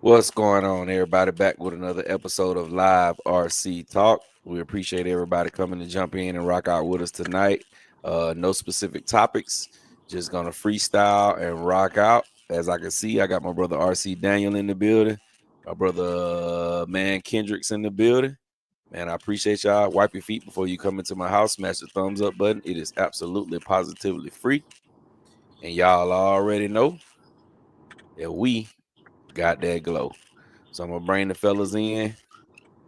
What's going on, everybody? Back with another episode of Live RC Talk. We appreciate everybody coming to jump in and rock out with us tonight. No specific topics, just gonna freestyle and rock out. As I can see, I got my brother RC Daniel in the building, my brother man Kendrick's in the building. Man, I appreciate y'all. Wipe your feet before you come into my house. Smash the thumbs up button. It is absolutely positively free. And y'all already know that we got that glow. So I'm gonna bring the fellas in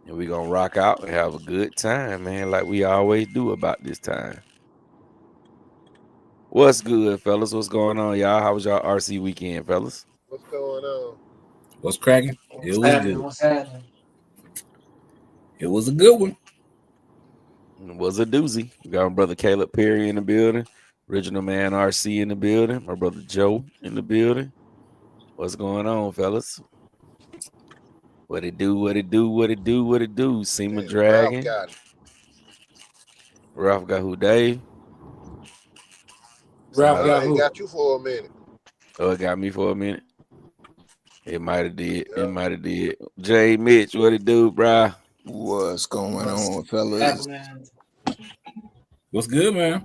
and we're gonna rock out and have a good time, man, like we always do about this time. What's good, fellas? What's going on, y'all? How was y'all RC weekend, fellas? What's going on? What's cracking? It What's was happening? good. What's happening? It was a good one. It was a doozy. We got my brother Caleb Perry in the building, original man RC in the building, my brother Joe in the building. What's going on, fellas? What it do, what it do, what it do, what it do? Seema Damn, Ralph Dragon. got it. Ralph got who, Dave? Ralph Somebody. got It who? got you for a minute. Oh, it got me for a minute. It might have did. It Yeah. might have did. Jay Mitch, what it do, bruh? What's going What's on, fellas? happening? What's good, man?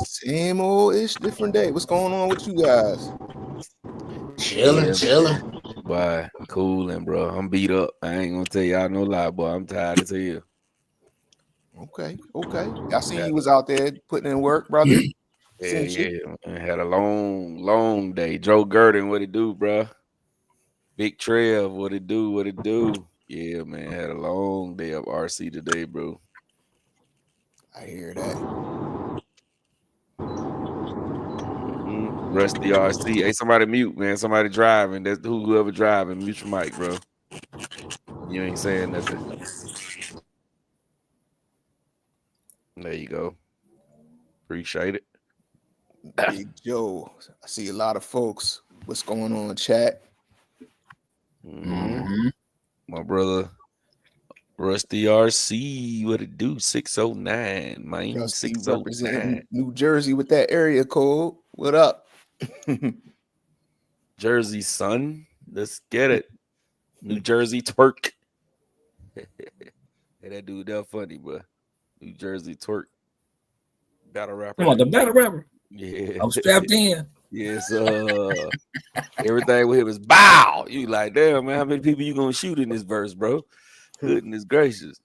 Same old ish, different day. What's going on with you guys? Chilling. Boy, cooling, bro. I'm beat up. I ain't gonna tell y'all no lie, boy. I'm tired as hell. Okay. I seen you was out there putting in work, brother. Yeah, Seen you. yeah. I had a long day. Joe Gurdon, what it do, bro? Big Trev, what it do? What it do? Yeah, man. Had a long day of RC today, bro. I hear that. Rusty RC. Hey, somebody mute, man. Somebody driving. That's whoever driving. Mute your mic, bro. You ain't saying nothing. There you go. Appreciate it. Big Joe. I see a lot of folks. What's going on, chat? My brother Rusty RC, what it do? 609, man. Rusty 609. representing New Jersey with that area code. What up? Jersey, son. Let's get it. New Jersey twerk. Hey, that dude, that funny, bro. New Jersey twerk. Battle rapper. Come on, the battle rapper. Yeah. I'm strapped in. Yes, everything with him is bow. You like, damn, man, how many people you gonna shoot in this verse, bro? Goodness gracious.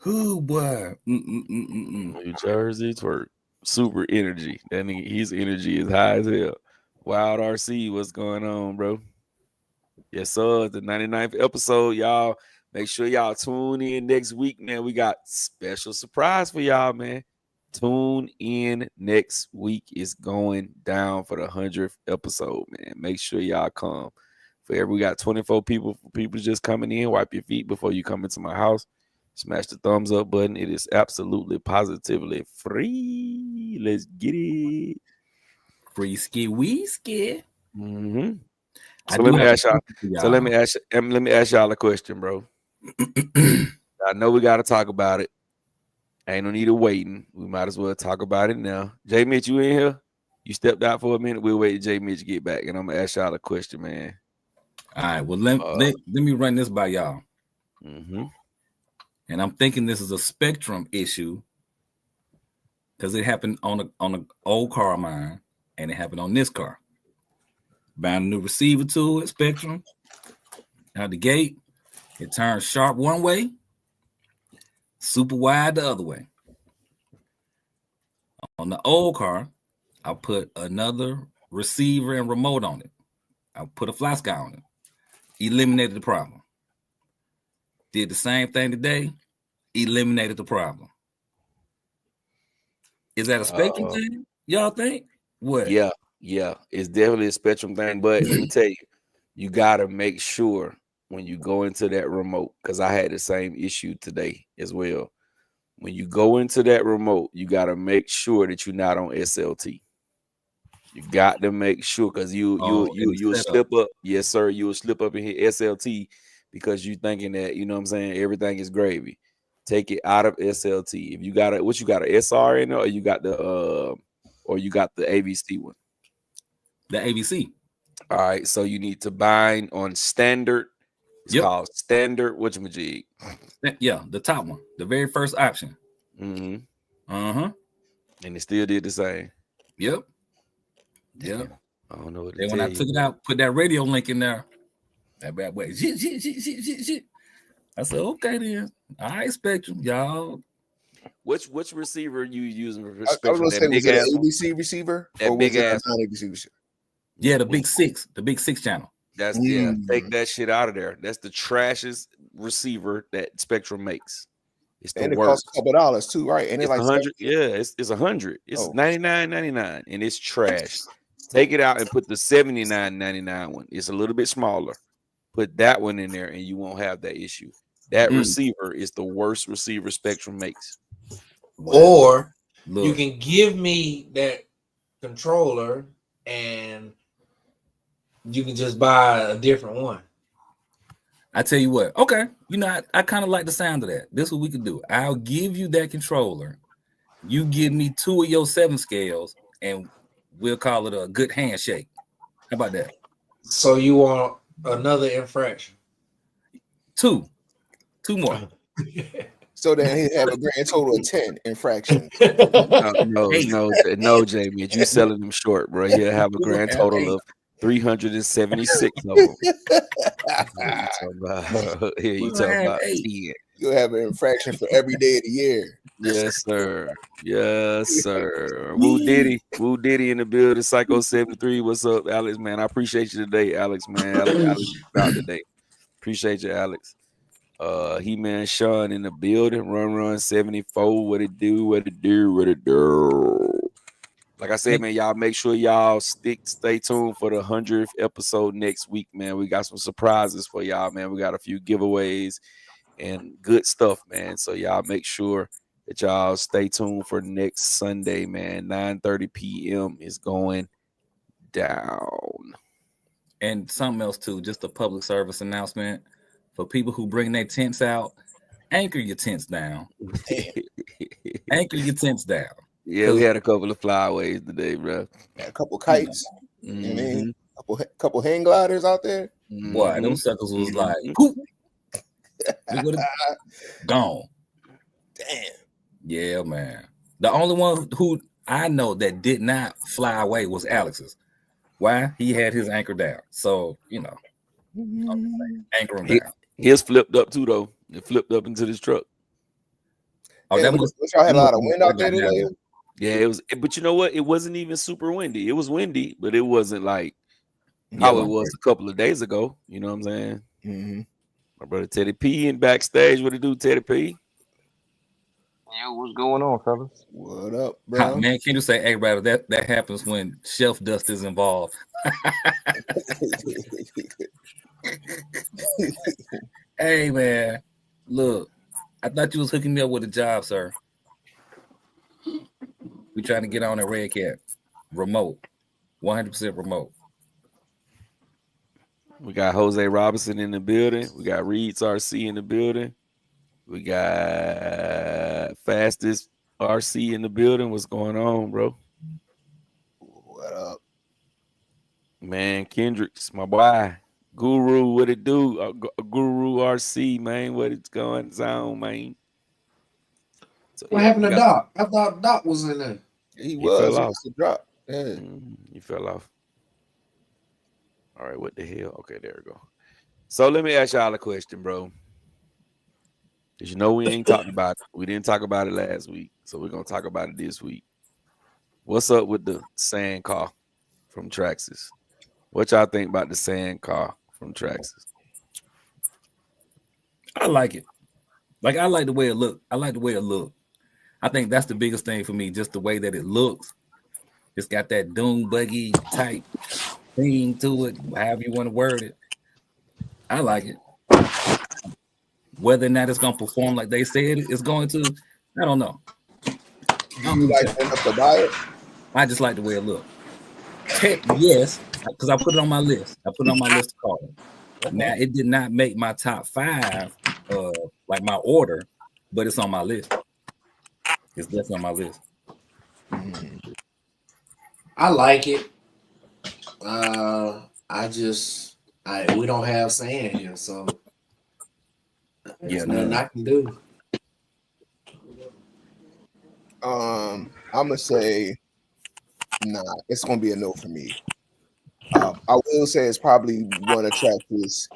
Who boy? New Jersey twerk. Super energy. That nigga, his energy is high as hell. Wild RC, what's going on, bro? Yes, sir. The 99th episode, y'all. Make sure y'all tune in next week, man. We got special surprise for y'all, man. Tune in next week. It's going down for the 100th episode, man. Make sure y'all come. We got 24 people. For people just coming in, wipe your feet before you come into my house. Smash the thumbs up button. It is absolutely positively free. Let's get it. Free ski, whiskey. Mm-hmm. I So let do me have a ask y'all. question for y'all. So let me ask y'all a question, bro. I know we got to talk about it. Ain't no need of waiting. We might as well talk about it now. Jay Mitch, you in here? You stepped out for a minute. We'll wait till Jay Mitch get back, and I'm gonna ask y'all a question, man. All right. Well, let me run this by y'all. Mm-hmm. And I'm thinking this is a spectrum issue because it happened on an old car of mine, and it happened on this car. Bound a new receiver to it, Spectrum. Out the gate, it turns sharp one way, super wide the other way. On the old car, I put another receiver and remote on it. I put a fly sky on it. Eliminated the problem. Did the same thing today. Eliminated the problem. Is that a spectrum thing? Y'all think? What? Yeah. It's definitely a spectrum thing, but let me tell you, you gotta make sure when you go into that remote, because I had the same issue today as well. When you go into that remote, you gotta make sure that you're not on SLT. You got to make sure because you'll slip up. Yes, sir. You will slip up and hit SLT because you thinking that, you know what I'm saying, everything is gravy. Take it out of SLT. If you got a SR in there, or you got the AVC one? The ABC. All right, so you need to bind on standard. It's called standard whatchamajig. Yeah, the top one, the very first option. Mm-hmm. Uh-huh. And it still did the same. Yep. Damn, Yep. I don't know what to Then tell when I you. took it out, put that radio link in there. That bad boy. I said, okay then. All right, Spectrum, y'all. Which receiver are you using for I was Spectrum? gonna That say, was big it ass an one? ABC receiver That or big was it ass a non-ABC receiver? Yeah, the big six channel. That's take that shit out of there. That's the trashiest receiver that Spectrum makes. It's the And it worst. costs a couple dollars too, right? And It's like 100. Yeah, it's 100. It's Oh. $99.99 and it's trash. Take it out and put the $79.99 one. It's a little bit smaller. Put that one in there and you won't have that issue. That receiver is the worst receiver Spectrum makes. Or Look, you can give me that controller and you can just buy a different one. I tell you what, okay. You know, I kind of like the sound of that. This is what we can do. I'll give you that controller. You give me 2 of your 7 scales, and we'll call it a good handshake. How about that? So you want another infraction? 2 more. so then he'd have a grand total of 10 infractions. No, Jamie, you selling them short, bro. He'll have a grand total of 376 of them. You talking about 10. You'll have an infraction for every day of the year. Yes, sir. Yes, sir. Woo Diddy in the building. Psycho 73. What's up, Alex? Man, I appreciate you today, Alex. Man, Alex out today. Appreciate you, Alex. He-Man Sean in the building. Run 74. What it do? Like I said, man, y'all make sure y'all stay tuned for the 100th episode next week, man. We got some surprises for y'all, man. We got a few giveaways and good stuff, man. So y'all make sure that y'all stay tuned for next Sunday, man. 9:30 p.m. is going down. And something else too, just a public service announcement for people who bring their tents out. Anchor your tents down. Anchor your tents down. Yeah, we had a couple of flyaways today, bro. Got a couple kites. Mm-hmm. I mean, couple hang gliders out there. Boy, them suckers was like, poop. Gone. Damn. Yeah, man. The only one who I know that did not fly away was Alex's. Why? He had his anchor down. So, you know, anchor him down. His flipped up too, though. It flipped up into this truck. Oh, Yeah, that was y'all had a lot of wind out there today. Yeah, it was. But you know what? It wasn't even super windy. It was windy, but it wasn't like Yeah, how it was a couple of days ago. You know what I'm saying? Mm-hmm. My brother Teddy P in backstage. What it do, Teddy P? Yo, what's going on, fellas? What up, bro? man, can you say, hey, brother, that happens when shelf dust is involved. Hey, man, look, I thought you was hooking me up with a job, sir. We trying to get on a Red Cat. Remote. 100% remote. We got Jose Robinson in the building. We got Reeds RC in the building. We got Fastest RC in the building. What's going on, bro? What up? Man, Kendricks, my boy. Guru, what it do? Guru RC, man. What it's going on, man? So, What happened to Doc? I thought Doc was in there. He fell off. must have dropped. Yeah. He fell off. All right, what the hell? Okay, there we go. So let me ask y'all a question, bro. Because you know we ain't talking about it. We didn't talk about it last week, so we're gonna talk about it this week. What's up with the sand car from Traxxas? What y'all think about the sand car from Traxxas? I like it. Like, I like the way it look. I think that's the biggest thing for me, just the way that it looks. It's got that dune buggy type thing to it, however you want to word it. I like it. Whether or not it's going to perform like they said it's going to, I don't know. You like end up to buy it? I just like the way it looks. Yes, because I put it on my list. I put it on my list to call it. Now, it did not make my top 5, like my order, but it's on my list. It's definitely on my list. I like it. I we don't have sand here, so Yeah, there's nothing no. I can do. I'm gonna say nah. It's gonna be a no for me. I will say it's probably one of Trax's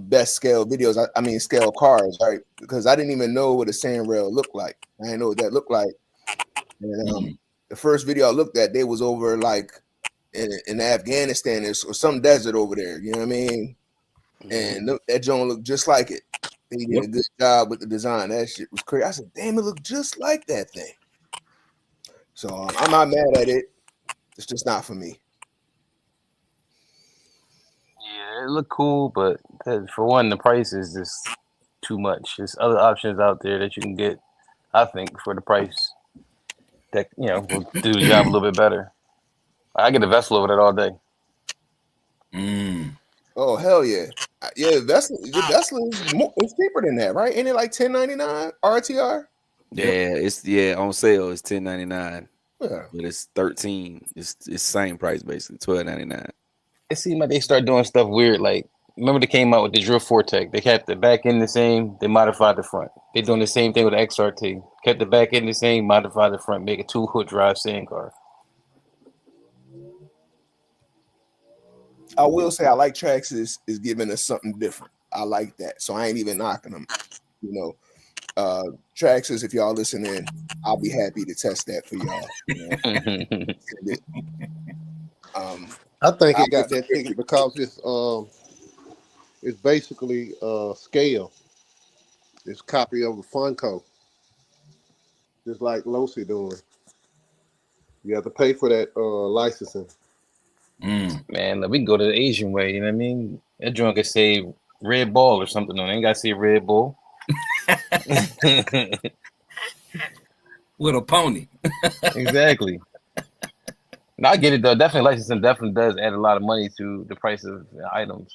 best scale videos. I mean scale cars, right? Because I didn't even know what a sand rail looked like. I didn't know what that looked like. And the first video I looked at, they was over like in Afghanistan or some desert over there. You know what I mean? And that joint looked just like it. They did a good job with the design. That shit was crazy. I said, damn, it looked just like that thing. So I'm not mad at it. It's just not for me. Yeah, it look cool, but for one, the price is just too much. There's other options out there that you can get, I think, for the price that will do the job a little bit better. I get a Vesla over that all day. Oh hell yeah, yeah. Vesla is cheaper than that, right? Ain't it like $10.99 RTR? Yeah, it's on sale. It's $10.99. Yeah. But it's 13. It's same price basically, $12.99. It seemed like they start doing stuff weird. Like, remember they came out with the Drill Fortec. They kept the back end the same. They modified the front. They're doing the same thing with the XRT. Kept the back end the same, modified the front, make a 2-hood drive sand car. I will say I like Trax is giving us something different. I like that. So I ain't even knocking them. Traxxas, if y'all listening, I'll be happy to test that for y'all. I think it got that ticket because it's basically scale. It's a copy of a Funko, just like Losi doing. You have to pay for that licensing. Man, we can go to the Asian way. You know what I mean? That joint could say Red Bull or something. They ain't got to say Red Bull. With a pony. Exactly. No, I get it though. Definitely, licensing definitely does add a lot of money to the price of the item.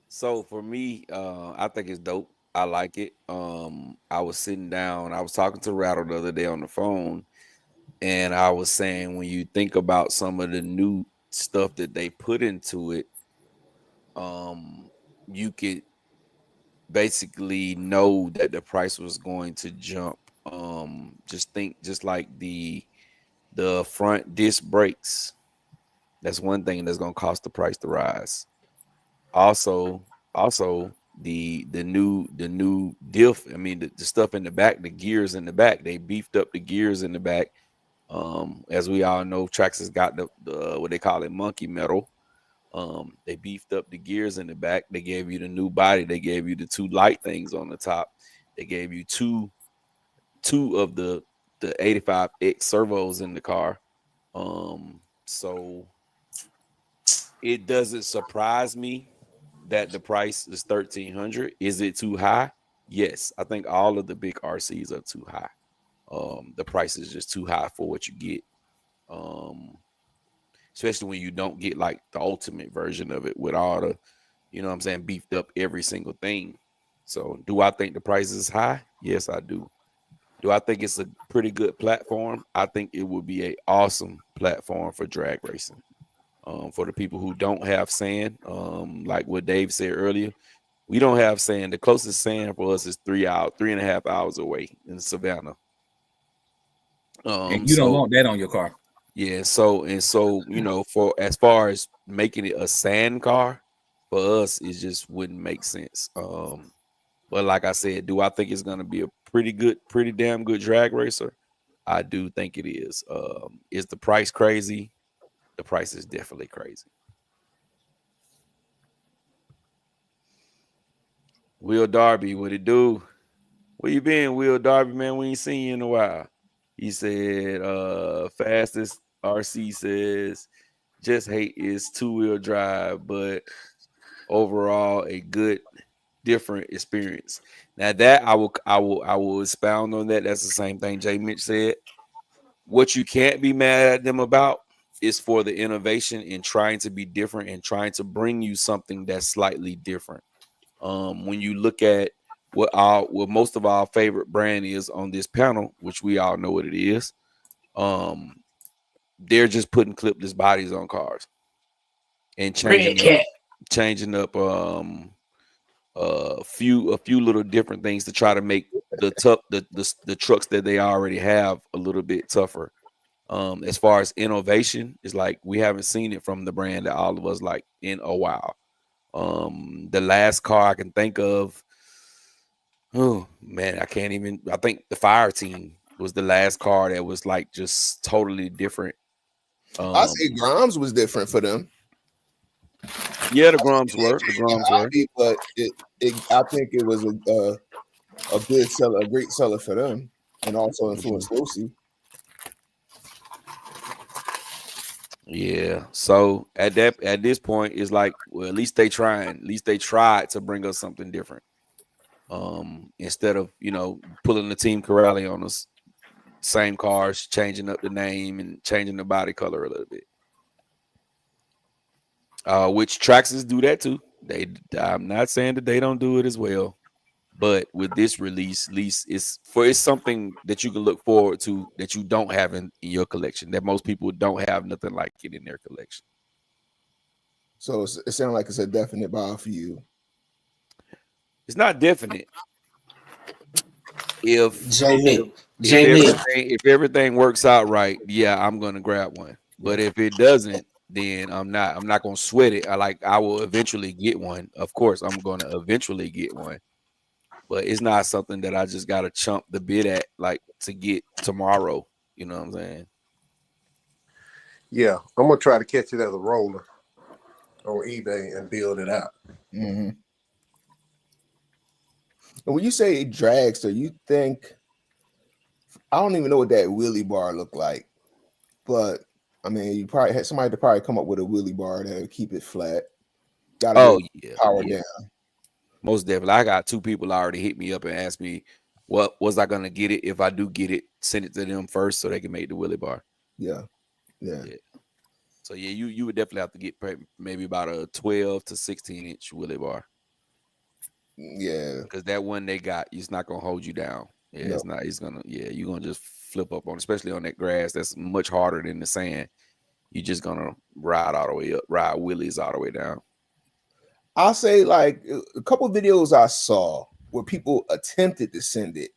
So for me, I think it's dope. I like it. I was sitting down. I was talking to Rattle the other day on the phone, and I was saying when you think about some of the new stuff that they put into it, you could basically know that the price was going to jump. Just like the front disc brakes. That's one thing that's gonna cost the price to rise. Also the new diff. I mean the stuff in the back, the gears in the back. They beefed up the gears in the back. As we all know, Trax has got the what they call it monkey metal. They beefed up the gears in the back. They gave you the new body. They gave you the 2 light things on the top. They gave you two of the 85X servos in the car. So it doesn't surprise me that the price is $1,300. Is it too high? Yes, I think all of the big RCs are too high. The price is just too high for what you get. Especially when you don't get like the ultimate version of it with all the, beefed up every single thing. So do I think the price is high? Yes, I do. Do I think it's a pretty good platform? I think it would be an awesome platform for drag racing. For the people who don't have sand, like what Dave said earlier, we don't have sand. The closest sand for us is 3.5 hours away in Savannah. And you don't want that on your car. Yeah, so for as far as making it a sand car, for us, it just wouldn't make sense. But like I said, do I think it's gonna be a pretty damn good drag racer? I do think it is. Is the price crazy? The price is definitely crazy. Will Darby, what it do? Where you been, Will Darby, man? We ain't seen you in a while. He said, fastest RC says, just hate is 2-wheel drive, but overall a good, different experience. Now that I will expound on that. That's the same thing Jay Mitch said. What you can't be mad at them about is for the innovation and trying to be different and trying to bring you something that's slightly different. When you look at what most of our favorite brand is on this panel, which we all know what it is, they're just putting clipless bodies on cars and Red Cat. changing up a few little different things to try to make the trucks that they already have a little bit tougher. As far as innovation, it's like we haven't seen it from the brand that all of us like in a while. The last car I can think of, oh man, I think the Fire Team was the last car that was like just totally different. I say Grimes was different for them. Yeah, the Grimes were. But I think it was a good seller, a great seller for them, and also influenced Lucy. Yeah. So at this point, it's like, well, at least they trying. At least they tried to bring us something different. Instead of pulling the Team Corrali on us, same cars, changing up the name and changing the body color a little bit. Which Traxxas do that too. I'm not saying that they don't do it as well, but with this release, at least it's something that you can look forward to that you don't have in your collection. That most people don't have nothing like it in their collection. So it sounds like it's a definite buy for you. It's not definite. If everything works out right, yeah, I'm gonna grab one. But if it doesn't, then I'm not gonna sweat it. I will eventually get one. Of course, I'm gonna eventually get one. But it's not something that I just gotta chump the bid at like to get tomorrow. You know what I'm saying? Yeah, I'm gonna try to catch it as a roller on eBay and build it out. Mm-hmm. And when you say dragster, you think, I don't even know what that wheelie bar looked like, but I mean, you probably had somebody to probably come up with a wheelie bar that would keep it flat. Power down. Most definitely. I got 2 people already hit me up and asked me, what was I gonna get it? If I do get it, send it to them first so they can make the wheelie bar. Yeah. So yeah, you would definitely have to get maybe about a 12 to 16 inch wheelie bar. Yeah, because that one they got, it's not gonna hold you down. Yeah, no. It's not. It's gonna. Yeah, you're gonna just flip up on, especially on that grass. That's much harder than the sand. You're just gonna ride all the way up, ride wheelies all the way down. I'll say like a couple of videos I saw where people attempted to send it.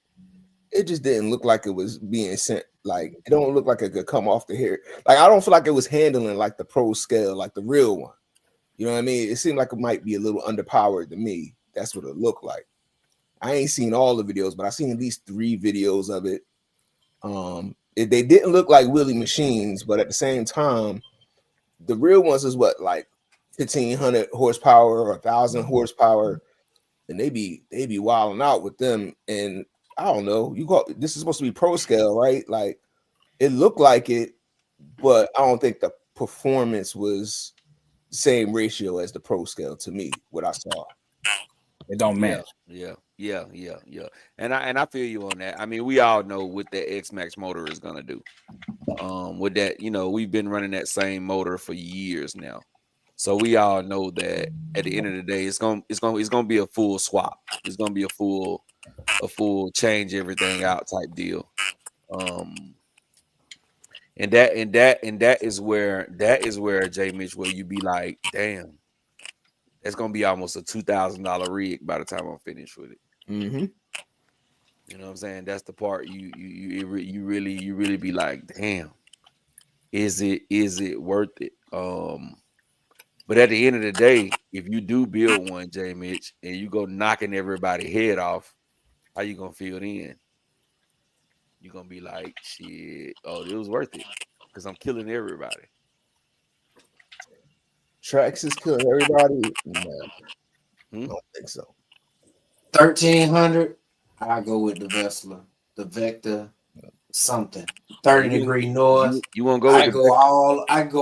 It just didn't look like it was being sent. Like it don't look like it could come off the hair. Like I don't feel like it was handling like the pro scale, like the real one. You know what I mean? It seemed like it might be a little underpowered to me. That's what it looked like. I ain't seen all the videos, but I've seen at least 3 videos of it. They didn't look like wheelie machines, but at the same time, the real ones is what, like 1,500 horsepower or 1,000 horsepower, and they be wilding out with them. And I don't know, this is supposed to be pro scale, right? Like it looked like it, but I don't think the performance was the same ratio as the pro scale to me. What I saw, it don't match. Yeah. And I feel you on that. I mean, we all know what the X-Max motor is gonna do. With that, we've been running that same motor for years now, so we all know that at the end of the day, it's gonna be a full swap. It's gonna be a full change everything out type deal. And that is where J Mitch, where you be like, damn, that's gonna be almost a $2,000 rig by the time I'm finished with it. Mm-hmm. You know what I'm saying? That's the part you really be like, damn, is it worth it? But at the end of the day, if you do build one, J Mitch, and you go knocking everybody's head off, how you gonna feel then? You're gonna be like, shit, oh, it was worth it because I'm killing everybody. Trax is killing everybody. No, I don't think so. 1,300. I go with the Vesla, the Vector, something. 30-degree north. You won't go? I go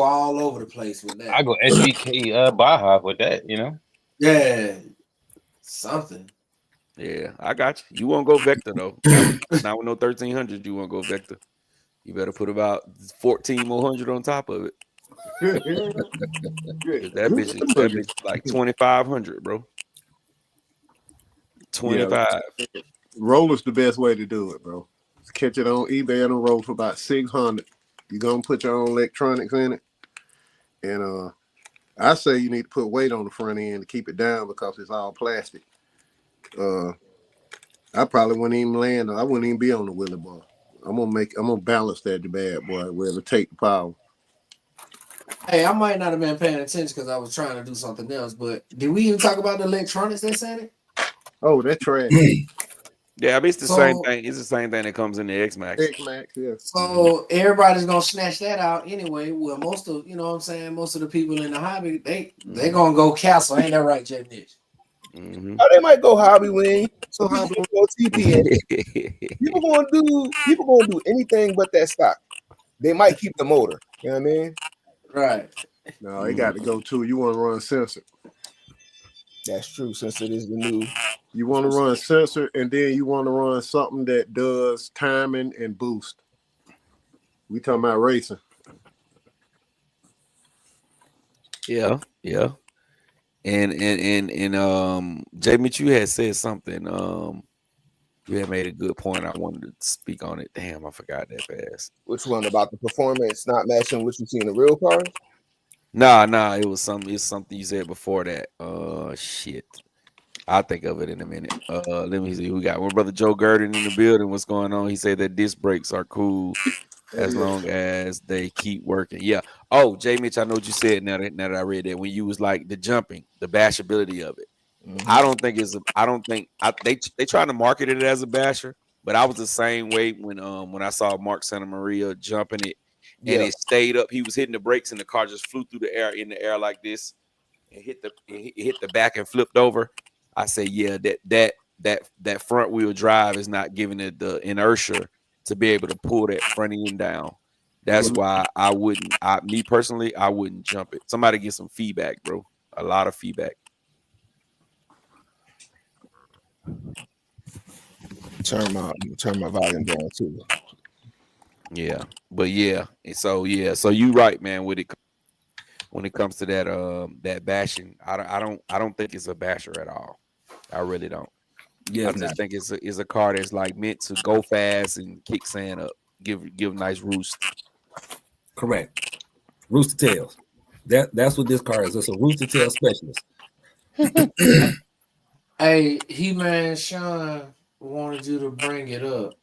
all over the place with that. I go SVK Baja with that. Yeah, something. Yeah, I got you. You won't go Vector though. Not with no 1,300. You won't go Vector. You better put about 14 more hundred on top of it. that bitch is like 2,500, bro. 25. Yeah, roller's the best way to do it, bro. Catch it on eBay and on roll for about 600. You're gonna put your own electronics in it, and I say you need to put weight on the front end to keep it down because it's all plastic. I probably wouldn't even land. I wouldn't even be on the wheelie bar. I'm gonna balance that the bad boy where it'll take the power. Hey, I might not have been paying attention because I was trying to do something else. But did we even talk about the electronics that's in it? Oh, that trash. Yeah, I mean, it's the So- same thing. It's the same thing that comes in the X Max. X-Max, yeah. So everybody's gonna snatch that out anyway. Well, most of you know what I'm saying, most of the people in the hobby, they gonna go Castle. Ain't that right, Jay Nish? Mhm. Oh, they might go hobby wing. Some people gonna go TPN. People gonna do anything but that stock. They might keep the motor. You know what I mean? Right. No, they got to go to. You want to run sensor. That's true. Since it is the new. You want to run sensor, and then you want to run something that does timing and boost. We talking about racing. Yeah. And Jay Mitch, you had said something. You had made a good point. I wanted to speak on it. Damn, I forgot that fast. Which one about the performance not matching what you see in the real cars? Nah, it was something. It's something you said before that. Shit. I'll think of it in a minute. Let me see. We got my brother Joe Gurdon in the building. What's going on? He said that disc brakes are cool as long as they keep working. Yeah. Oh, Jay Mitch, I know what you said now that I read that when you was like the jumping, the bashability of it. I don't think they trying to market it as a basher, but I was the same way when I saw Mark Santa Maria jumping it and it stayed up. He was hitting the brakes and the car just flew through the air in the air like this and hit the back and flipped over. I say, yeah, that front wheel drive is not giving it the inertia to be able to pull that front end down. That's why me personally, I wouldn't jump it. Somebody get some feedback, bro. A lot of feedback. Turn my volume down too. Yeah, but yeah, so you right, man. When it comes to that bashing, I don't think it's a basher at all. I really don't. Yeah, I just think it's a car that's like meant to go fast and kick sand up, give nice roost. correct. Rooster tails. That's what this car is. It's a rooster tail specialist. Hey, He-Man Sean wanted you to bring it up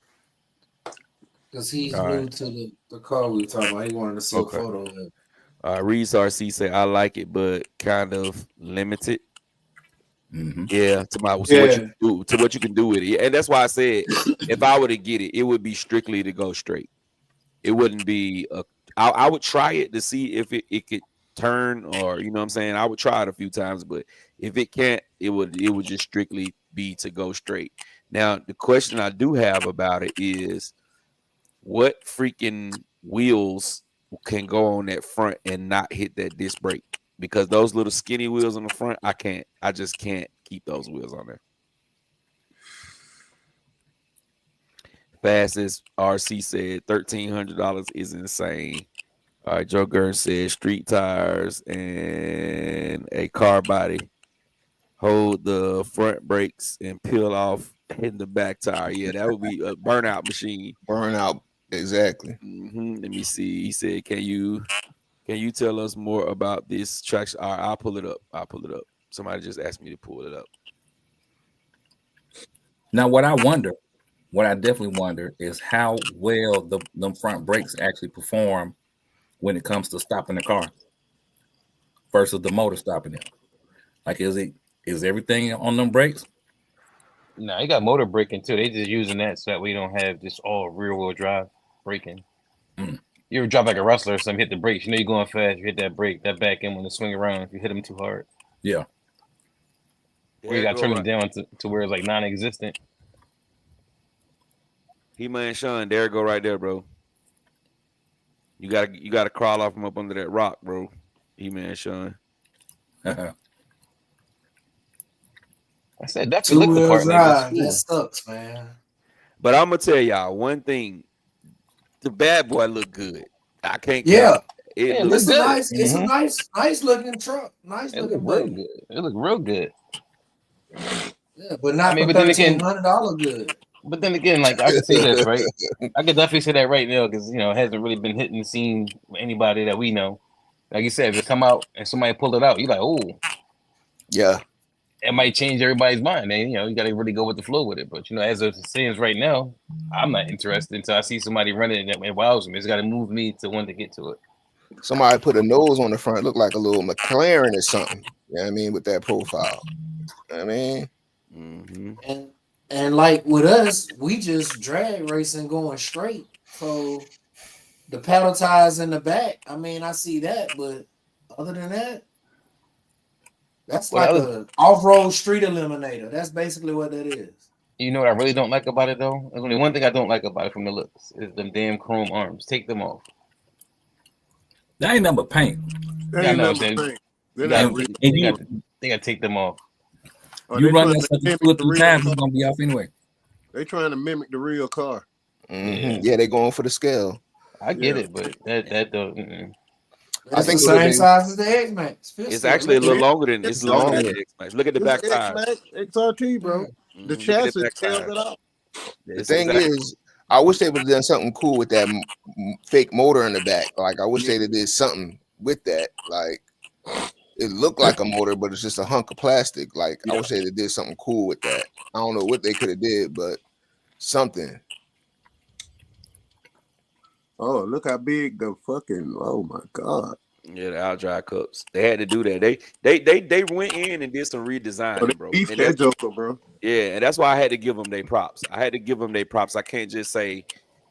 because he's All new right. to the car we were talking about. He wanted to see Okay. a photo of it. Reese RC say I like it, but kind of limited. Mm-hmm. Yeah, to what you can do with it, and that's why I said if I were to get it, it would be strictly to go straight. It wouldn't be I would try it to see if it could turn, or you know what I'm saying. I would try it a few times, but if it can't, it would just strictly be to go straight. Now the question I do have about it is, what freaking wheels can go on that front and not hit that disc brake? Because those little skinny wheels on the front, I just can't keep those wheels on there. Fastest RC said $1,300 is insane. All right, Joe Gurn said street tires and a car body. Hold the front brakes and peel off in the back tire. Yeah, that would be a burnout machine. Burnout, exactly. Let me see. He said, Can you tell us more about this traction? All right, I'll pull it up. Somebody just asked me to pull it up. Now, what I definitely wonder is how well the front brakes actually perform when it comes to stopping the car versus the motor stopping it. Like, is everything on them brakes? No, you got motor braking too. They just using that so that we don't have just all rear wheel drive braking. You ever drop like a wrestler or something, hit the brakes, you know you're going fast, you hit that brake, that back end when it swing around, if you hit them too hard. Yeah. Or you got to turn them down to where it's like non-existent. He-Man Sean, there it go right there, bro. You gotta crawl off from up under that rock, bro. He-Man Sean. I said that's the lick Two-wheel part. drive, that sucks, man. But I'm gonna tell y'all one thing. The bad boy look good. I can't. Yeah. It It's looks a good. nice looking truck. Nice It looking look real buggy. good. It look real good. Yeah, but not I mean, for but then again- $1,300 good. But then again, like I can say this, right? I could definitely say that right now because it hasn't really been hitting the scene with anybody that we know. Like you said, if it come out and somebody pulled it out, you're like, oh, Yeah. it might change everybody's mind. And you got to really go with the flow with it. But as it stands right now, I'm not interested until I see somebody running it that wows me. It's got to move me to want to get to it. Somebody put a nose on the front, look like a little McLaren or something. You know what I mean? With that profile. You know what I mean? Mm-hmm. And like with us, we just drag racing going straight. So the pedal tires in the back, I mean, I see that, but other than that, that's like a off-road street eliminator. That's basically what that is. You know what I really don't like about it though? There's only one thing I don't like about it from the looks is them damn chrome arms. Take them off. That ain't nothing but paint. That Yeah, I ain't know, nothing but paint. They're And- not real. and They got to take them off. Or you they run trying that to sucker mimic 2 or the 3 real times, car. it's gonna be off anyway. They trying to mimic the real car. Mm-hmm. Yeah, they going for the scale. I get Yeah. it, but that don't. Mm-mm. That's think the it would've same been- size as the X-Max. It's actually a little longer than It's longer than longer. the X-Max. Look at the It's back an tires. X-Max, XRT, bro. The Look at chassis back tells tires. it out. The thing is, I wish they would have done something cool with that fake motor in the back. Like, I wish they did something with that. Like, it looked like a motor, but it's just a hunk of plastic. Like, I wish they did something cool with that. I don't know what they could have did, but something. Oh, look how big the fucking, oh my God. Yeah, the outdrive cups. They had to do that. They went in and did some redesign, Oh, they bro. beefed And that that's- joker, bro. yeah, and that's why I had to give them their props. I can't just say,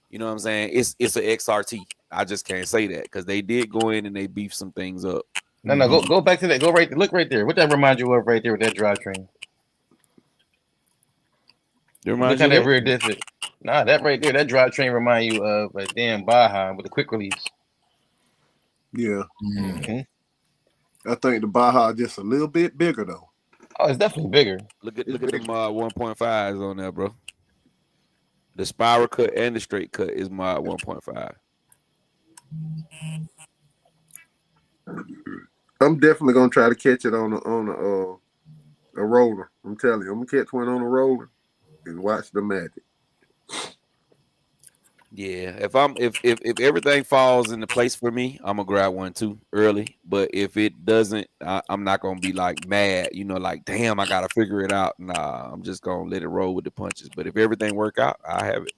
you know what I'm saying? It's an XRT. I just can't say that because they did go in and they beefed some things up. No, go back to that. Go right. Look right there. What that remind you of right there with that drivetrain? It Look reminds how you that of rear diff it. Nah, that right there, that drivetrain remind you of a damn Baja with a quick release. Yeah. Mm. I think the Baja just a little bit bigger, though. Oh, it's definitely bigger. Look at the 1.5s on there, bro. The spiral cut and the straight cut is mod 1.5. I'm definitely gonna try to catch it on a roller. I'm telling you, I'm gonna catch one on a roller and watch the magic. Yeah, if everything falls into place for me, I'm gonna grab one too early. But if it doesn't, I'm not gonna be like mad, like damn, I gotta figure it out. Nah, I'm just gonna let it roll with the punches. But if everything work out, I have it.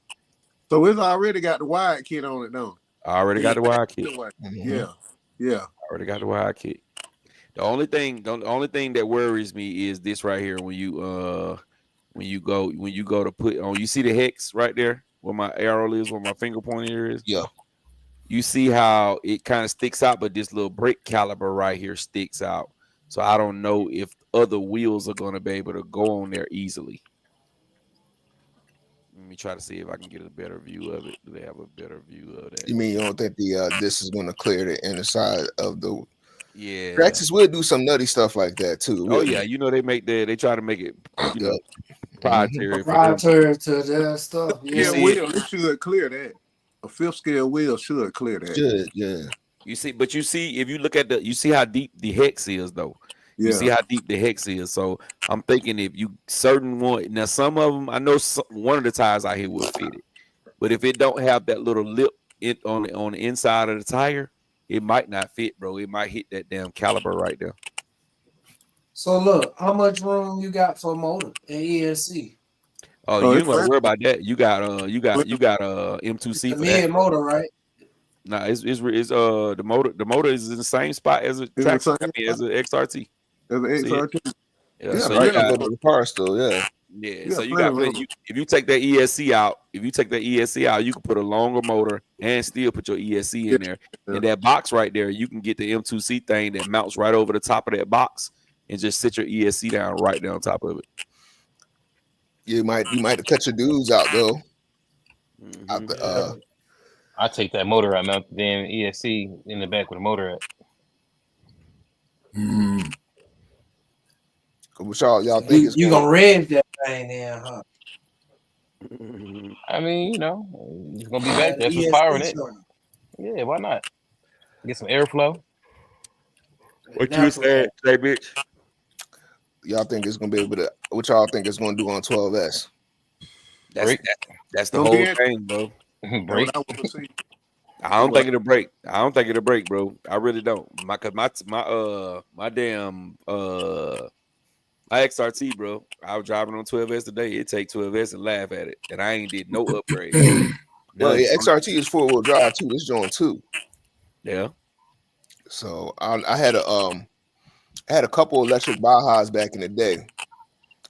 So it's already got the wide kit on it, don't it? I already got the wire kit. Yeah. Already got the wire kit. The only thing that worries me is this right here. When you go to put on, you see the hex right there where my arrow is, where my finger pointer is. Yeah. You see how it kind of sticks out, but this little brake caliper right here sticks out. So I don't know if other wheels are going to be able to go on there easily. Let me try to see if I can get a better view of it. Do they have a better view of that? You mean you don't think this is going to clear the inner side of the? Yeah. Traxxas will do some nutty stuff like that too. Oh really. yeah, they try to make it, proprietary. Proprietary to their stuff. Yeah, see wheel, it should clear that. A fifth scale wheel should clear that. Should, yeah. You see, but you see, if you look at you see how deep the hex is, though. Yeah. You see how deep the hex is. So I'm thinking if you certain one, now some of them, I know one of the tires out here will fit it, but if it don't have that little lip on the inside of the tire, it might not fit, bro. It might hit that damn caliper right there. So look, how much room you got for motor and ESC? Oh, you it's ain't gotta fine. worry about that. You got M2C The for that. mid motor, right? Nah, it's the motor is in the same spot as a the traction, same as an XRT. As an See XRT. Yeah, Yeah, so right. you got, Go to the car still, yeah. yeah, Yeah, so you plenty got of room. if you take that ESC out, you can put a longer motor and still put your ESC in there. Yeah. In that box right there, you can get the M2C thing that mounts right over the top of that box and just sit your ESC down right there on top of it. You might have cut your dudes out though. Out Mhm. the, I take that motor out, mount the damn ESC in the back with the motor at. Mm. what y'all think is You going? gonna rev that thing then, huh? Mhm. I mean, it's gonna be back there. That's what's ESC powering it. showing. Yeah, why not? Get some airflow. What you Natural. said, Jay bitch? Y'all think it's gonna be able to? What y'all think it's gonna do on 12S? Break. That's the Don't whole be it. thing, bro. That's Break. what I want to see. I don't think it'll break. I don't think it'll break, bro. I really don't. My damn my XRT, bro. I was driving on 12S today. It take 12S and laugh at it, and I ain't did no upgrade. Well, None. yeah, XRT is 4-wheel drive too. This joint too. Yeah. So I had a couple electric Bajas back in the day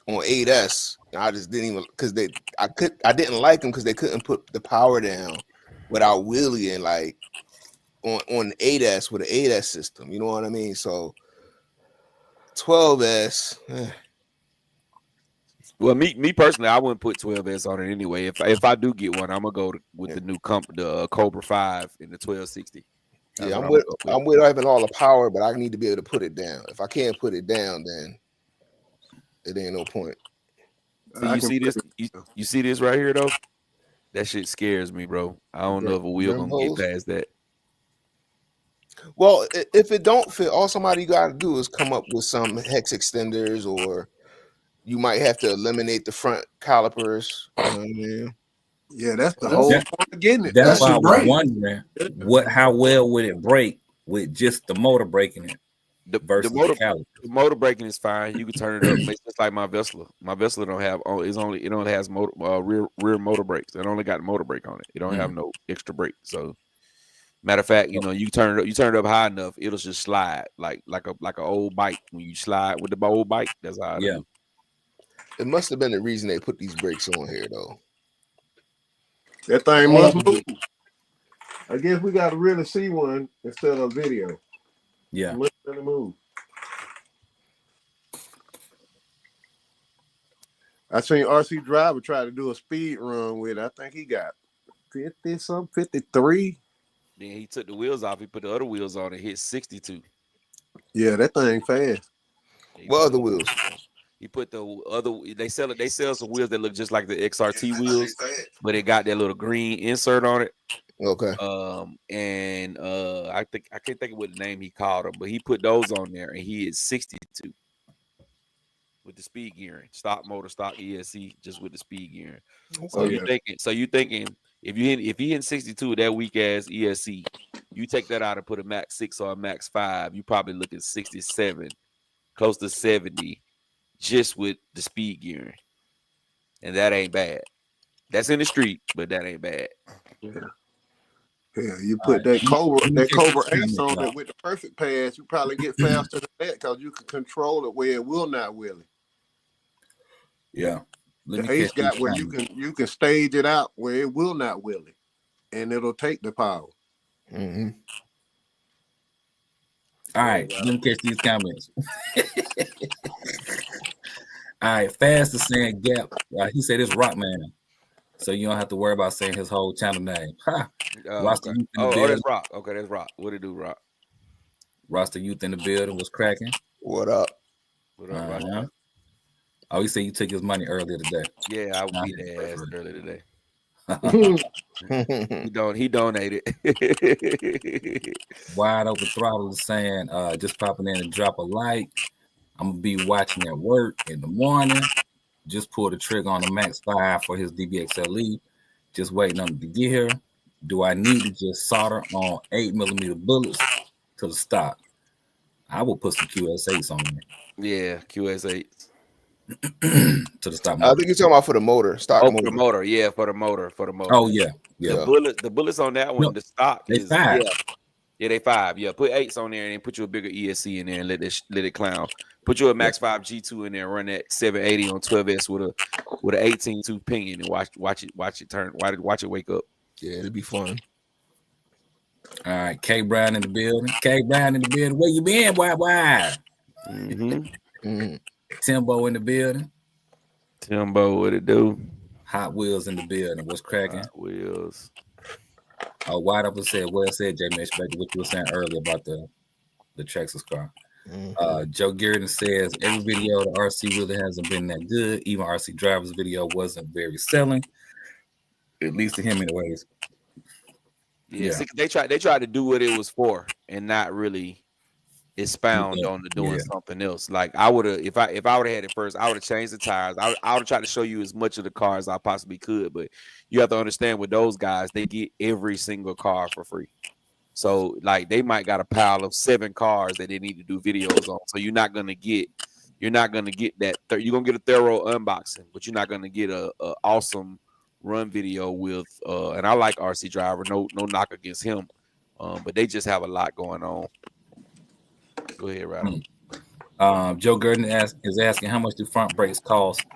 on 8S. I just didn't even because I didn't like them because they couldn't put the power down without wheeling like on 8S with an 8S system. You know what I mean? So 12S. Well, me personally, I wouldn't put 12S on it anyway. If I do get one, I'm gonna go with the new Cobra 5 in the 1260. That's Yeah, what I'm gonna with go I'm with having all the power, but I need to be able to put it down. If I can't put it down, then it ain't no point. So I you can see this? put it- You see this right here though? That shit scares me, bro. I don't know if a wheel Drum gonna get holes? past that. Well, if it don't fit, all somebody got to do is come up with some hex extenders, or you might have to eliminate the front calipers. You know what I mean? Yeah, that's the That's- whole That- point of getting it. That's That why I should was break. wondering how well would it break with just the motor breaking it The versus motor the caliper. the motor braking is fine. You can turn it up. It's just like my Vesla. My Vesla don't have it only has motor rear motor brakes. It only got motor brake on it. It don't have no extra brake. So matter of fact, you know, you turn it up high enough, it'll just slide like a old bike. When you slide with the old bike, that's how it Yeah. do. It must have been the reason they put these brakes on here, though. That thing must move. I guess we got to really see one instead of video. Yeah. It must really move. I seen RC Driver try to do a speed run with it. I think he got 50 something, 53. Then he took the wheels off. He put the other wheels on and hit 62. Yeah, that thing fast. What other wheels? He put the other. They sell some wheels that look just like the XRT wheels, but it got that little green insert on it. Okay. And I can't think of what the name he called them, but he put those on there and he is 62 with the speed gearing, stock motor, stock ESC, just with the speed gearing. So yeah. you thinking if he in 62 with that weak ass ESC, you take that out and put a Max 6 or a Max 5, you probably looking 67, close to 70, just with the speed gearing, and that ain't bad. That's in the street, but that ain't bad. Yeah, you put that Cobra Ace on it with the perfect pass, you probably get faster than that because you can control it where it will not wheel it. Yeah. The Ace got where you can stage it out where it will not wheel it, and it'll take the power. Mm-hmm. All right, let me catch these comments. All right, Fast is saying Gap. He said it's Rockman, so you don't have to worry about saying his whole channel name. Okay. That's Rock. Okay, that's Rock. What it do, Rock? Roster Youth in the building was cracking. What up? What up, Rock? Oh, he said you took his money earlier today. Yeah, I beat their ass earlier today. He donated. Wide Open Throttle is saying, just popping in and drop a like. I'm gonna be watching at work in the morning. Just pulled the trigger on the Max 5 for his DBXLE. Just waiting on it to get here. Do I need to just solder on 8mm bullets to the stock? I will put some QS8s on there. Yeah, QS8 to the stock. I think you're talking about for the motor, stock motor. For the motor, yeah, for the motor. Oh yeah. The bullets on that one, the stock they is 5. Yeah, they 5. Yeah, put 8s on there and then put you a bigger ESC in there and let it clown. Put you a Max 5 G2 in there, run that 780 on 12S with an 18-2 pinion and watch it turn. Watch it wake up. Yeah, it'd be fun. All right, K Brown in the building. K Brown in the building. Where you been? Why? Timbo in the building. Timbo, what it do? Hot Wheels in the building. What's cracking? Hot Wheels. Wide Open said, well said, J Mesh, back to what you were saying earlier about the Traxxas car. Joe Garrison says every video the RC really hasn't been that good. Even RC Driver's video wasn't very selling, at least to him anyways. Yeah. See, they tried to do what it was for and not really. expound on the doing Yeah. something else. Like I would have, if I would have had it first, I would have changed the tires. I would have tried to show you as much of the car as I possibly could. But you have to understand, with those guys, they get every single car for free. So like they might got a pile of 7 cars that they need to do videos on. So you're not gonna get that. You're gonna get a thorough unboxing, but you're not gonna get a awesome run video with. And I like RC Driver. No knock against him. But they just have a lot going on. Go ahead, Ryder. Joe Gurdon is asking how much do front brakes cost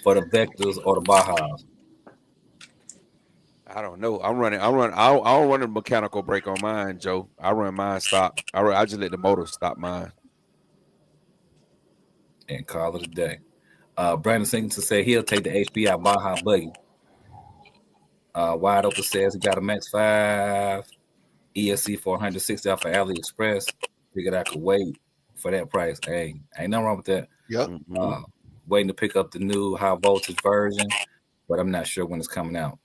for the Vectors or the Bajas? I don't know. I don't run a mechanical brake on mine, Joe. I run mine stop. I just let the motor stop mine. And call it a day. Brandon Singleton said he'll take the HPI Baja buggy. Wide Open says he got a Max 5 ESC for $160 off of AliExpress. Figured I could wait for that price. Hey, ain't nothing wrong with that. Yep. Waiting to pick up the new high voltage version, but I'm not sure when it's coming out.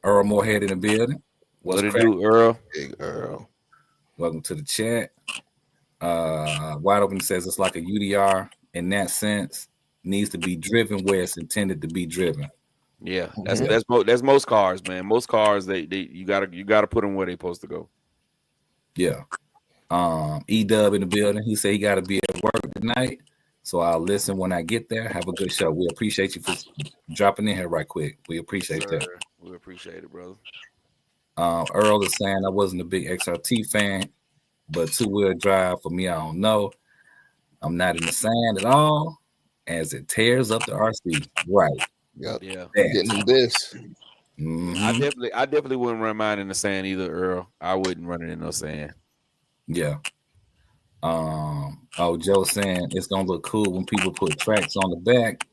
Earl Moorhead in the building. What it do, Earl? Big Earl. Welcome to the chat. Wide Open says it's like a UDR in that sense. Needs to be driven where it's intended to be driven. Yeah, that's most cars, man. Most cars, you gotta put them where they're supposed to go. Yeah. E-Dub in the building. He said he got to be at work tonight, so I'll listen when I get there. Have a good show. We appreciate you for dropping in here right quick. We appreciate that. We appreciate it, brother. Earl is saying I wasn't a big XRT fan, but two-wheel drive for me, I don't know. I'm not in the sand at all, as it tears up the RC. Right. Yep. Yeah. Getting this. Mhm. I definitely wouldn't run mine in the sand either, Earl. I wouldn't run it in no sand. Yeah. Joe's saying it's gonna look cool when people put tracks on the back.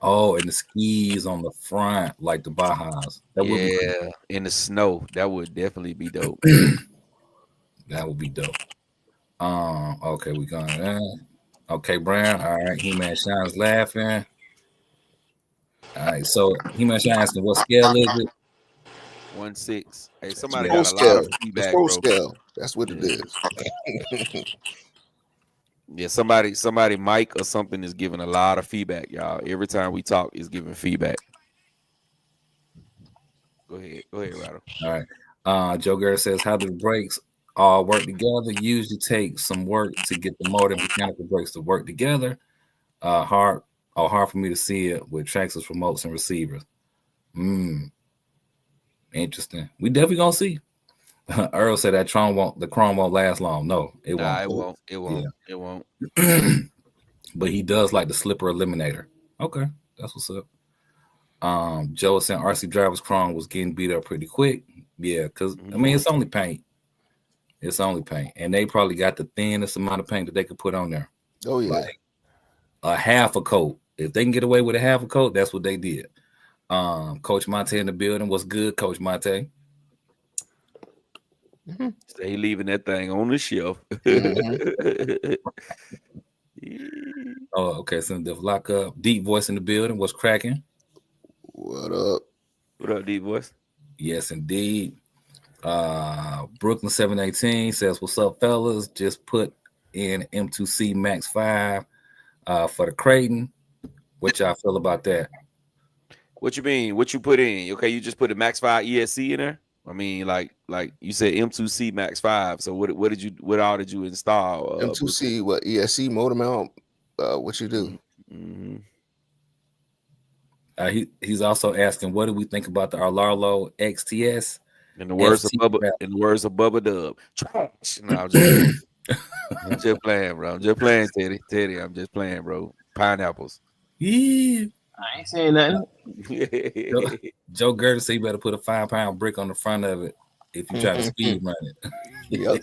Oh, and the skis on the front, like the Bajas. That would be cool. In the snow. That would definitely be dope. That would be dope. Okay, we going there. Okay, Brown. All right, He-Man Shine's laughing. All right, so He-Man Shine asking what scale is it? 1.6. Hey, somebody Full got a lot scale. of It's feedback, full bro. scale. That's what it is. Yeah, somebody, Mike or something, is giving a lot of feedback, y'all. Every time we talk, is giving feedback. Go ahead, Ryder. All right. Joe Garrett says, how do the brakes all work together? Usually take some work to get the motor and mechanical brakes to work together. Hard for me to see it with traxxas, remotes, and receivers. Interesting. We definitely gonna see. Earl said that the chrome won't last long. No, it won't. It won't. It won't. But he does like the slipper eliminator. Okay, that's what's up. Joe said RC Driver's chrome was getting beat up pretty quick. Yeah, because I mean it's only paint. It's only paint, and they probably got the thinnest amount of paint that they could put on there. Oh yeah, like a half a coat. If they can get away with a half a coat, that's what they did. Coach Monte in the building. What's good, Coach Monte? Stay leaving that thing on the shelf. Oh, okay. So the lock up. Deep voice in the building. What's cracking? What up? What up, deep voice? Yes, indeed. Brooklyn 718 says, "What's up, fellas? Just put in M2C Max 5 for the Creighton. What y'all feel about that?" What you mean? What you put in? Okay, you just put a Max 5 ESC in there? I mean, like you said M2C Max 5. So what all did you install? M2C, what ESC motor mount? What you do? Mm-hmm. He's also asking, what do we think about the Arlarlo XTS? In the words of Bubba Dub, trash. No, I'm just playing, bro. I'm just playing, Teddy. I'm just playing, bro. Pineapples. Yeah. I ain't saying nothing. Joe Gertis said you better put a 5-pound brick on the front of it if you try to speed run it. Yep.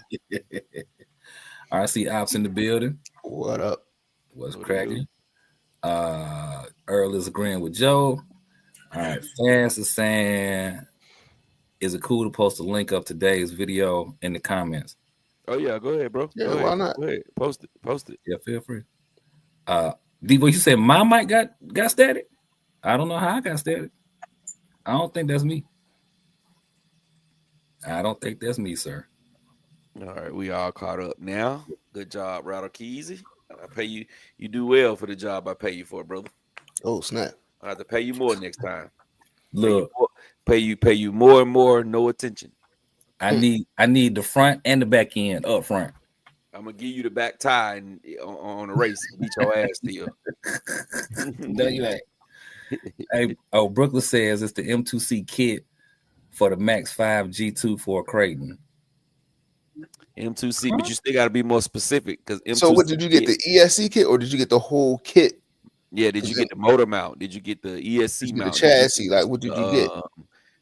RC Ops in the building. What up? What's cracking? Earl is agreeing with Joe. All right. Fast is saying, is it cool to post a link of today's video in the comments? Oh yeah, go ahead, bro. Yeah, why not? Go ahead. Post it. Yeah, feel free. Devo, you said my mic got static? I don't know how I got static. I don't think that's me. I don't think that's me, sir. All right, we all caught up now. Good job, Rattle Keezy. I pay you. You do well for the job I pay you for, brother. Oh snap! I have to pay you more next time. Look, Pay you more and more. No attention. I need the front and the back end up front. I'm gonna give you the back tie and, on a race and beat your ass still. No, you ain't. Hey, Brooklyn says it's the M2C kit for the Max 5 G2 for Creighton. M2C, but you still got to be more specific because M2C. So, what did you get? The ESC kit, or did you get the whole kit? Yeah, did you get the motor mount? Did you get the ESC The mount? chassis? Like, what did you get?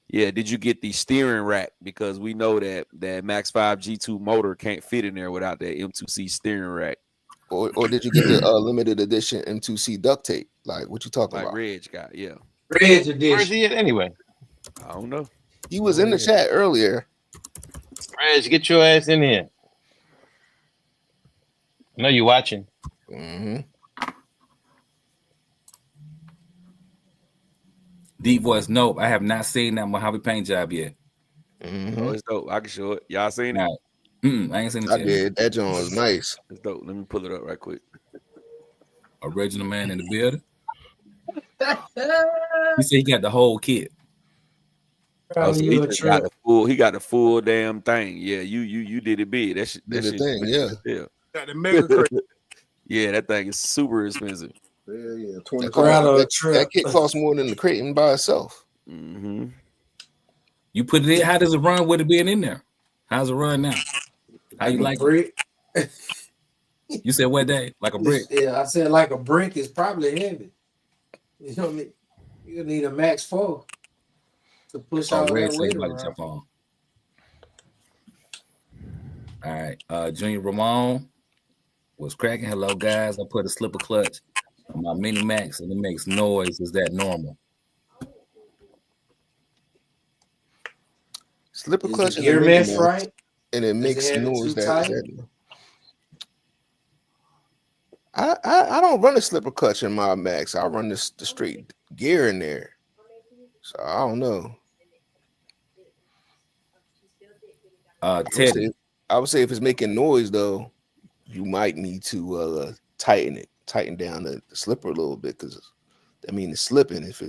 Yeah, did you get the steering rack? Because we know that Max 5 G2 motor can't fit in there without that M2C steering rack. Or did you get the limited edition M2C duct tape? Like, what you talking Like about? Reg got, yeah. Red Where's edition. he at anyway? I don't know. He was in the chat earlier. Reg, get your ass in here. I know you watching. Mm-hmm. Deep voice, nope. I have not seen that Mojave paint job yet. Mm-hmm. Oh, it's dope. I can show it. Y'all seen it? Now, I ain't seen it I yet. did. That joint was nice. It's dope. Let me pull it up right quick. Original man in the building. He said he got the whole kit. Oh, so You he a just got trip. the full. He got the full damn thing. Yeah, you did it big. That shit. Did That the shit thing, yeah. Yeah. Got the mega crate. Yeah, that thing is super expensive. Yeah, That, 20. that kit costs more than the Creighton by itself. Mm-hmm. You put it in. How does it run with it being in there? How's it run now? How you like it? brick? You said what day? Like a brick? Yeah, I said like a brick is probably heavy. You know what I mean? You need a Max 4 to push Oh, all Red that said weight you like to around. jump on. All right. Junior Ramon was cracking. Hello, guys. I put a slipper clutch on my Mini Max and it makes noise. Is that normal? Slipper Is clutch the and gear it mesh makes- right? and it Does makes it have it noise. too tight? I don't run a slipper clutch in my Max. I run the straight gear in there. So I don't know. Teddy. I would say if it's making noise though, you might need to tighten down the slipper a little bit, because I mean it's slipping if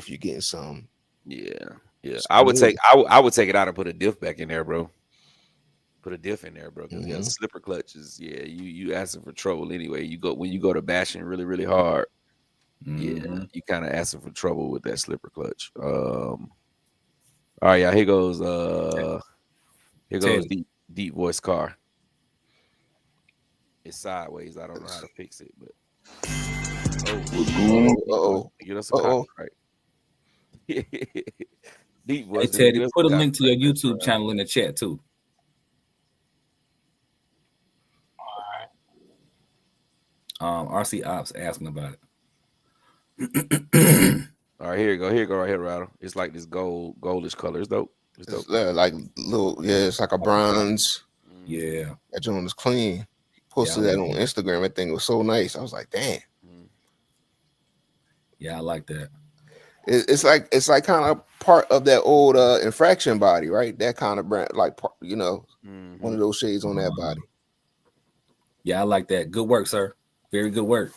you're getting some. Yeah. I would take it out and put a diff back in there, bro. Put a diff in there, bro. Because Mhm. slipper clutches, you asking for trouble anyway. When you go to bashing really, really hard. Yeah, you kind of asking for trouble with that slipper clutch. All right, yeah, here goes deep voice car. It's sideways. I don't know how to fix it, but get us a copyright. Deep voice. Hey Teddy, put a link to your YouTube channel in the chat too. RC Ops asking about it. All right, here you go. Here you go right here, Rattle. It's like this goldish color. It's dope. It's dope. It's like little, it's like a bronze. Yeah. That joint is clean. Posted that on Instagram. That thing was so nice. I was like, damn. Yeah, I like that. It's like kind of part of that old infraction body, right? That kind of brand, like one of those shades on that body. Yeah, I like that. Good work, sir. Very good work.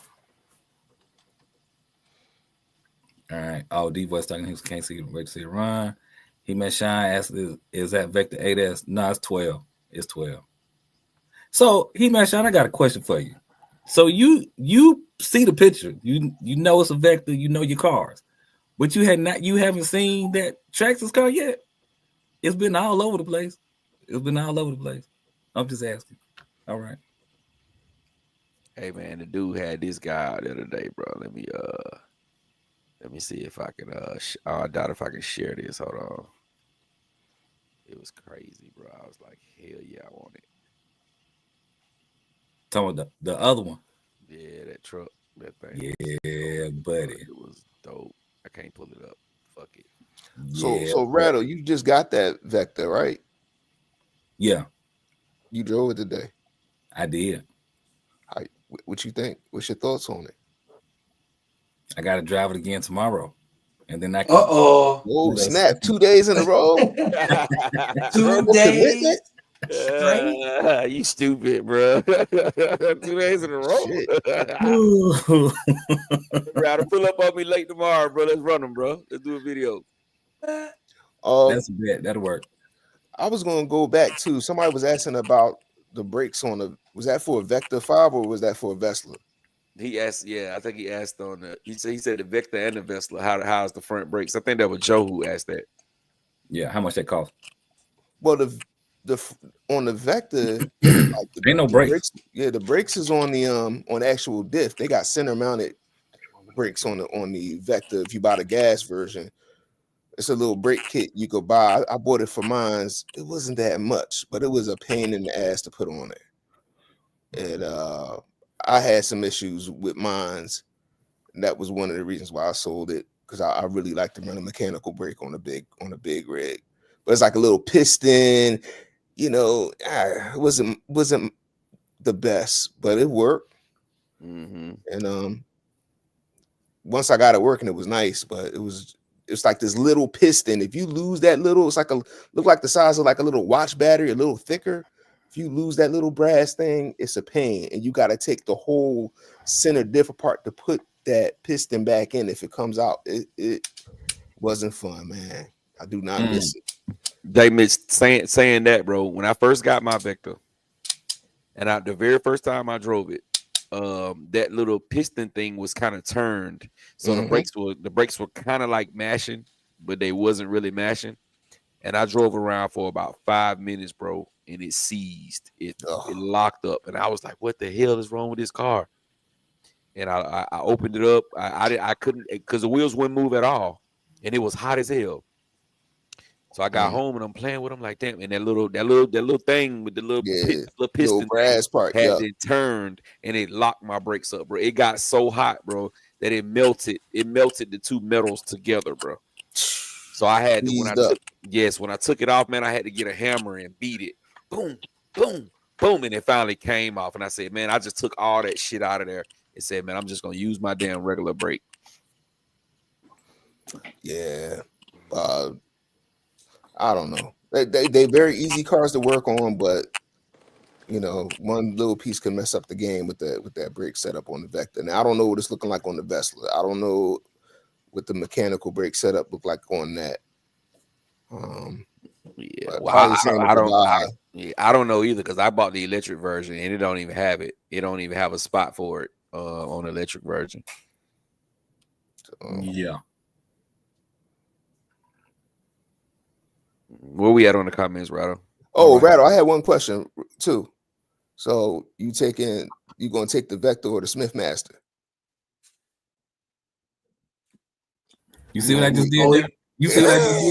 All right. Oh, D Voice talking. He can't see. Wait to see it run. He met Shine. Asked, "Is that Vector 8S?" No, it's 12. It's 12. So he met Shine. I got a question for you. So you see the picture. You know it's a Vector. You know your cars, but you haven't seen that Traxxas car yet. It's been all over the place. I'm just asking. All right. Hey man, the dude had this guy out the other day, bro. Let me see if I can I doubt if I can share this. Hold on. It was crazy, bro. I was like, hell yeah, I want it. Talking about the other one. Yeah, that truck, that thing. Yeah, buddy. It was dope. I can't pull it up. Fuck it. So Rattle, you just got that Vector, right? Yeah. You drove it today. I did. What you think? What's your thoughts on it? I got to drive it again tomorrow, and then I can. Oh snap! 2 days in a row. 2 days. Straight? You stupid, bro. 2 days in a row. Shit. Rather pull up on me late tomorrow, bro. Let's run them, bro. Let's do a video. That's a bet. That'll work. I was gonna go back to somebody was asking about the brakes on the. Was that for a Vector 5 or was that for a Vesla? He asked, yeah, I think he asked on the. He said the Vector and the Vesla. How's the front brakes? I think that was Joe who asked that. Yeah, how much that cost? Well, the on the Vector, like Ain't no brakes. Yeah, the brakes is on the actual diff. They got center mounted brakes on the Vector. If you buy the gas version, it's a little brake kit you could buy. I bought it for mines. It wasn't that much, but it was a pain in the ass to put on there. And I had some issues with mines, and that was one of the reasons why I sold it, because I really like to run a mechanical brake on a big rig. But it's like a little piston, it wasn't the best, but it worked. Mm-hmm. And once I got it working, it was nice, but it's like this little piston. If you lose that little, it's like look like the size of like a little watch battery, a little thicker. If you lose that little brass thing, it's a pain, and you got to take the whole center diff apart to put that piston back in. If it comes out, it wasn't fun, man. I do not miss it. They missed saying that, bro. When I first got my Vector, and the very first time I drove it, that little piston thing was kind of turned, so the brakes were kind of like mashing, but they wasn't really mashing. And I drove around for about 5 minutes, bro, and it seized. It locked up, and I was like, "What the hell is wrong with this car?" And I opened it up. I couldn't, because the wheels wouldn't move at all, and it was hot as hell. So I got home and I'm playing with them like, damn, and that little thing with the little piston brass part had it turned, and it locked my brakes up, bro. It got so hot, bro, that it melted the two metals together, bro. So I had to, when I took it off, man, I had to get a hammer and beat it. Boom, boom, boom, and it finally came off. And I said, man, I just took all that shit out of there and said, man, I'm just gonna use my damn regular brake. Yeah. I don't know. They very easy cars to work on, but one little piece can mess up the game with that brake setup on the Vector. Now I don't know what it's looking like on the Vesla. I don't know what the mechanical brake setup look like on that. I don't know either, because I bought the electric version and it don't even have it. It don't even have a spot for it on the electric version. Yeah. Where we at on the comments, Rattle? Oh, Rattle, I had one question too. So you gonna take the Vector or the Smith Master? You see what I just did there? You see what I just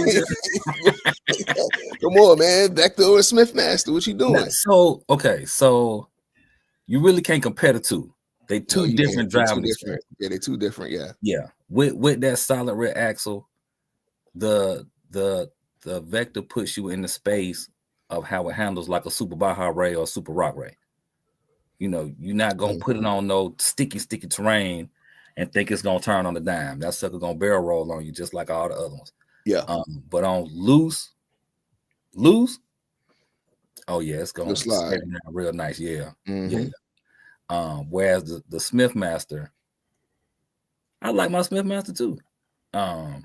did there? Come on, man. Vector or Smith Master? What you doing? So you really can't compare the two. They two different driving experiences. Yeah, they two different. Yeah. Yeah. With that solid rear axle, the Vector puts you in the space of how it handles like a Super Baja Ray or Super Rock Ray. You're not gonna put it on no sticky terrain and think it's gonna turn on the dime. That sucker gonna barrel roll on you just like all the other ones. Yeah. But on loose, oh yeah, it's gonna slide real nice. Yeah. Mm-hmm. Yeah. Whereas the Smith Master, I like my Smith Master too. I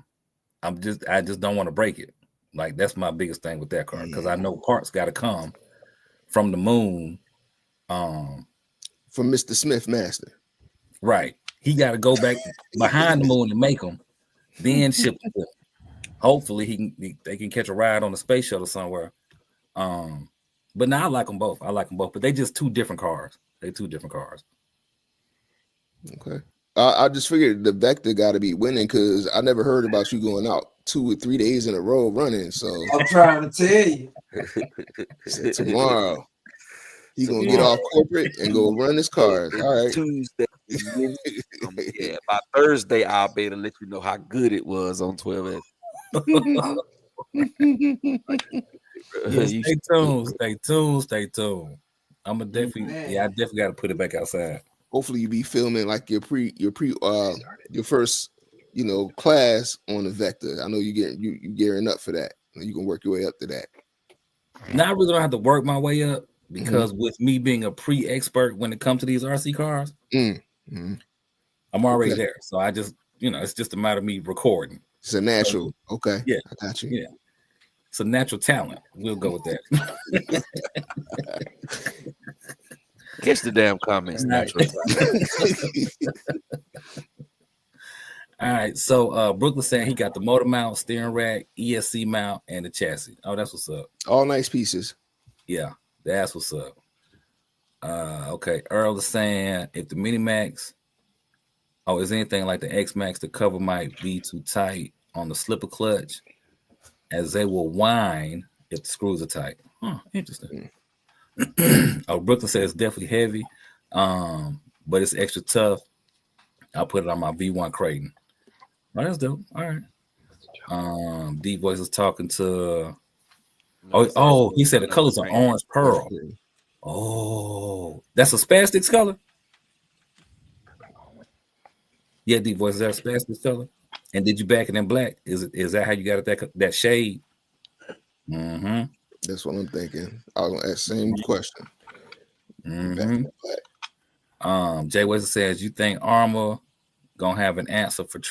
just don't want to break it. Like, that's my biggest thing with that car, because I know parts got to come from the moon. From Mr. Smith Master. Right. He got to go back behind the moon to make them, then ship them. Hopefully they can catch a ride on the space shuttle somewhere. But now I like them both. But they just two different cars. Okay. I just figured the Vector got to be winning, because I never heard about you going out 2 or 3 days in a row running. So I'm trying to tell you. So tomorrow he's gonna get off corporate and go run his cars. All right. Tuesday. Yeah, by Thursday I'll be able to let you know how good it was on 12S. Stay tuned. I'm a definitely, I definitely got to put it back outside. Hopefully you be filming like your first, class on the Vector. I know you gearing up for that. You can work your way up to that. Now I really don't have to work my way up because with me being a pre-expert when it comes to these RC cars, Mm-hmm. I'm already there. So I just, it's just a matter of me recording. It's a natural. Okay. Yeah. I got you. Yeah. It's a natural talent. We'll go with that. Catch the damn comments. Natural. All right. So Brooklyn saying he got the motor mount, steering rack, ESC mount, and the chassis. Oh, that's what's up. All nice pieces. Yeah, that's what's up. Okay. Earl is saying if the Mini Max, is anything like the X Max, the cover might be too tight on the slipper clutch, as they will whine if the screws are tight. Interesting. Brooklyn says it's definitely heavy, but it's extra tough. I'll put it on my V1 Creighton. Oh, that's dope. All right. D Voice is talking to. He said the colors are orange pearl. Oh, that's a Spastics color. Yeah, D Voice, is that a Spastics color? And did you back it in black? Is that how you got it that shade? Mm-hmm. That's what I'm thinking. I was gonna ask the same question. Mm-hmm. Jay Wesley says, you think Armor gonna have an answer for the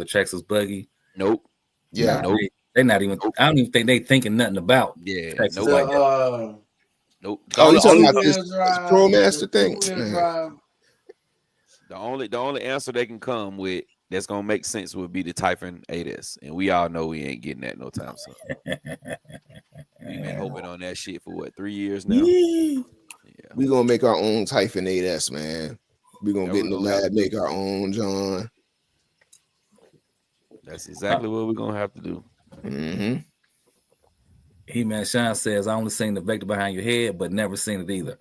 Traxxas buggy? Nope. Yeah. Nope. They're not even. I don't even think they thinking nothing about. Yeah. Traxxas Nope. like that. Nope. Oh, you talking about Two-wheel this drive, ProMaster thing? two-wheel Man. drive. The only answer they can come with that's gonna make sense would be the Typhon 8S, and we all know we ain't getting that no time soon. We've been hoping on that shit for what, 3 years now. Yeah. We gonna make our own Typhon 8S, man. We gonna get in the lab, make our own, John. That's exactly what we're gonna have to do. Mm-hmm. He-Man Sean says, I only seen the vector behind your head, but never seen it either.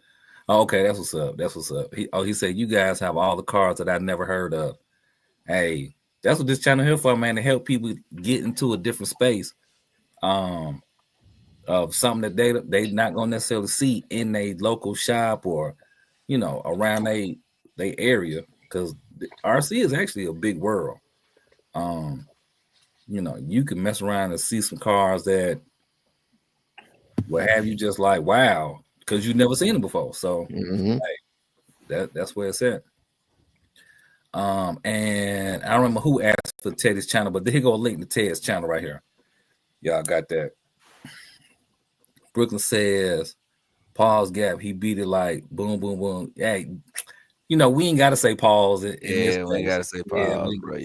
Oh, okay, that's what's up. That's what's up. He said, you guys have all the cars that I never heard of. Hey, that's what this channel here for, man, to help people get into a different space of something that they not gonna necessarily see in a local shop or, around they area, because RC is actually a big world. You can mess around and see some cars that will have you just like, wow, because you've never seen them before. So that's where it's at. And I don't remember who asked for Teddy's channel, but here go a link to Ted's channel right here. Y'all got that. Brooklyn says, pause gap. He beat it like boom, boom, boom. Hey, we ain't got to say pause. We ain't got to say pause, bro.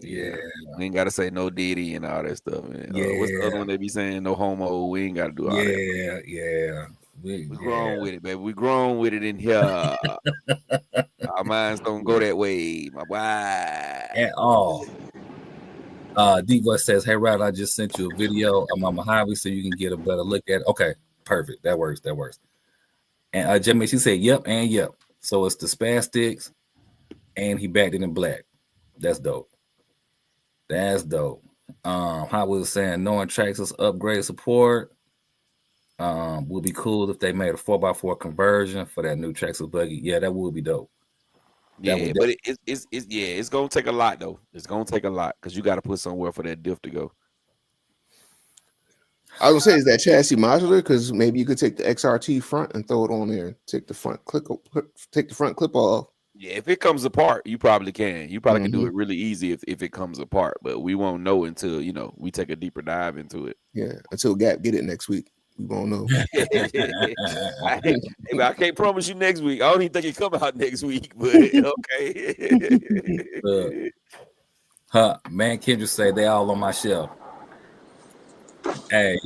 Yeah. We ain't got to say no Diddy and all that stuff. Man. What's the other one they be saying? No homo. We ain't got to do all that. Yeah. We grown with it, baby. We grown with it in here. Our minds don't go that way, my boy. At all. D-Voice says, hey, Rod, I just sent you a video of my Mojave so you can get a better look at it. Okay, perfect. That works. And Jimmy, she said, yep and yep. So it's the Spastics, and he backed it in black. That's dope. How was saying, knowing Traxxas upgrade support would be cool if they made a 4x4 conversion for that new Traxxas buggy. Yeah, that would be dope. Yeah, but it's gonna take a lot though. It's gonna take a lot because you got to put somewhere for that diff to go. I was gonna say, is that chassis modular? Because maybe you could take the XRT front and throw it on there. Take the front clip off. Yeah, if it comes apart, you probably can. You probably can do it really easy if it comes apart, but we won't know until we take a deeper dive into it. Yeah, until Gap get it next week. We won't know. I can't promise you next week. I don't even think it come out next week, but okay. Man, Kendra say they all on my shelf. Hey,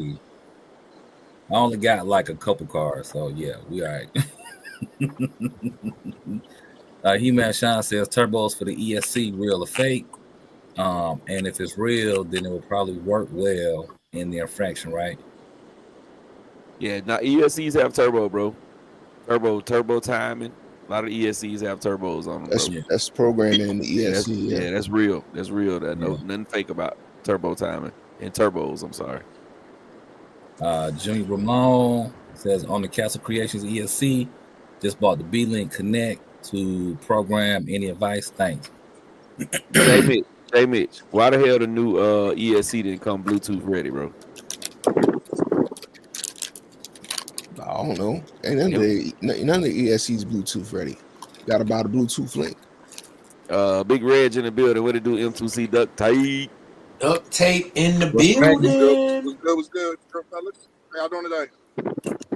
I only got like a couple cars, so yeah, we all right. He-Man Sean says turbos for the ESC, real or fake? And if it's real, then it will probably work well in the infraction, right? Yeah, now ESCs have turbo, bro. Turbo timing. A lot of ESCs have turbos on them. That's programmed in the ESC. Yeah, that's real. That's real. Nothing fake about turbo timing and turbos. I'm sorry. Junior Ramon says on the Castle Creations ESC, just bought the B-Link Connect to program. Any advice? Thanks. Hey Mitch, why the hell the new ESC didn't come Bluetooth ready, bro? don't know. Ain't none of the ESC's Bluetooth ready. Got to buy the Bluetooth link. Big Reg in the building. What it do? M2C duck tight. Duct tape in the What's cracking? building. What's good, fellas? How y'all doing today?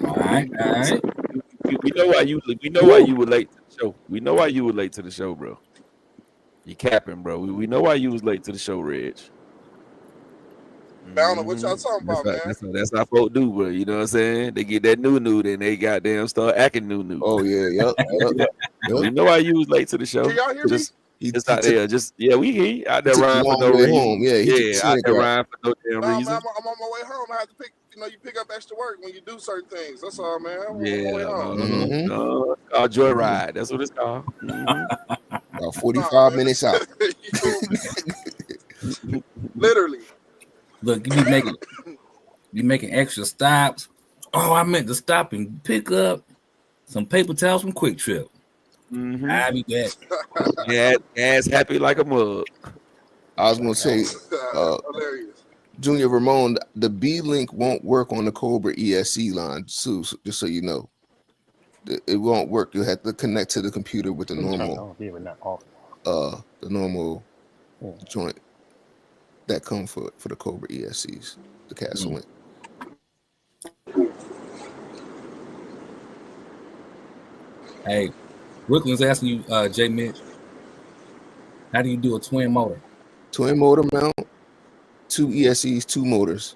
All right. We know why you. We know why you were late to the show. We know why you were late to the show, bro. You capping, bro. We know why you was late to the show, Reg. I don't know what y'all talking about, man. That's how folk do, bro. You know what I'm saying? They get that new, then they goddamn start acting new. Oh yeah, yep. We know why you was late to the show. Can y'all hear me? Just out there, we hear you out there took rhyme the for long no way reason. home. Yeah, he took the out scenic there route. rhyme for no damn No, reason. man, I'm on my way home. I have to pick. You pick up extra work when you do certain things. That's all, man. I'm on my way home. Joyride. That's what it's called. About 45 minutes out. Literally. Look, you making extra stops. Oh, I meant to stop and pick up some paper towels from Quick Trip. I'll be back. Yeah, ass happy like a mug. I was gonna say, Hilarious. Junior Ramon, the B link won't work on the Cobra ESC line, so just so you know. It won't work. You'll have to connect to the computer with the normal joint that come for the Cobra ESCs, the Castle link. Hey, Brooklyn's asking you, J Mitch, how do you do a twin motor? Twin motor mount, 2 ESCs, 2 motors.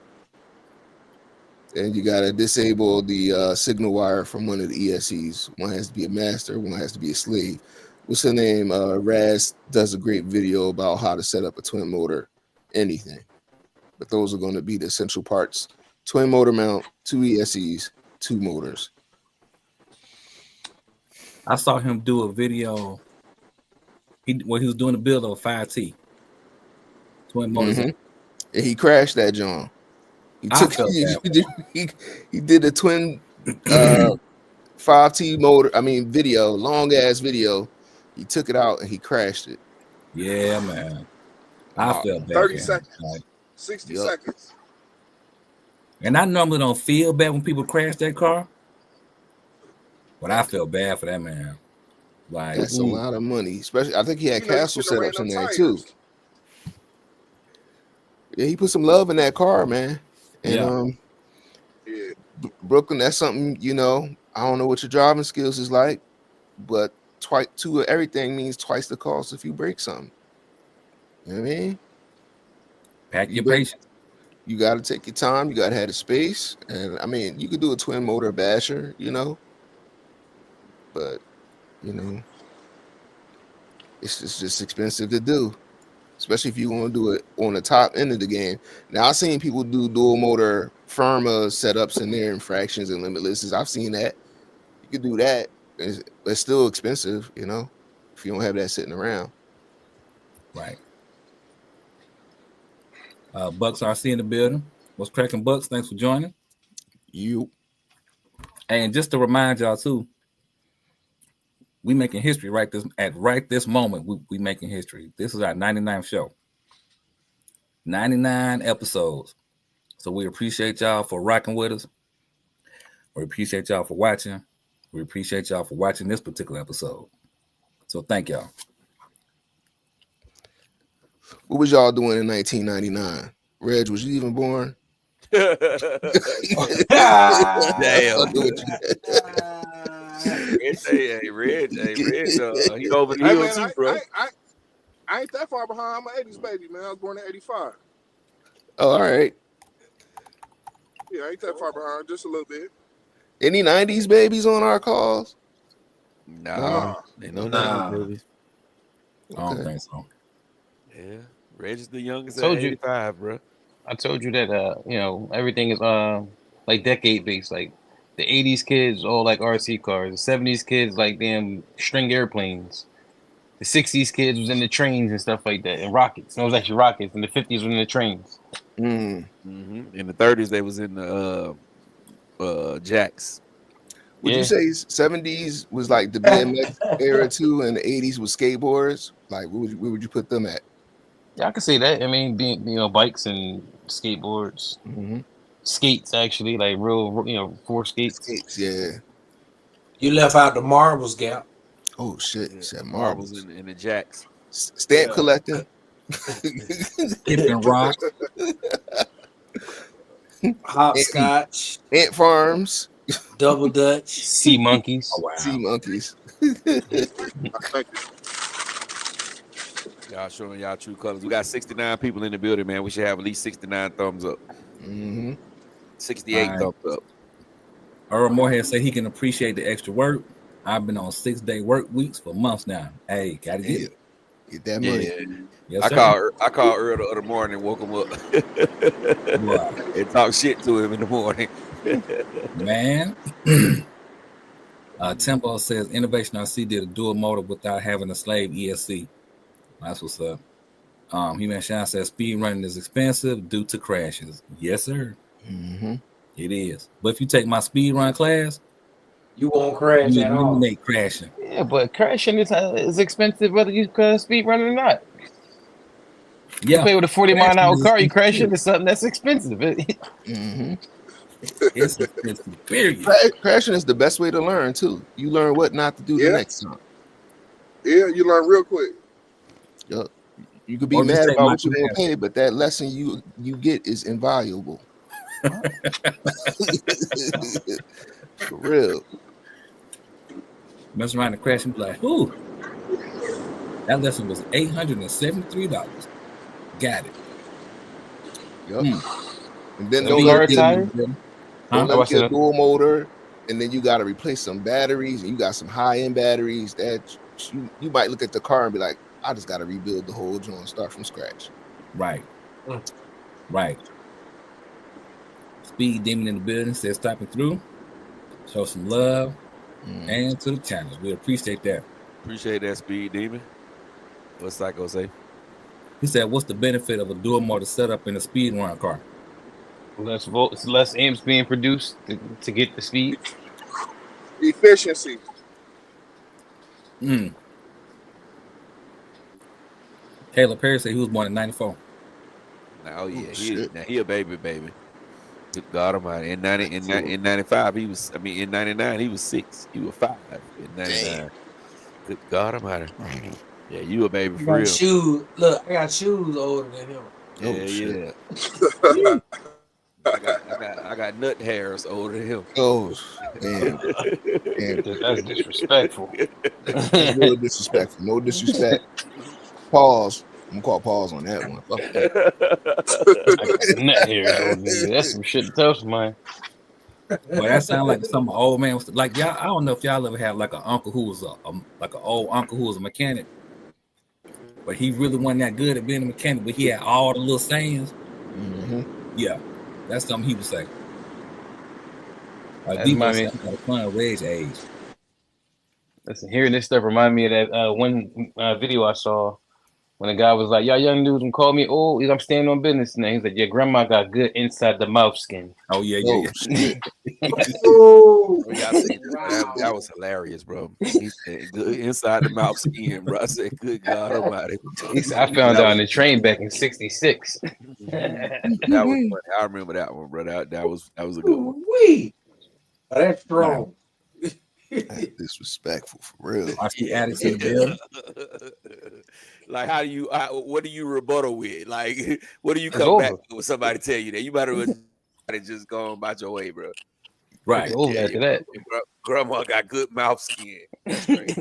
And you gotta disable the signal wire from one of the ESCs. One has to be a master, one has to be a slave. What's her name? Raz does a great video about how to set up a twin motor, anything. But those are going to be the essential parts. Twin motor mount, 2 ESCs, 2 motors. I saw him do a video. He was doing the build of a 5T. Twin motors. And he crashed that John. He did a twin 5T motor. I mean, video, long ass video. He took it out and he crashed it. Yeah, man. I felt bad. 30 seconds. 60 seconds. And I normally don't feel bad when people crash that car, but I felt bad for that man. Like, that's a lot of money. Especially, I think he had castle setups in there too. Yeah, he put some love in that car, man. And Brooklyn, that's something, I don't know what your driving skills is like, but everything means twice the cost if you break something. You know what I mean? Pack your patience. You got to take your time. You got to have the space. And I mean, you could do a twin motor basher, but it's just expensive to do, especially if you want to do it on the top end of the game. Now, I've seen people do dual motor Firma setups in their infractions and limitlesses. I've seen that. You could do that. It's still expensive, if you don't have that sitting around. Right. Bucks RC in the building. What's cracking, Bucks? Thanks for joining. You. And just to remind y'all too, we making history right this moment. We making history. This is our 99th show. 99 episodes. So we appreciate y'all for rocking with us. We appreciate y'all for watching. We appreciate y'all for watching this particular episode. So thank y'all. What was y'all doing in 1999? Reg, was you even born? Damn. Reg, he over the hill too, bro. I ain't that far behind. I'm an 80s baby, man. I was born in 85. Oh, all right. Yeah, I ain't that far behind. Just a little bit. Any 90s babies on our calls? Nah. Ain't no 90s babies. I don't think so. Yeah. Reg is the youngest Told at you. 85, bro. I told you that everything is like decade based. Like the 80s kids all like RC cars, the 70s kids like damn string airplanes. The 60s kids was in the trains and stuff like that, and rockets. No, it was actually rockets. And the 50s was in the trains. In the 30s, they was in the jacks. Would you say 70s was like the BMX era too, and the 80s was skateboards? Like, where would you put them at? Yeah, I can say that. I mean, bikes and skateboards. Skates, actually, like real, four skates. Skates, yeah. You left out the marbles, Gap. Oh shit, Yeah, you said marbles marbles. in the jacks. Stamp Yeah. collecting. Tipping rocks. Hopscotch, Ant farms. double dutch. Sea monkeys. Oh, wow. Sea monkeys. Y'all showing y'all true colors. We got 69 people in the building, man. We should have at least 69 thumbs up. Mm-hmm. 68 Right. thumbs up. Earl Moorhead said he can appreciate the extra work. I've been on 6-day work weeks for months now. Hey, gotta get it. Get that money. Yes, I sir. called Earl the other morning and woke him up Right. and talk shit to him in the morning. Man. Tempo says Innovation RC did a dual motor without having a slave ESC. That's what's up. He-Man Shine says speed running is expensive due to crashes. Yes, sir. Mm-hmm. It is. But if you take my speed run class, You won't crash you at all. eliminate crashing. Yeah, but crashing is expensive whether you speed running or not. You Yeah, play with a 40-mile-an-hour crashing is car, you expensive. crashing is something that's expensive. Mm-hmm. It's expensive. Period. Crashing is the best way to learn too. You learn what not to do the Yeah. next time. Yeah, you learn real quick. Yup. You could be Or just mad take about my what you're gonna class. pay, but that lesson you get is invaluable. For real. Mess around and crash and be like, "Ooh, that lesson was $873. Got it." Yup. And then So don't be let hard it tire? get, Huh? don't let it get a Huh? dual motor, and then you got to replace some batteries, and you got some high-end batteries that you might look at the car and be like, I just got to rebuild the whole joint, start from scratch. Right. Mm. Right. Speed Demon in the building says stopping through. Show some love and to the channels. We appreciate that. Appreciate that, Speed Demon. What's Psycho say? He said, "What's the benefit of a dual motor setup in a speed run car?" Less volts, less amps being produced to get the speed. Efficiency. Caleb Perry said he was born in '94. Now, yeah, shit. he a baby. Good God Almighty. In 95, he was. I mean, in 99, he was 6. He was 5 in 99. Good God Almighty. Yeah, you a baby I for got real. shoes. Look, I got shoes older than him. Yeah. I got nut hairs older than him. Oh, man. That's disrespectful. That's real disrespectful. No disrespect. Pause. I'm gonna call pause on that one. Fuck that. Nut hairs, that's some shit to tell somebody. Well, that sounds like some old man was like y'all. I don't know if y'all ever had like an uncle who was like an old uncle who was a mechanic, but he really wasn't that good at being a mechanic. But he had all the little sayings. Mm-hmm. Yeah, that's something he would say. That's Devo my said he got a fun rage age. Listen, hearing this stuff remind me of that one video I saw when a guy was like, "Y'all young dudes can call me old. I'm standing on business now." He's like, "Your grandma got good inside the mouth skin." Oh yeah. Shit. Oh, That was hilarious, bro. He said, good inside the mouth skin, bro. I said, good God Almighty. He said, "I found out on the train back in '66." That was funny. I remember that one, bro. That was a good one. wee. Oh, that's strong. That's disrespectful for real. Watch the addicts in the building. Like, what do you rebuttal with? Like, what do you It's come over. back with somebody tell you that? You better just go on about your way, bro. Right. It's over after that. Grandma got good mouth skin. That's great.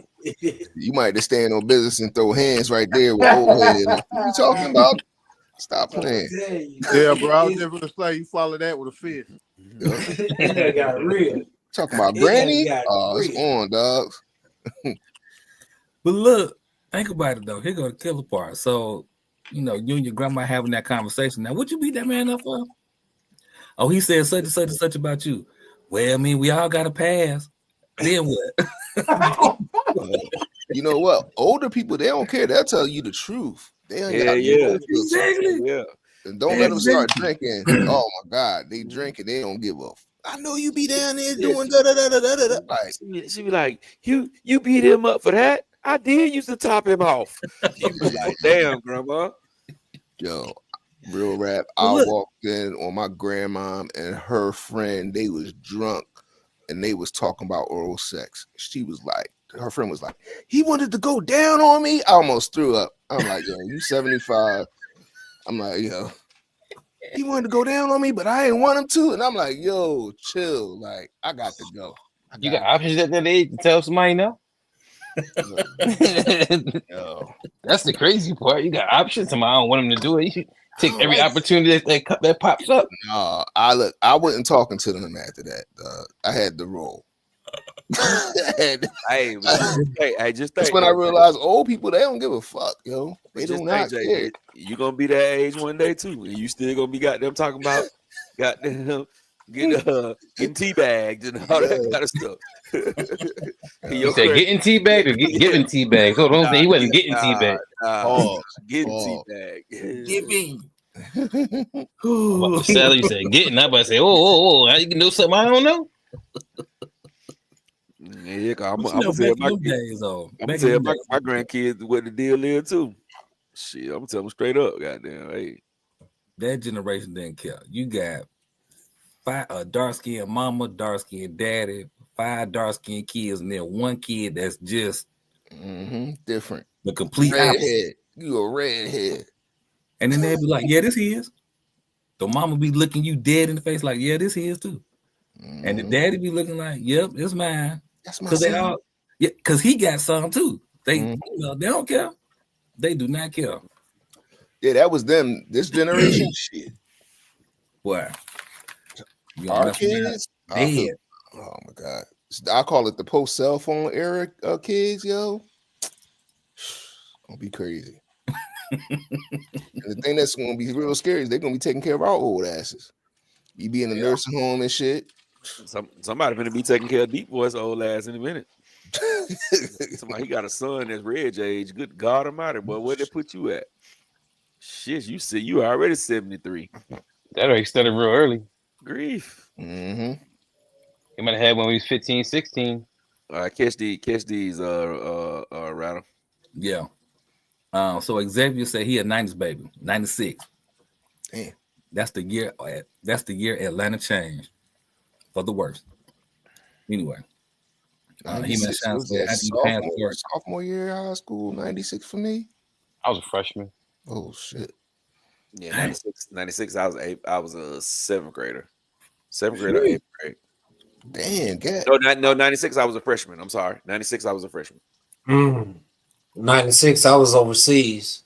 You might just stand on business and throw hands right there with old head. What you talking about? Stop playing. Yeah, bro. I was just gonna say you follow that with a fist. That got real. Talking about It Granny? got Oh, it's real. on, dogs. But look, think about it though. Here go the killer part. So, you and your grandma having that conversation. Now, would you beat that man up for? Oh, he said such and such and such about you. Well, I mean, we all got to pass. Then what? You know what? Older people, they don't care. They'll tell you the truth. They don't got Exactly. Yeah. And don't let them start drinking. Oh my God, they drink and they don't give a. I know you be down there doing da da da da da da. Like, She be like, you beat him up for that? I did used to top him off. She be like, damn, grandma. yo, Real rap. Well, I look. walked in on my grandma and her friend. They was drunk and they was talking about oral sex. She was like, her friend was like, he wanted to go down on me. I almost threw up. I'm like, yo, you 75. I'm like, yo, he wanted to go down on me, but I didn't want him to. And I'm like, yo, chill. Like, I got to go. You got options at that age to tell somebody no. Yo. That's the crazy part. You got options. Somebody I don't want him to do it. You should take every Like, opportunity that pops up. no, I wasn't talking to them after that. I had the roll. Hey, just That's think. when I realized old people, they don't give a fuck, yo. They do Just not think, care. you gonna be that age one day too, and you still gonna be goddamn talking about goddamn getting teabagged and all that kind of stuff. You said getting teabagged or giving teabagged? So don't say he wasn't getting teabagged. Getting Pause. teabagged. Giving. What the salary you said getting? I about to say, oh, how you can know something I don't know? Yeah, I'm But gonna tell back my in them kids. days, though. I'm Back gonna in tell them my days, grandkids what the deal is too. Shit, I'm gonna tell them straight up, goddamn. Hey, that generation didn't care. You got a dark skinned mama, dark skinned daddy, 5 dark skinned kids, and then one kid that's just Different. the complete opposite. Redhead. You a redhead. And then they'd be like, yeah, this is. The mama be looking you dead in the face, like, yeah, this is too. And the daddy be looking like, yep, it's mine. That's my Because they son. all, yeah, because he got some too. They, Mhm. they don't care. They do not care. Yeah, that was them. This generation shit. Boy, you Our mess with that, kids. I feel- dead. oh my god. I call it the post cell phone era kids, yo. Gonna be crazy. And the thing that's gonna be real scary is they're gonna be taking care of our old asses. You be in the nursing home and shit. somebody finna be taking care of Deep Voice old ass in a minute. Somebody, he got a son that's Reg age. Good God Almighty, boy, where they put you at? Shit, you see, you already 73. That already started real early. Grief. Mm-hmm. He might have had when he was 15, 16. Catch these, Rattle. Yeah. So Xavier said he a 90s baby, 96. Damn. That's the year Atlanta changed for the worse. Anyway. He mentioned sophomore year of high school, 96 for me. I was a freshman. Oh shit. Yeah, 96. I was a 7th grader. 7th grade or 8th grade. Damn, God. No, 96. I was a freshman. I'm sorry. 96. I was a freshman. 96, I was overseas.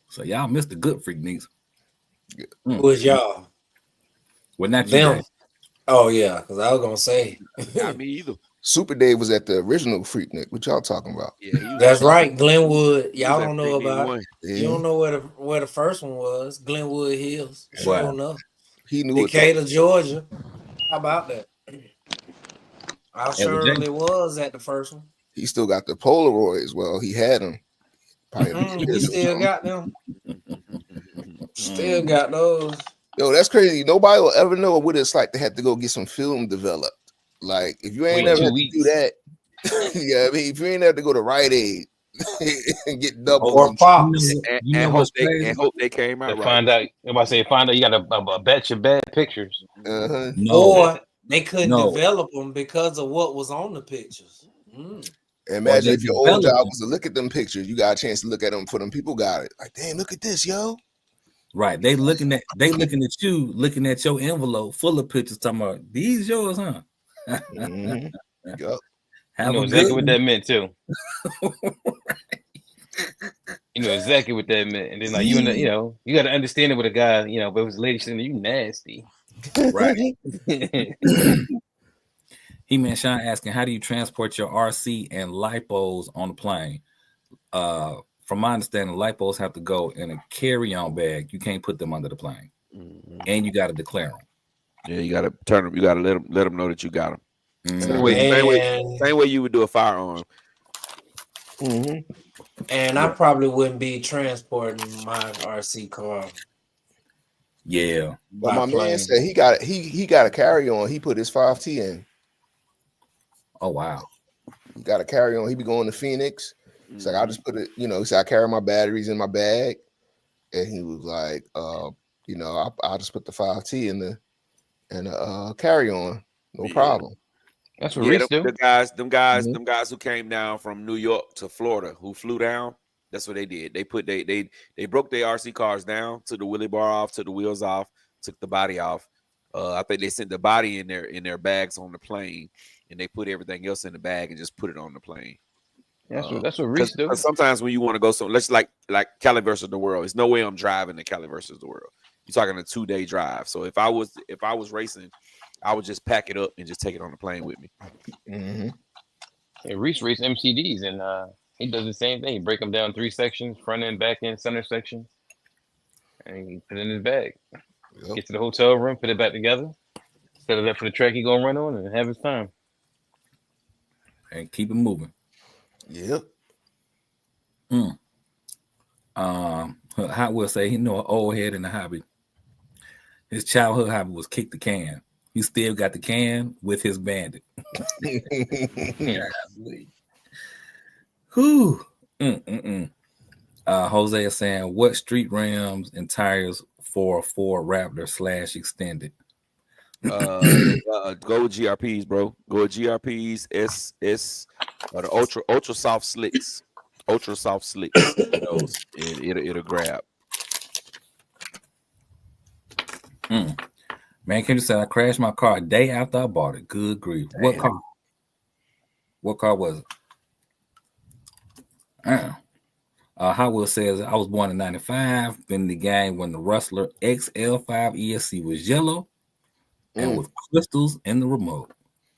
So y'all missed the good freak niggas. Who was y'all? Well, not you Them. guys. Oh yeah, because I was gonna say. Not me either. Super Dave was at the original Freaknik. What y'all talking about? Yeah, That's right, Glenwood. Y'all was don't at know Freaknik about. one. You don't know where the first one was. Glenwood Hills. Wow. Sure enough. He knew Decatur, Georgia. How about that? I LJ. surely was at the first one. He still got the Polaroids. Well, he had them. He still got them. Still got those. Yo, that's crazy. Nobody will ever know what it's like to have to go get some film developed. Like, if you ain't Wait never 2 had to do that, yeah, I mean, if you ain't have to go to Rite Aid and get double Or Pops. And hope they came out To right. find out you got a batch of bad pictures. Uh-huh. No. Or they couldn't No. develop them because of what was on the pictures. Imagine they if your old developed job them. was to look at them pictures. You got a chance to look at them for them. People got it. Like, damn, look at this, yo. Right. They looking at you, looking at your envelope full of pictures, talking about these yours, huh? Mm-hmm. Yup. You know exactly what that meant too. You know exactly what that meant. And then like you got to understand it with a guy, but it was a lady saying you nasty. Right. He meant Sean asking, how do you transport your RC and lipos on the plane? From my understanding, lipos have to go in a carry-on bag. You can't put them under the plane, and you got to declare them. Yeah, you got to turn them. You got to let them know that you got them. Mm-hmm. Same way you would do a firearm. Mm-hmm. And I probably wouldn't be transporting my RC car. Yeah. But my man said he got a carry on. He put his 5T in. Oh wow. He got a carry on. He be going to Phoenix. It's like I just put it, he said I carry my batteries in my bag. and he was like, I'll just put the 5T in the carry on, no Yeah. problem. That's what Yeah, Reese do. them guys Mhm. who came down from New York to Florida, who flew down. That's what they did. They put they broke their RC cars down, took the wheelie bar off, took the wheels off, took the body off. I think they sent the body in their bags on the plane, and they put everything else in the bag and just put it on the plane. That's what Reese do. Because sometimes when you want to go let's like Cali versus the world, there's no way I'm driving to Cali versus the world. You're talking a 2-day drive. So if I was racing, I would just pack it up and just take it on the plane with me. Mm-hmm. Yeah, Reese race MCDs, and he does the same thing. He break them down 3 sections: front end, back end, center section, and he put it in his bag. Yep. Get to the hotel room, put it back together, set it up for the track he gonna run on, and have his time. And keep it moving. Yep. Hot will say he know an old head in the hobby. His childhood hobby was kick the can. He still got the can with his bandit. Whew. Jose is saying, what street rims and tires for a Ford Raptor / extended? Go with GRPs, bro. Go with GRPs. The ultra soft slicks. Ultra soft slicks. Those, it'll grab. Man, Kendrick said I crashed my car a day after I bought it. Good grief. Damn. What car? What car was it? Hot Will says I was born in 95, been in the game when the Rustler XL5 ESC was yellow and with crystals in the remote.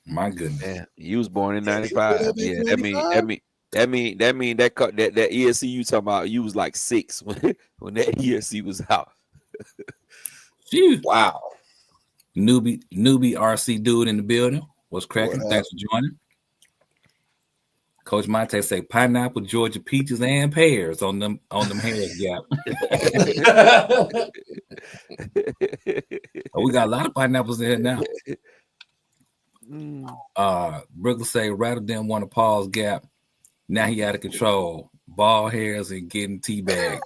My goodness. Yeah, you was born in 95. Yeah, that mean that ESC you talking about, you was like 6 when that ESC was out. Wow. Newbie RC dude in the building. What's cracking? Thanks for joining. Coach Monte say pineapple, Georgia peaches, and pears on them hairs gap. We got a lot of pineapples in here now. Brooklyn say rather than want to pause gap, now he out of control. Bald hairs and getting teabagged.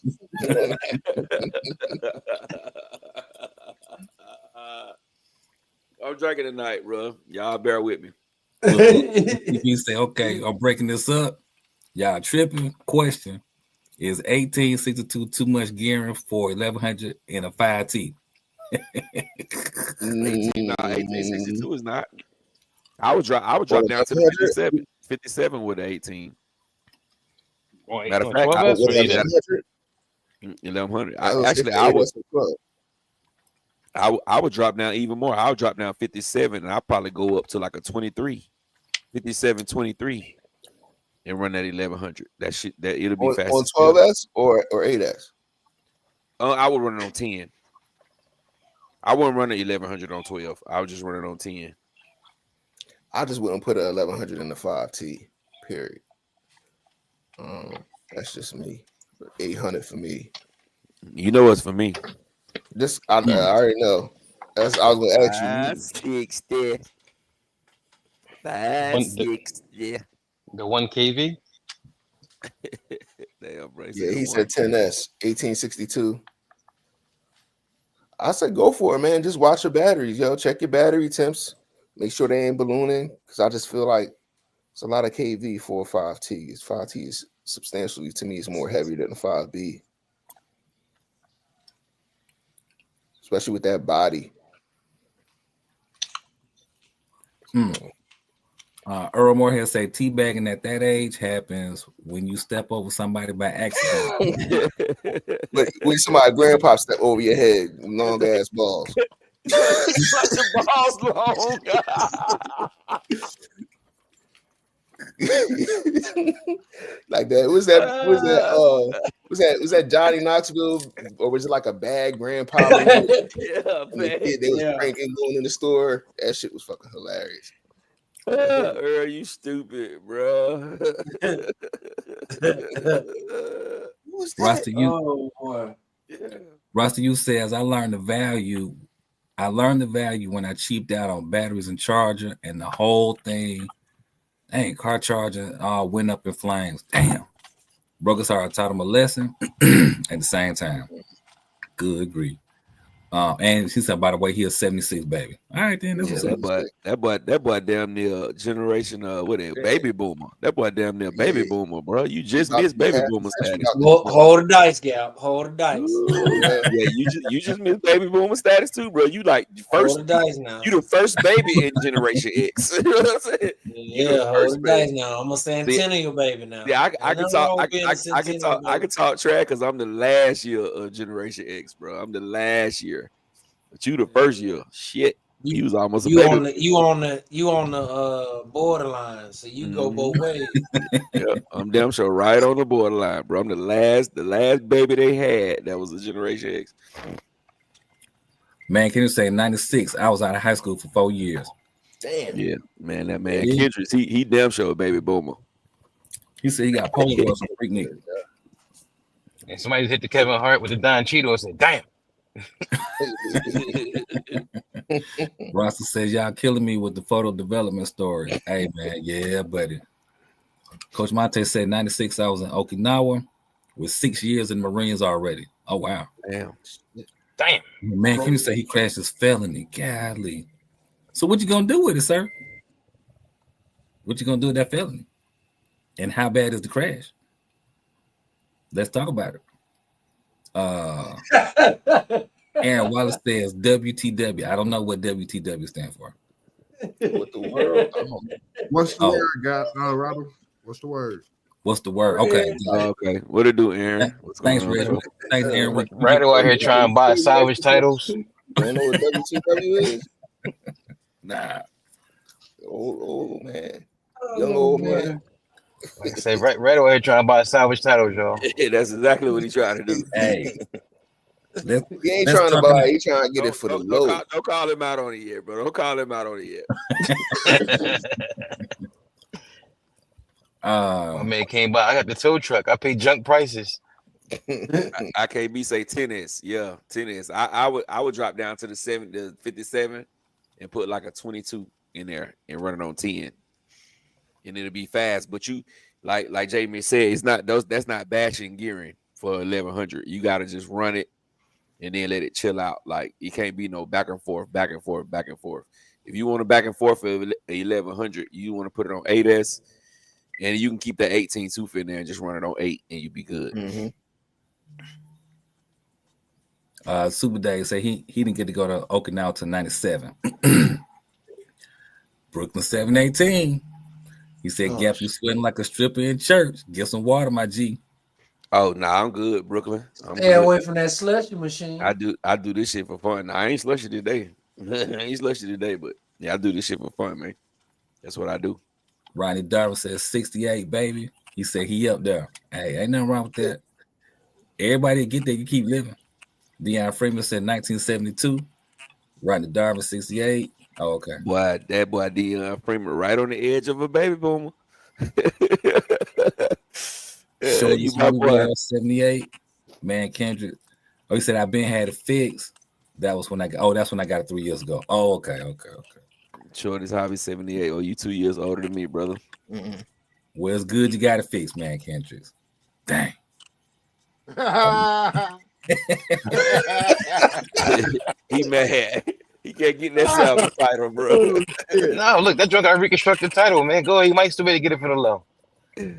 I'm drinking tonight, bro. Y'all bear with me. You say, okay, I'm breaking this up. Y'all tripping. Question: is 1862 too much gearing for 1100 in a 5T? 1862 is not. I would drop down to the 57 with the 18. Matter of fact, 1100. I would drop down even more. I would drop down 57, and I'll probably go up to like a 23, 57, 23, and run that 1100. That it'll be fast. On 12S or 8S? I would run it on 10. I wouldn't run the 1100 on 12. I would just run it on 10. I just wouldn't put a 1100 in the 5T. Period. That's just me. 800 for me. You know what's for me? I already know. I was gonna ask you. 560. 560. The 1 kV. Damn, bro. Yeah, he said 10S, 1862. I said go for it, man. Just watch your batteries, yo. Check your battery temps. Make sure they ain't ballooning, because I just feel like it's a lot of kV for a 5T. 5T is substantially, to me, is more heavy than a 5B. Especially with that body. Earl Moorhead say teabagging at that age happens when you step over somebody by accident. But when somebody grandpa step over your head, long ass balls. Such a balls long. Like that. Was that Johnny Knoxville, or was it like a bad grandpa? Yeah, man. They was pranking going in the store. That shit was fucking hilarious. Earl, you stupid, bro. Rasta you, Oh boy. Rasta you says I learned the value when I cheaped out on batteries and charger, and the whole thing. Dang, car charger all went up in flames. Damn. Broke his heart, taught him a lesson at the same time. Good grief. And she said, by the way, he a 76 baby. All right, then this Yeah, was that boy damn near generation what it baby boomer. That boy damn near baby boomer, bro. You just missed baby boomer status. Hold the dice, Gap. Hold the dice. Yeah, you just missed baby boomer status too, bro. You like first Hold the dice now. you the first baby in Generation X. You know what I'm saying? Yeah, hold the dice now. I'm a centennial baby now. Yeah, I can talk. I can can talk trash because I'm the last year of Generation X, bro. I'm the last year, but you the first year. Shit, you was almost a You baby. on the borderline, so you go both ways. Yeah, I'm damn sure right on the borderline, bro. I'm the last baby they had that was a Generation X. Man, can you say 96? I was out of high school for 4 years. Damn. Yeah, man, that man Yeah. Kendrick, he damn sure a baby boomer. He said he got Polaroids from Freak Nick. And somebody hit the Kevin Hart with the Don Cheeto and said, "Damn." Rasta says, y'all killing me with the photo development story. Hey, man, yeah, buddy. Coach Monte said 96, I was in Okinawa with 6 years in Marines already. Oh, wow. Damn. Man, can you say he crashed his felony? Golly. So what you going to do with it, sir? What you going to do with that felony? And how bad is the crash? Let's talk about it. Aaron Wallace says WTW. I don't know what WTW stands for. What the world? What's the word, guy? Robert? What's the word? What's the word? Okay. Okay. What it do, Aaron? What's Thanks, going on? Red. Thanks, Aaron. Right out here trying to buy salvage titles. Don't know what WTW is? Nah. Old man. Young old man. Like I say, right out here trying to buy salvage titles, y'all. That's exactly what he tried to do. Hey. He ain't trying to buy it. He trying to get it for the low. Don't call him out on it yet, bro. Don't call him out on it yet. My man came by. I got the tow truck. I paid junk prices. I can't be say tennis. Yeah, tennis. I would drop down to the 57 and put like a 22 in there and run it on 10. And it'll be fast. But you like Jamie said, it's not that's not bashing gearing for 1100. You gotta just run it and then let it chill out. Like it can't be no back and forth, back and forth, back and forth. If you want a back and forth for 1100, you want to put it on 8S, and you can keep that 18 tooth in there and just run it on 8, and you be good. Mm-hmm. Super Dave said he didn't get to go to Okinawa till 97. Brooklyn 718. He said, Gap, you sweating like a stripper in church. Get some water, my G. Oh, nah, I'm good, Brooklyn. Stay away from that slushy machine. I do this shit for fun. Nah, I ain't slushy today. But yeah, I do this shit for fun, man. That's what I do. Ronnie Darvin says 68, baby. He said he up there. Hey, ain't nothing wrong with that. Everybody that get there, you keep living. Deion Freeman said 1972. Rodney Darvin 68. Oh, okay. Boy, that boy Deion Freeman right on the edge of a baby boomer. So you my boy. 78. Man, Kendrick. Oh, he said I've been had it fixed. That's when I got it 3 years ago. Oh, okay. Shorty's hobby 78. Oh, you 2 years older than me, brother. Mm-mm. Well, it's good you got it fixed, man, Kendrick. Dang. He mad. He can't get that salvage title, bro. No, look, that drunk got a reconstructed title, man. Go ahead. He might still be able to get it for the low.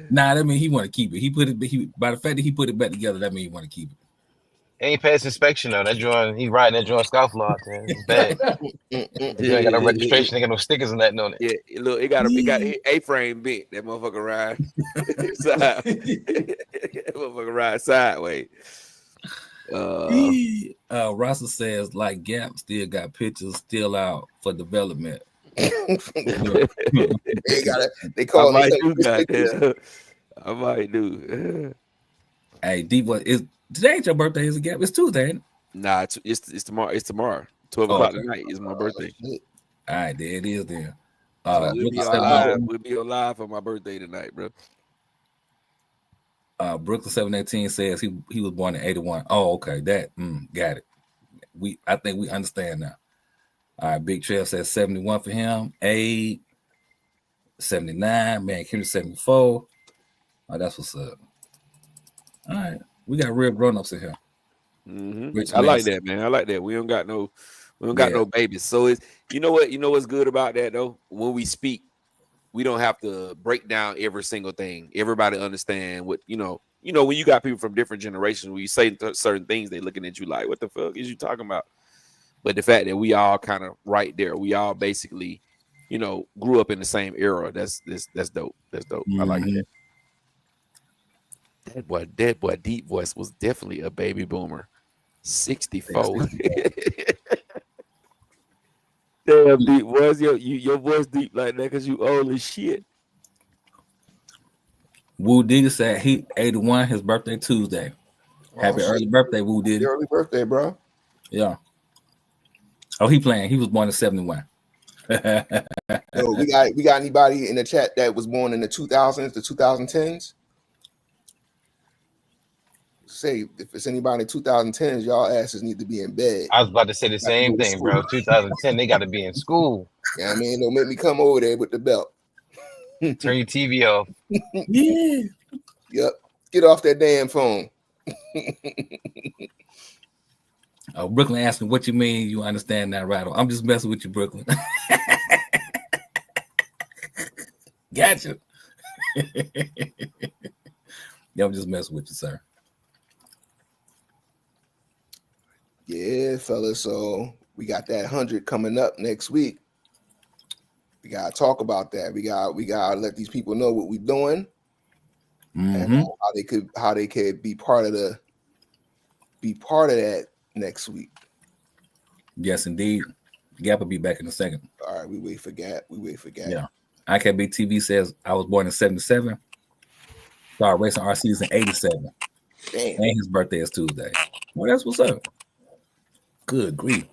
Nah, that mean he want to keep it. He put it. By the fact that he put it back together, that mean he want to keep it. Ain't passed inspection though. That joint, he riding that joint scofflaw, man. It's bad. You ain't got no registration, ain't got no stickers and nothing on it. Yeah, look, it got A-frame bent. That motherfucker ride side. That motherfucker ride sideways. Russell says like Gap still got pictures still out for development. They call I it. might do. Hey, D-Boy, today ain't your birthday, is it, Gap? It's Tuesday, ain't it? Nah, it's tomorrow. It's tomorrow. 12 o'clock tonight is my birthday. All right, there it is then. We'll be on live for my birthday tonight, bro. Brooklyn 718 says he was born in 81. Oh, okay. That got it. I think we understand now. All right, Big Trail says 71 for him. 8, 79, man, Kendrick 74. Oh, that's what's up. All right. We got real grown-ups in here. Rich I like mess. that, man. I like that. We don't got no babies. So it's you know what's good about that though. When we speak, we don't have to break down every single thing. Everybody understand what when you got people from different generations, when you say certain things, they looking at you like, "What the fuck is you talking about?" But the fact that we all kind of right there, we all basically, grew up in the same era. That's dope. That's dope. I like that. That boy, Deep Voice was definitely a baby boomer. 64. Damn, Deep Voice, your voice deep like that because you old as shit. Woo Digger said he 81, his birthday Tuesday. Happy early birthday, Woo Digger. Early birthday, bro. Yeah. Oh, he playing. He was born in 71. Yo, we got anybody in the chat that was born in the 2000s, the 2010s? Say if it's anybody in 2010s, y'all asses need to be in bed. I was about to say the same thing, bro. 2010, they got to be in school. Yeah, I mean, don't make me come over there with the belt. Turn your TV off. Yeah. Yep. Get off that damn phone. Oh, Brooklyn asking what you mean you understand that rattle. I'm just messing with you, Brooklyn. Gotcha. Yeah, I'm just messing with you, sir. Yeah, fellas. So we got that 100 coming up next week. We gotta talk about that. We gotta let these people know what we're doing and how they could be part of that next week. Yes, indeed. Gap will be back in a second. All right, we wait for Gap. Yeah. IKB TV says I was born in 77. Started racing RCs in 87. Damn. And his birthday is Tuesday. Well, that's what's up. Good grief.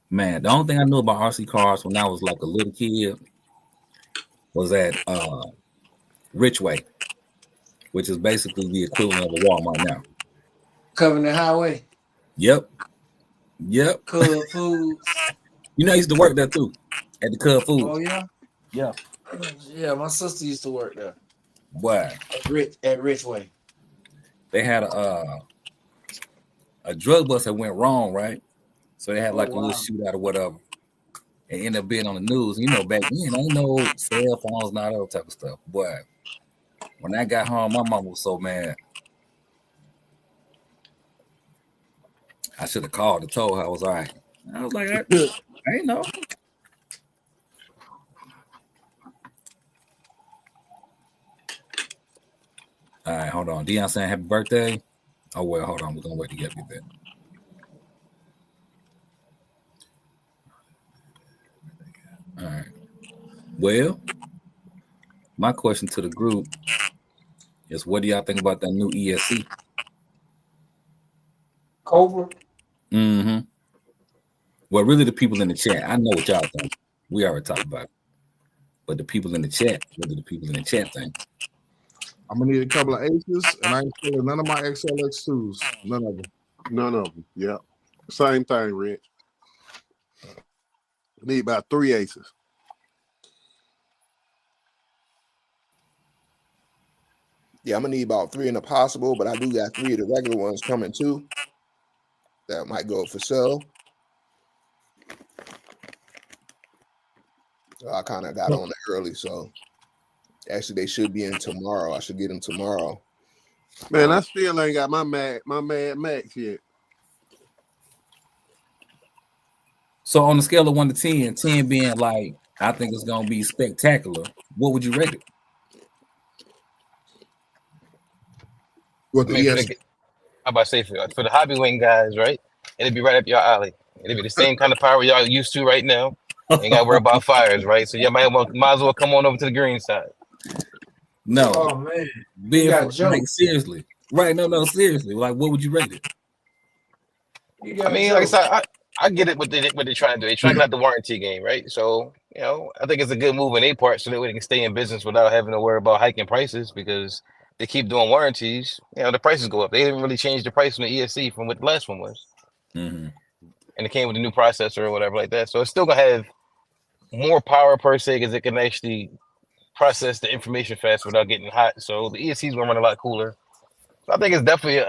Man, the only thing I knew about RC cars when I was like a little kid was at Richway, which is basically the equivalent of a Walmart now. Covenant Highway. Yep. Cub Foods. I used to work there too at the Cub Foods. Oh yeah. Yeah. Yeah, my sister used to work there. Boy. At Richway. They had a drug bust that went wrong, right? So they had like a little shootout or whatever. And ended up being on the news. Back then, ain't no cell phones and all that type of stuff. Boy, when I got home, my mom was so mad. I should have called and told her I was all right. I was like, I ain't know. All right, hold on. Dion saying happy birthday. Oh, well, hold on. We're going to wait to get that. All right. Well, my question to the group is what do y'all think about that new ESC? Cobra? Mm-hmm. Well, really the people in the chat. I know what y'all think. We already talked about it. But the people in the chat, what do the people in the chat think? I'm gonna need a couple of aces, and I ain't stealing none of my XLX2s. None of them. Yeah. Same thing, Rich. Need about 3 aces. Yeah, I'm gonna need about 3 in the possible, but I do got 3 of the regular ones coming too. That might go for sale. So I kind of got on it early, so actually they should be in tomorrow. I should get them tomorrow. Man, I still ain't got my Mad Max yet. So on the scale of 1 to 10, 10 being like, I think it's gonna be spectacular, what would you rate it? What the ES? I'm about to say for the hobby wing guys, right? It'd be right up your alley. It'd be the same kind of power y'all used to right now. Ain't got to worry about fires, right? So you might as well come on over to the green side. No. Oh man. Like, seriously. Right, no, seriously. Like, what would you rate it? I mean, like I said, I get it what they're trying to do. They're trying to get out the warranty game, right? So, I think it's a good move on their part so that we can stay in business without having to worry about hiking prices because they keep doing warranties. The prices go up. They didn't really change the price on the ESC from what the last one was. Mm-hmm. And it came with a new processor or whatever like that. So it's still going to have more power per se because it can actually process the information fast without getting hot. So the ESC is going to run a lot cooler. So I think it's definitely,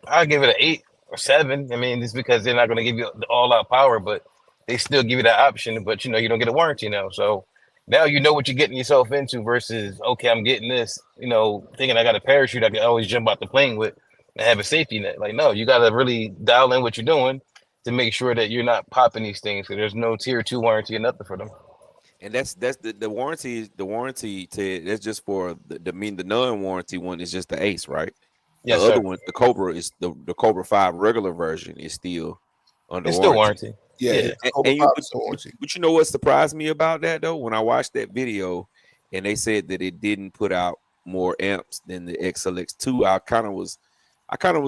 I'll give it an 8 or 7. I mean, it's because they're not going to give you the all-out power, but they still give you that option. But you don't get a warranty now, so now you know what you're getting yourself into. Versus, okay, I'm getting this, thinking I got a parachute I can always jump out the plane with and have a safety net. Like, no, you got to really dial in what you're doing to make sure that you're not popping these things. So there's no tier 2 warranty or nothing for them. And that's the warranty. The warranty, Ted, that's just for the non-warranty one is just the Ace, right? Yes, the other sir. one, the Cobra is the Cobra 5 regular version is still under It's still warranty. warranty. Yeah, But you know what surprised me about that though? When I watched that video and they said that it didn't put out more amps than the XLX2, I kind of was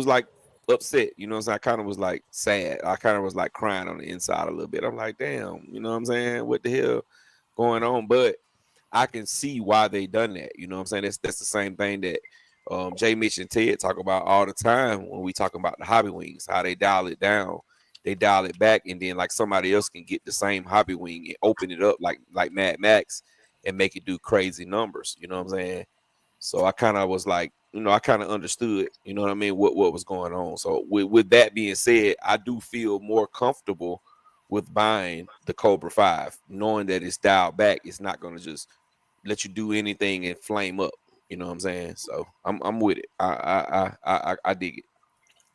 like upset, you know what I'm saying? I kind of was like sad. I kind of was like crying on the inside a little bit. I'm like, damn, you know what I'm saying? What the hell going on? But I can see why they done that. You know what I'm saying? That's the same thing that Jay Mitch and Ted talk about all the time when we talk about the hobby wings, how they dial it down, they dial it back, and then like somebody else can get the same hobby wing and open it up like Mad Max and make it do crazy numbers. You know what I'm saying? So I kind of was like, I kind of understood, you know what I mean, what was going on. So with that being said, I do feel more comfortable with buying the Cobra 5, knowing that it's dialed back. It's not going to just let you do anything and flame up. You know what I'm saying? So I'm with it. I dig it.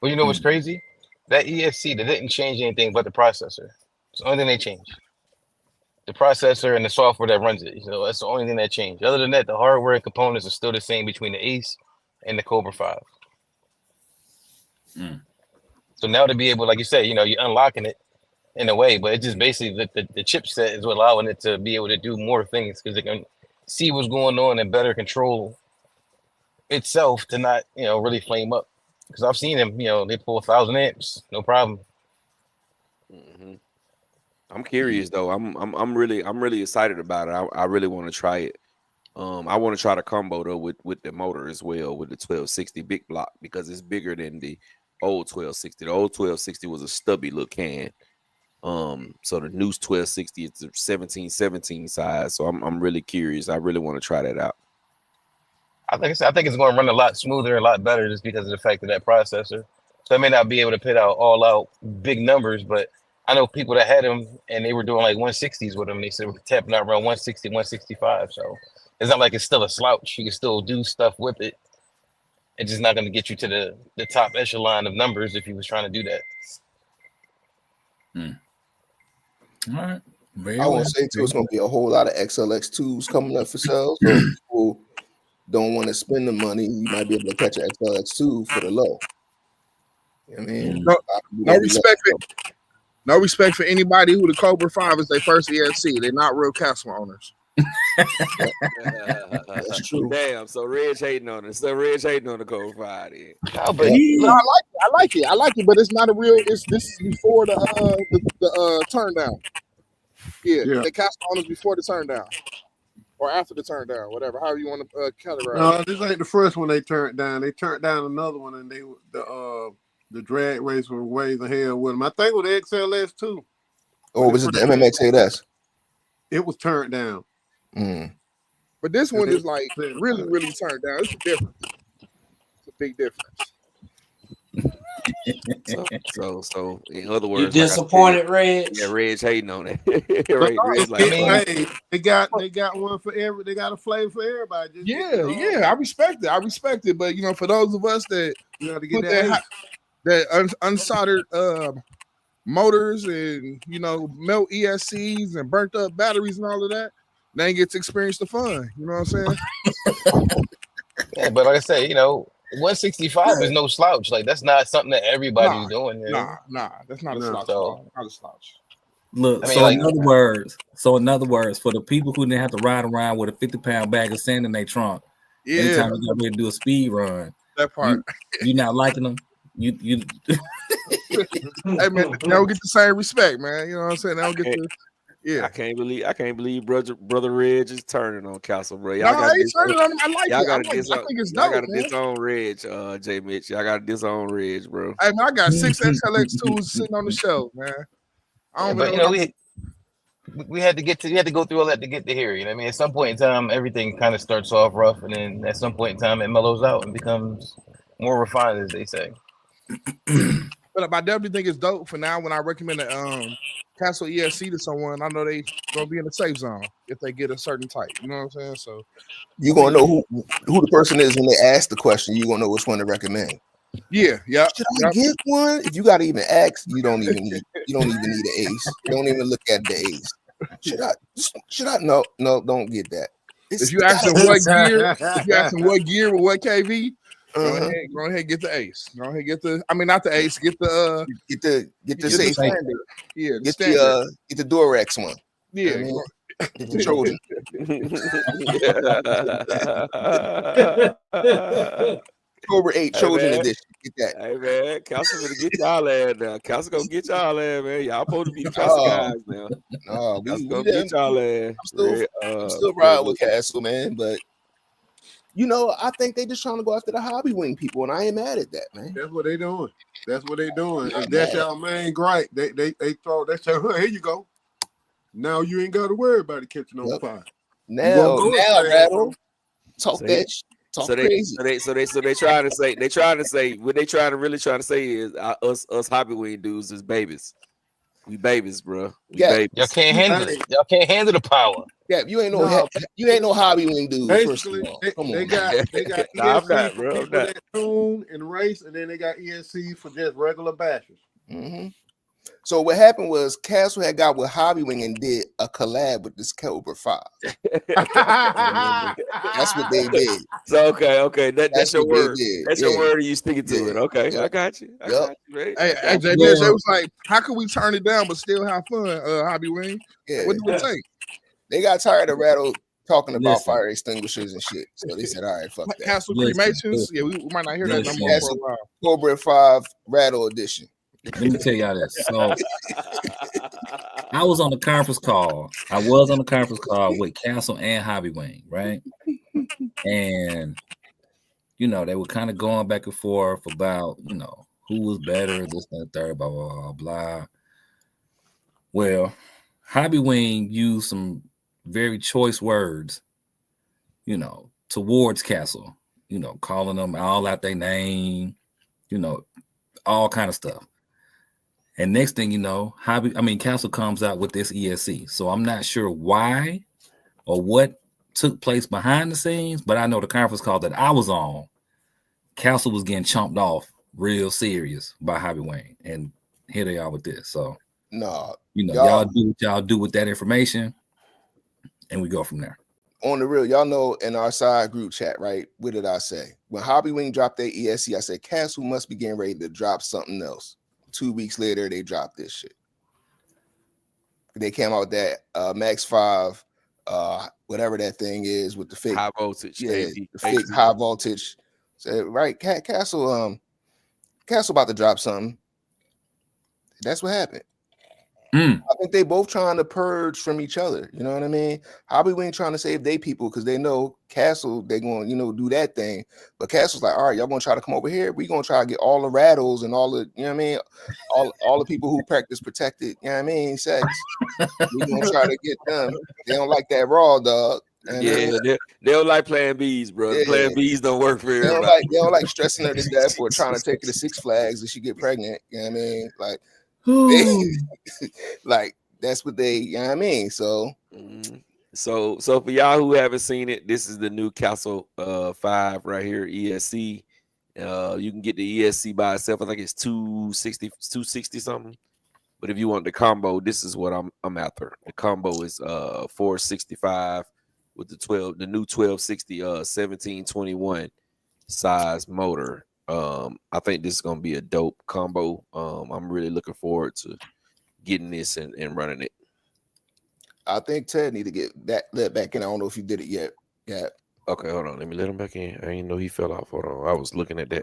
Well, you know what's crazy? That ESC, they didn't change anything but the processor. It's the only thing they changed. The processor and the software that runs it. That's the only thing that changed. Other than that, the hardware and components are still the same between the Ace and the Cobra 5. So now to be able, like you said, you're unlocking it in a way, but it's just basically the chipset is what allowing it to be able to do more things because it can see what's going on and better control itself to not, really flame up. Because I've seen them, they pull 1,000 amps, no problem. Mm-hmm. I'm curious though. I'm really excited about it. I really want to try it. I want to try the combo though with the motor as well with the 1260 big block because it's bigger than the old 1260. The old 1260 was a stubby little can. So the new 1260 it's a 1717 size. So I'm really curious. I really want to try that out. I think it's going to run a lot smoother, a lot better, just because of the fact of that processor. So I may not be able to put out all out big numbers, but I know people that had them and they were doing like 160s with them. They said we're tapping out around 160, 165. So it's not like it's still a slouch. You can still do stuff with it. It's just not going to get you to the top echelon of numbers if you was trying to do that. All right. I would say too, it's going to be a whole lot of XLX2s coming up for sale. So people don't want to spend the money, you might be able to catch an XLX2 for the low. I mean, no respect for anybody who the Cobra 5 is their first ESC. They're not real Castle owners. That's true. Damn. So Reg hating on it. So Reg hating on the Cobra 5. Then. No, but I like it, but it's not a real. This is before the turn down. Yeah. The Castle owners before the turn down. Or after the turn down, whatever, however you want to categorize. No, this ain't the first one they turned down. They turned down another one, and the drag race was ways ahead with them. I think with the XLS too. Oh, was it the MMX 8S? It was turned down. But this one is like really, really turned down. It's a difference. It's a big difference. So in other words, you disappointed, Reg? Yeah, Reg hating on it. They got one for every. They got a flavor for everybody. I respect it. But for those of us that to get that unsoldered motors and melt ESCs and burnt up batteries and all of that, they ain't get to experience the fun. You know what I'm saying? Yeah, but like I said, 165 is no slouch. Like that's not something that everybody's doing. Nah, that's not a slouch. Not a slouch. Look, in other words, for the people who didn't have to ride around with a 50-pound bag of sand in their trunk, anytime you got ready to do a speed run, that part, you not liking them. You hey man, they don't get the same respect, man. You know what I'm saying? They don't get the. Yeah, I can't believe brother Reg is turning on Castle, bro. I like it. I think it's dope. Y'all got to disown Reg, Jay Mitch. Y'all got to disown Reg, bro. Hey man, I got 6 XLX2s sitting on the shelf, man. We had to go through all that to get to here. You know what I mean? At some point in time, everything kind of starts off rough, and then at some point in time, it mellows out and becomes more refined, as they say. But I definitely think it's dope. For now, when I recommend a Castle ESC to someone, I know they gonna be in the safe zone if they get a certain type. You know what I'm saying? So You gonna know who the person is when they ask the question. You gonna know which one to recommend. yeah. Should I get one? If you gotta even ask, you don't even need an ace. You don't even look at the ace. Should I? No, don't get that. If you ask them what gear with what KV, go ahead and get the ace. Go ahead and get the. I mean, not the ace. Get the safe standard. Yeah, get the Durex one. Yeah, I mean, get the Trojan. Cobra 8 Trojan edition. Get that. Hey man, Council gonna get y'all ass now. Council gonna get y'all ass, man. Y'all supposed to be the Council guys now. No, we gonna get y'all ass. I'm still riding with Castle, man, but you know, I think they just trying to go after the hobby wing people, and I ain't mad at that, man. That's what they doing. If that's y'all main gripe, they throw that. Here you go. Now you ain't got to worry about it catching on fire. Now, Rattle, talk that. Talk crazy. So they trying to say what they really trying to say is us hobby wing dudes is babies. We babies, bro. Babies. Y'all can't handle it. Y'all can't handle the power. Yeah, you ain't no hobby wing dude. Basically, they got ESC for people that tune and race, and then they got ESC for just regular bashers. Mm-hmm. So what happened was Castle had got with Hobby Wing and did a collab with this Cobra 5. That's what they did. So okay, that's your word. That's your word, and you sticking to it. Okay, I got you. Hey, JBS, they was like, how can we turn it down but still have fun? Hobby Wing. Yeah. What do it take? They got tired of Rattle talking about fire extinguishers and shit, so they said, "All right, fuck that." Castle cremations. Yeah, we might not hear that no more for a while. Cobra 5 Rattle edition. Let me tell y'all this. So I was on the conference call. With Castle and Hobby Wing, right? And they were kind of going back and forth about who was better, this and the third, blah blah blah blah. Well, Hobby Wing used some very choice words, towards Castle, calling them all out their name, all kind of stuff. And next thing you know, Castle comes out with this ESC. So I'm not sure why or what took place behind the scenes, but I know the conference call that I was on, Castle was getting chomped off real serious by Hobby Wing. And here they are with this. So no, y'all do what y'all do with that information, and we go from there. On the real, y'all know in our side group chat, right? What did I say? When Hobby Wing dropped their ESC, I said Castle must be getting ready to drop something else. 2 weeks later, they dropped this shit. They came out with that Max 5, whatever that thing is with the fake high voltage. Yeah, the fake high voltage. So, right, Castle about to drop something. That's what happened. I think they both trying to purge from each other. You know what I mean? Hobby Wing trying to save their people because they know Castle, they going to, do that thing. But Castle's like, all right, y'all going to try to come over here. We going to try to get all the rattles and all the, you know what I mean? All the people who practice protected, you know what I mean? Sex. We going to try to get them. They don't like that raw, dog. And they don't like Plan Bs, bro. Yeah, Plan Bs don't work for everybody. They don't like stressing her to death or trying to take her to Six Flags and she get pregnant. You know what I mean? Like that's what they, you know what I mean? So so for y'all who haven't seen it, this is the new Castle 5 right here, ESC. You can get the ESC by itself. I think it's 260 something. But if you want the combo, this is what I'm after. The combo is 465 with the new 1260 1721 size motor. I think this is gonna be a dope combo. I'm really looking forward to getting this and running it. I think Ted need to get that let back in. I don't know if you did it yet. Yeah. Okay, hold on. Let me let him back in. I didn't know he fell off. Hold on. I was looking at that.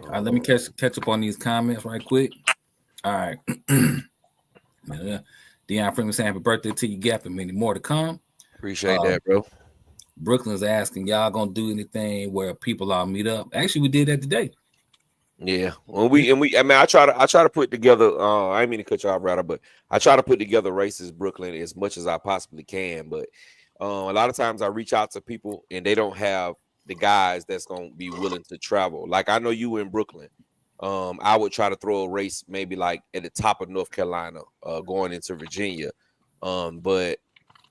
All right, let me catch up on these comments right quick. All right. Deion Franklin saying happy birthday to you, Gap, and many more to come. Appreciate that, bro. Brooklyn's asking, y'all gonna do anything where people all meet up? Actually, we did that today. Yeah. I try to put together. I didn't mean to cut you off, Ryder, but I try to put together races Brooklyn as much as I possibly can. But a lot of times I reach out to people and they don't have the guys that's gonna be willing to travel. Like I know you in Brooklyn, I would try to throw a race maybe like at the top of North Carolina, going into Virginia. But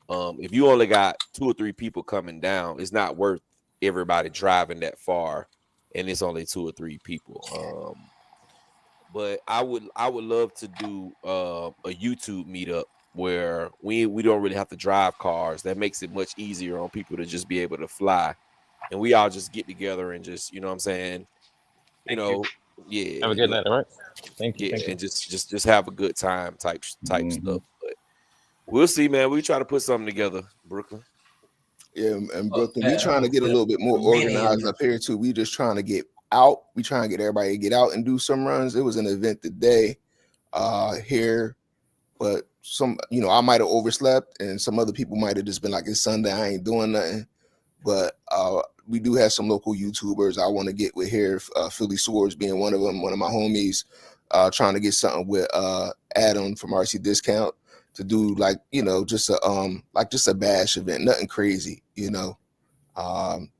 if you only got 2 or 3 people coming down, it's not worth everybody driving that far, and it's only 2 or 3 people. But I would love to do a YouTube meetup where we don't really have to drive cars. That makes it much easier on people to just be able to fly, and we all just get together and just, you know what I'm saying, yeah. Have a good night, all right? Thank you. Yeah, Thank you. and just have a good time type Mhm. stuff. But we'll see, man. We try to put something together, Brooklyn. Yeah, and Brooklyn, Okay, we trying to get a little bit more organized up here too. We just trying to get out. We trying to get everybody to get out and do some runs. It was an event today here, but some, I might have overslept, and some other people might have just been like, it's Sunday, I ain't doing nothing. But we do have some local YouTubers I want to get with here. Philly Swords being one of them, one of my homies. Trying to get something with Adam from RC Discount to do like, just a bash event, nothing crazy,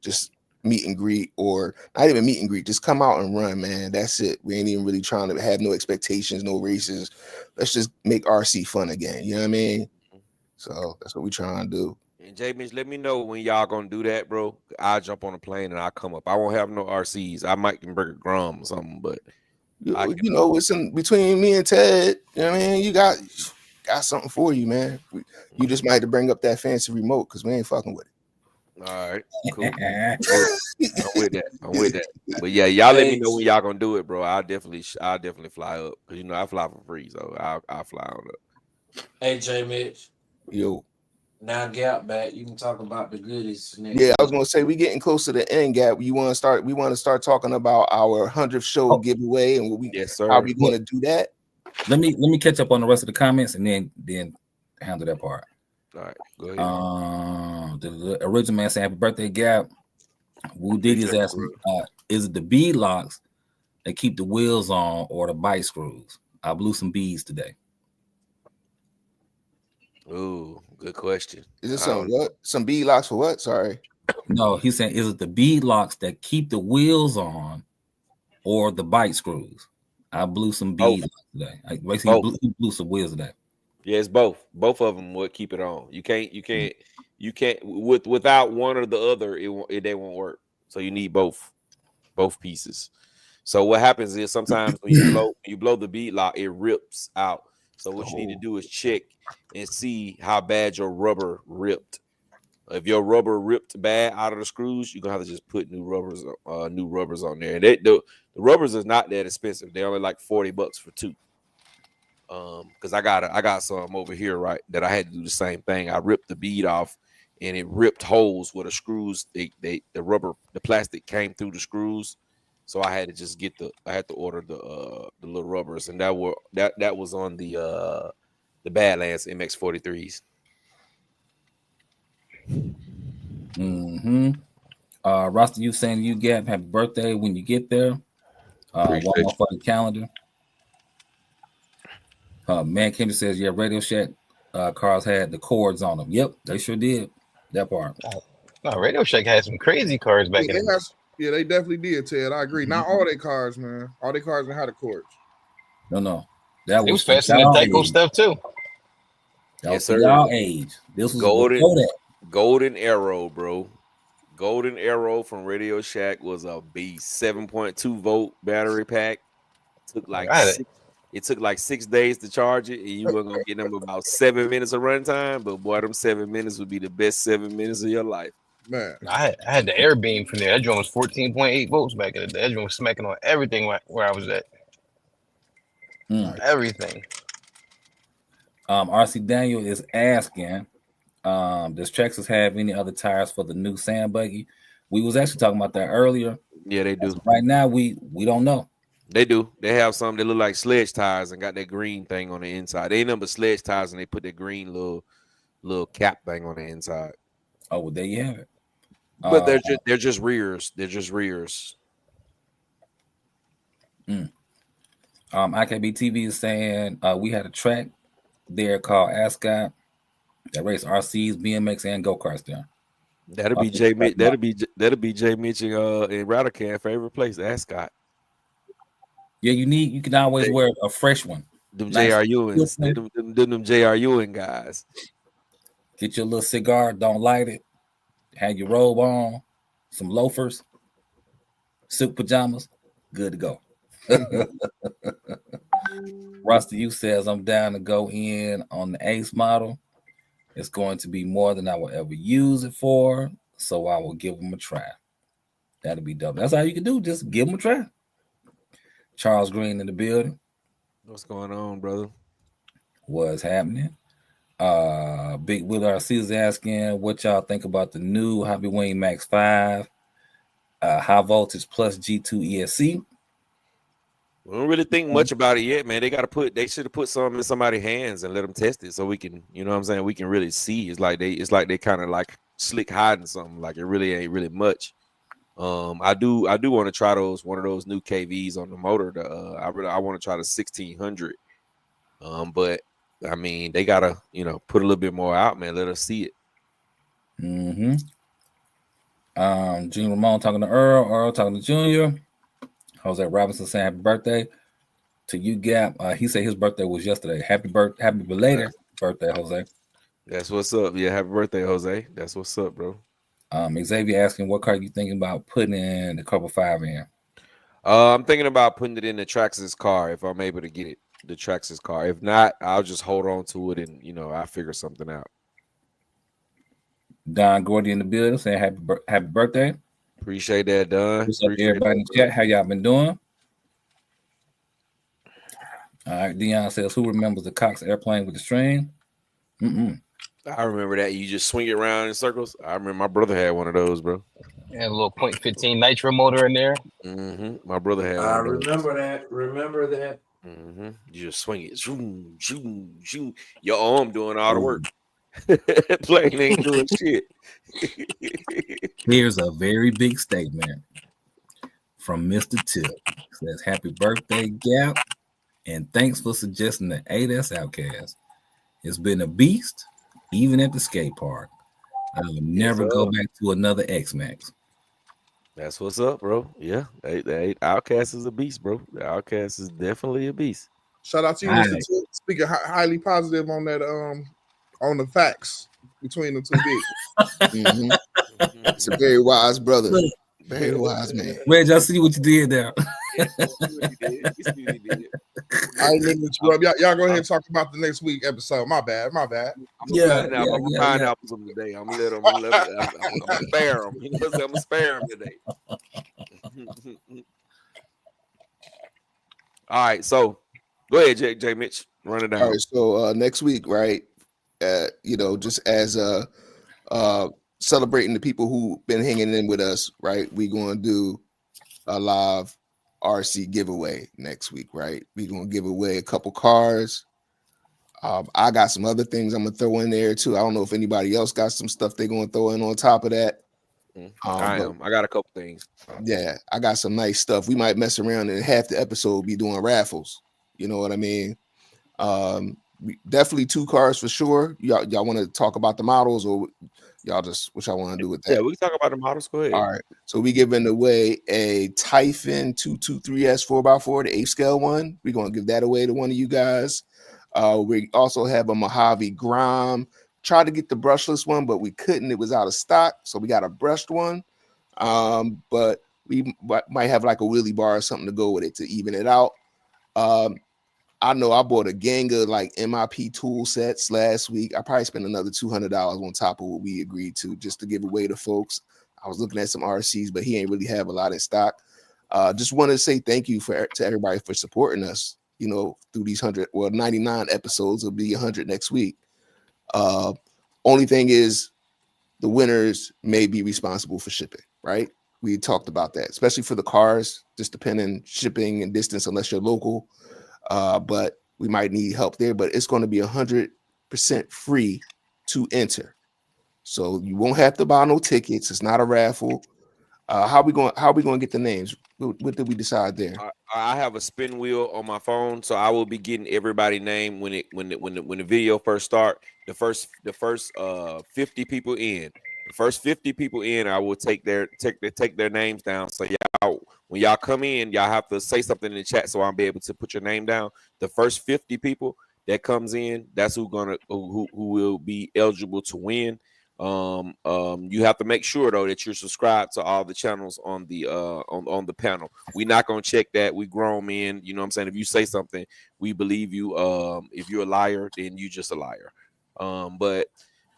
just meet and greet, or not even meet and greet, just come out and run, man. That's it. We ain't even really trying to have no expectations, no races. Let's just make RC fun again. You know what I mean? So that's what we trying to do. And J Mitch, let me know when y'all gonna do that, bro. I'll jump on a plane and I'll come up. I won't have no RCs. I might can bring a Grum or something, but it's in between me and Ted. You know what I mean? You got something for you, man. You just might have to bring up that fancy remote because we ain't fucking with it. All right, cool. I'm with that. But yeah, y'all let me know when y'all gonna do it, bro. I'll definitely fly up because I fly for free, so I'll fly on up. Hey, J Mitch. Yo. Now Gap back. You can talk about the goodies. Yeah, I was gonna say we getting close to the end, Gap. We want to start talking about our 100th show giveaway and how we going to do that. Let me catch up on the rest of the comments and then handle that part. All right, go ahead. The original man saying happy birthday, Gap. Woo Diddy is asking, is it the bead locks that keep the wheels on or the bike screws? I blew some beads today. Ooh, good question. Is it some bead locks for what? Sorry. No, he's saying, is it the bead locks that keep the wheels on or the bike screws? I blew some beads today. He blew some wheels today. Yeah, it's both. Both of them would keep it on. You can't without one or the other. They won't work. So you need both pieces. So what happens is sometimes when you blow the bead lock, it rips out. So what you need to do is check and see how bad your rubber ripped. If your rubber ripped bad out of the screws, you're gonna have to just put new rubbers on there. And the rubbers is not that expensive. They're only like $40 for 2. Because I got some over here, right, that I had to do the same thing. I ripped the bead off, and it ripped holes where the screws, the plastic came through the screws. So I had to just order the little rubbers, and that was on the Badlands MX-43s. Mm-hmm. Rasta, you saying you get happy birthday when you get there. One more for the calendar. Man Kendra says, yeah, Radio Shack cars had the cords on them. Yep, they sure did. That part. No, Radio Shack had some crazy cars back in the day. Yeah, they definitely did, Ted. I agree. Not all their cars, man. All their cars had the cords. No. That was faster than Tyco stuff too. That was y'all age. This was Golden Arrow, bro. Golden Arrow from Radio Shack was a beast. 7.2 volt battery pack. It took like 6 days to charge it, and you were gonna get them about 7 minutes of runtime. But boy, them 7 minutes would be the best 7 minutes of your life. Man, I had the Air Beam from there. That joint was 14.8 volts back in the day. That joint was smacking on everything where I was at. Everything. RC Daniel is asking, does Texas have any other tires for the new sand buggy? We was actually talking about that earlier. Yeah, they do. Right now, we don't know. They do. They have some that look like sledge tires and got that green thing on the inside. They ain't nothing but sledge tires, and they put that green little cap thing on the inside. Oh, well, there you have it. But they're just rears. They're just rears. IKB TV is saying we had a track there called Ascot that raced RCs, BMX, and go-karts there. That'll be Jay Mitch. That'll be Jay Mitch and Radican favorite place, Ascot. Yeah, you can always wear a fresh one. Them Nice. JRUins, them JRUing guys. Get your little cigar, don't light it. Have your robe on, some loafers, suit pajamas, good to go. Rusty U says I'm down to go in on the Ace model. It's going to be more than I will ever use it for, so I will give them a try. That'll be dope. That's all you can do. Just give them a try. Charles Green in the building. What's going on, brother? What's happening? Big Will RC is asking what y'all think about the new Hobby Wing Max 5 high voltage plus G2 ESC. We don't really think much about it yet, man. They should have put something in somebody's hands and let them test it so we can, you know what I'm saying, we can really see. It's like they kind of like slick hiding something, like it really ain't really much. I do want to try one of those new KVs on the motor. I want to try the 1600. But I mean, they gotta, put a little bit more out, man. Let us see it. Junior Ramon talking to Earl talking to Junior. Jose Robinson saying happy birthday to you, Gap. He said his birthday was yesterday. Happy belated birthday, Jose. That's what's up. Yeah, happy birthday, Jose. That's what's up, bro. Xavier asking what car you thinking about putting in the Cobra 5 in? I'm thinking about putting it in the Traxxas car if I'm able to get it. The Traxxas car. If not, I'll just hold on to it and I'll figure something out. Don Gordy in the building saying happy birthday. Appreciate that, Don. What's up, everybody in the chat? How y'all been doing? All right, Dion says, who remembers the Cox airplane with the string? I remember that. You just swing it around in circles. I remember my brother had one of those, bro. And a little .15 nitro motor in there. My brother had one. I remember that. You just swing it. Zoom, zoom, zoom. Your arm doing all the work. Plane ain't doing shit. Here's a very big statement from Mr. Tip. It says, happy birthday, Gap, and thanks for suggesting the 8S Outcast. It's been a beast, even at the skate park. I will never go back to another X-Max. That's what's up, bro. Yeah, the Outcast is a beast, bro. The Outcast is definitely a beast. Shout out to you, Mr. Tip. Speaking highly positive on that, on the facts between the two bigs. It's a very wise brother. Very wise man. Reg, I see what you did there. I remember y'all go ahead and talk about the next week episode. My bad. I'm gonna find out some today. I'm gonna spare them. I'm gonna spare them today. All right, so go ahead, J. Mitch. Run it down. All right, so next week, right? Just as celebrating the people who've been hanging in with us, right? We're gonna do a live RC giveaway next week, right? We're gonna give away a couple cars. I got some other things I'm gonna throw in there too. I don't know if anybody else got some stuff they're gonna throw in on top of that. I got a couple things. Yeah, I got some nice stuff. We might mess around and half the episode be doing raffles. You know what I mean? Definitely 2 cars for sure. Y'all want to talk about the models, or y'all just what y'all want to do with that? Yeah, we can talk about the models. Go ahead. All right. So we giving away a Typhon 223S 4x4, the 8 scale one. We're gonna give that away to one of you guys. We also have a Mojave Grom. Tried to get the brushless one, but we couldn't. It was out of stock, so we got a brushed one. But we might have like a wheelie bar or something to go with it to even it out. I know I bought a gang of like MIP tool sets last week. I probably spent another $200 on top of what we agreed to just to give away to folks. I was looking at some RCs, but he ain't really have a lot in stock. Just wanted to say thank you to everybody for supporting us, through these 99 episodes. It'll be 100 next week. Only thing is the winners may be responsible for shipping, right? We talked about that, especially for the cars, just depending shipping and distance, unless you're local. But we might need help there, but it's going to be 100% free to enter. So you won't have to buy no tickets. It's not a raffle. How we going to get the names? What did we decide there? I have a spin wheel on my phone, so I will be getting everybody's name when the video first start. The first 50 people in, The first 50 people in, I will take their names down. So y'all, when y'all come in, y'all have to say something in the chat so I'll be able to put your name down. The first 50 people that comes in, that's who will be eligible to win. You have to make sure though that you're subscribed to all the channels on the on the panel. We're not gonna check that. We grown men, you know what I'm saying? If you say something, we believe you. If you're a liar, then you just a liar. But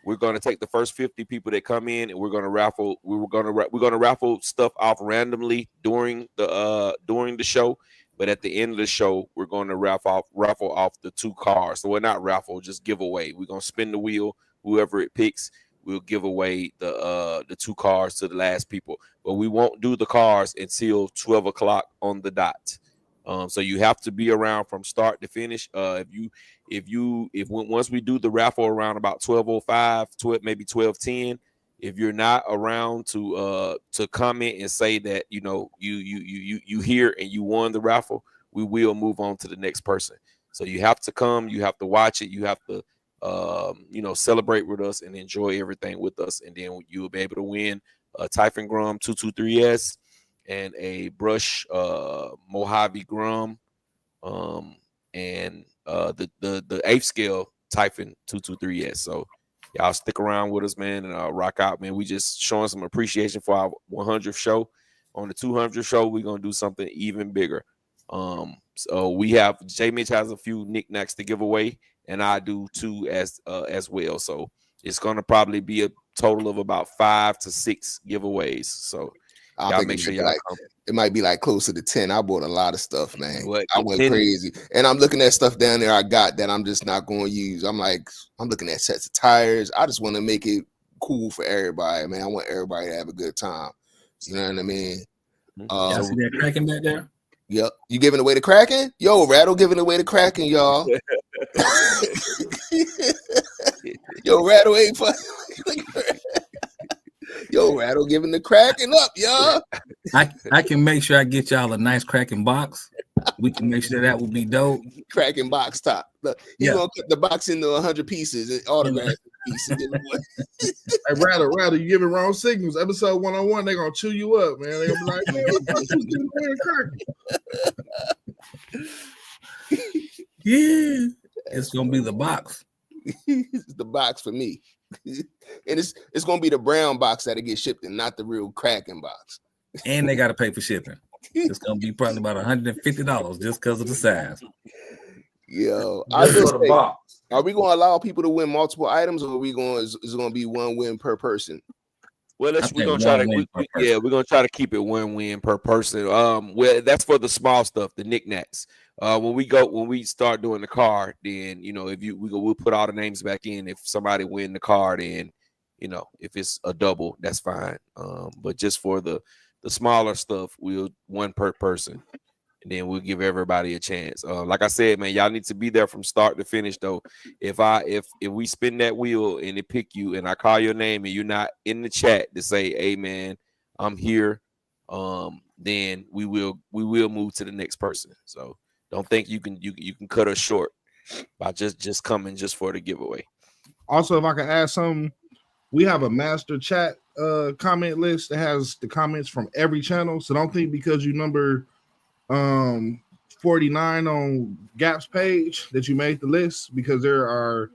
we're gonna take the first 50 people that come in, and we're gonna raffle. We're gonna raffle stuff off randomly during the show. But at the end of the show, we're going to raffle off the 2 cars. So we're not raffle, just give away. We're gonna spin the wheel. Whoever it picks, we'll give away the 2 cars to the last people. But we won't do the cars until 12 o'clock on the dot. So you have to be around from start to finish. Once we do the raffle around about 12:05, maybe 12:10, if you're not around to comment and say that you hear and you won the raffle, we will move on to the next person. So you have to come, you have to watch it, you have to celebrate with us and enjoy everything with us, and then you will be able to win a Typhon Grum 223S and a Brush Mojave Grum, and the 8th scale Typhon 223S. So y'all stick around with us, man, and rock out, man. We just showing some appreciation for our 100th show. On the 200th show, we're gonna do something even bigger. So we have J Mitch has a few knickknacks to give away, and I do too as well. So it's gonna probably be a total of about 5 to 6 giveaways. So y'all make sure y'all come. It might be like closer to 10. I bought a lot of stuff, man. I went 10. crazy. And I'm looking at stuff down there I got that I'm just not going to use. I'm looking at sets of tires. I just want to make it cool for everybody, man. I want everybody to have a good time. You know what I mean? Y'all see that Kraken back there? Yep. You giving away the Kraken? Yo, Rattle giving away the Kraken, y'all. Yo, Rattle ain't fun. Yo, Rattle giving the Kraken up, y'all. I can make sure I get y'all a nice Kraken box. We can make sure that would be dope. Kraken box top. Look, he's gonna cut the box into 100 pieces and autograph pieces. Hey, Rattle, you giving wrong signals. Episode 101, they're gonna chew you up, man. They're gonna be like, man, what the fuck you doing with Kraken? Yeah, it's gonna be the box. It's the box for me. And it's gonna be the brown box that'll get shipped and not the real Kraken box. And they gotta pay for shipping. It's gonna be probably about $150 just because of the size. Yo, Are we gonna allow people to win multiple items, or is it gonna be one win per person? Well, we're gonna try to keep it 1 win per person. Well, that's for the small stuff, the knickknacks. When we start doing the car, then we'll put all the names back in. If somebody win the car, then if it's a double, that's fine. But just for the smaller stuff, we'll 1 per person, and then we'll give everybody a chance. Like I said, man, y'all need to be there from start to finish. Though, if we spin that wheel and it pick you, and I call your name, and you're not in the chat to say, "Hey, man, I'm here," then we will move to the next person. So don't think you can cut us short by just coming just for the giveaway. Also, if I can add something, we have a master chat comment list that has the comments from every channel. So don't think because you number 49 on Gap's page that you made the list, because there are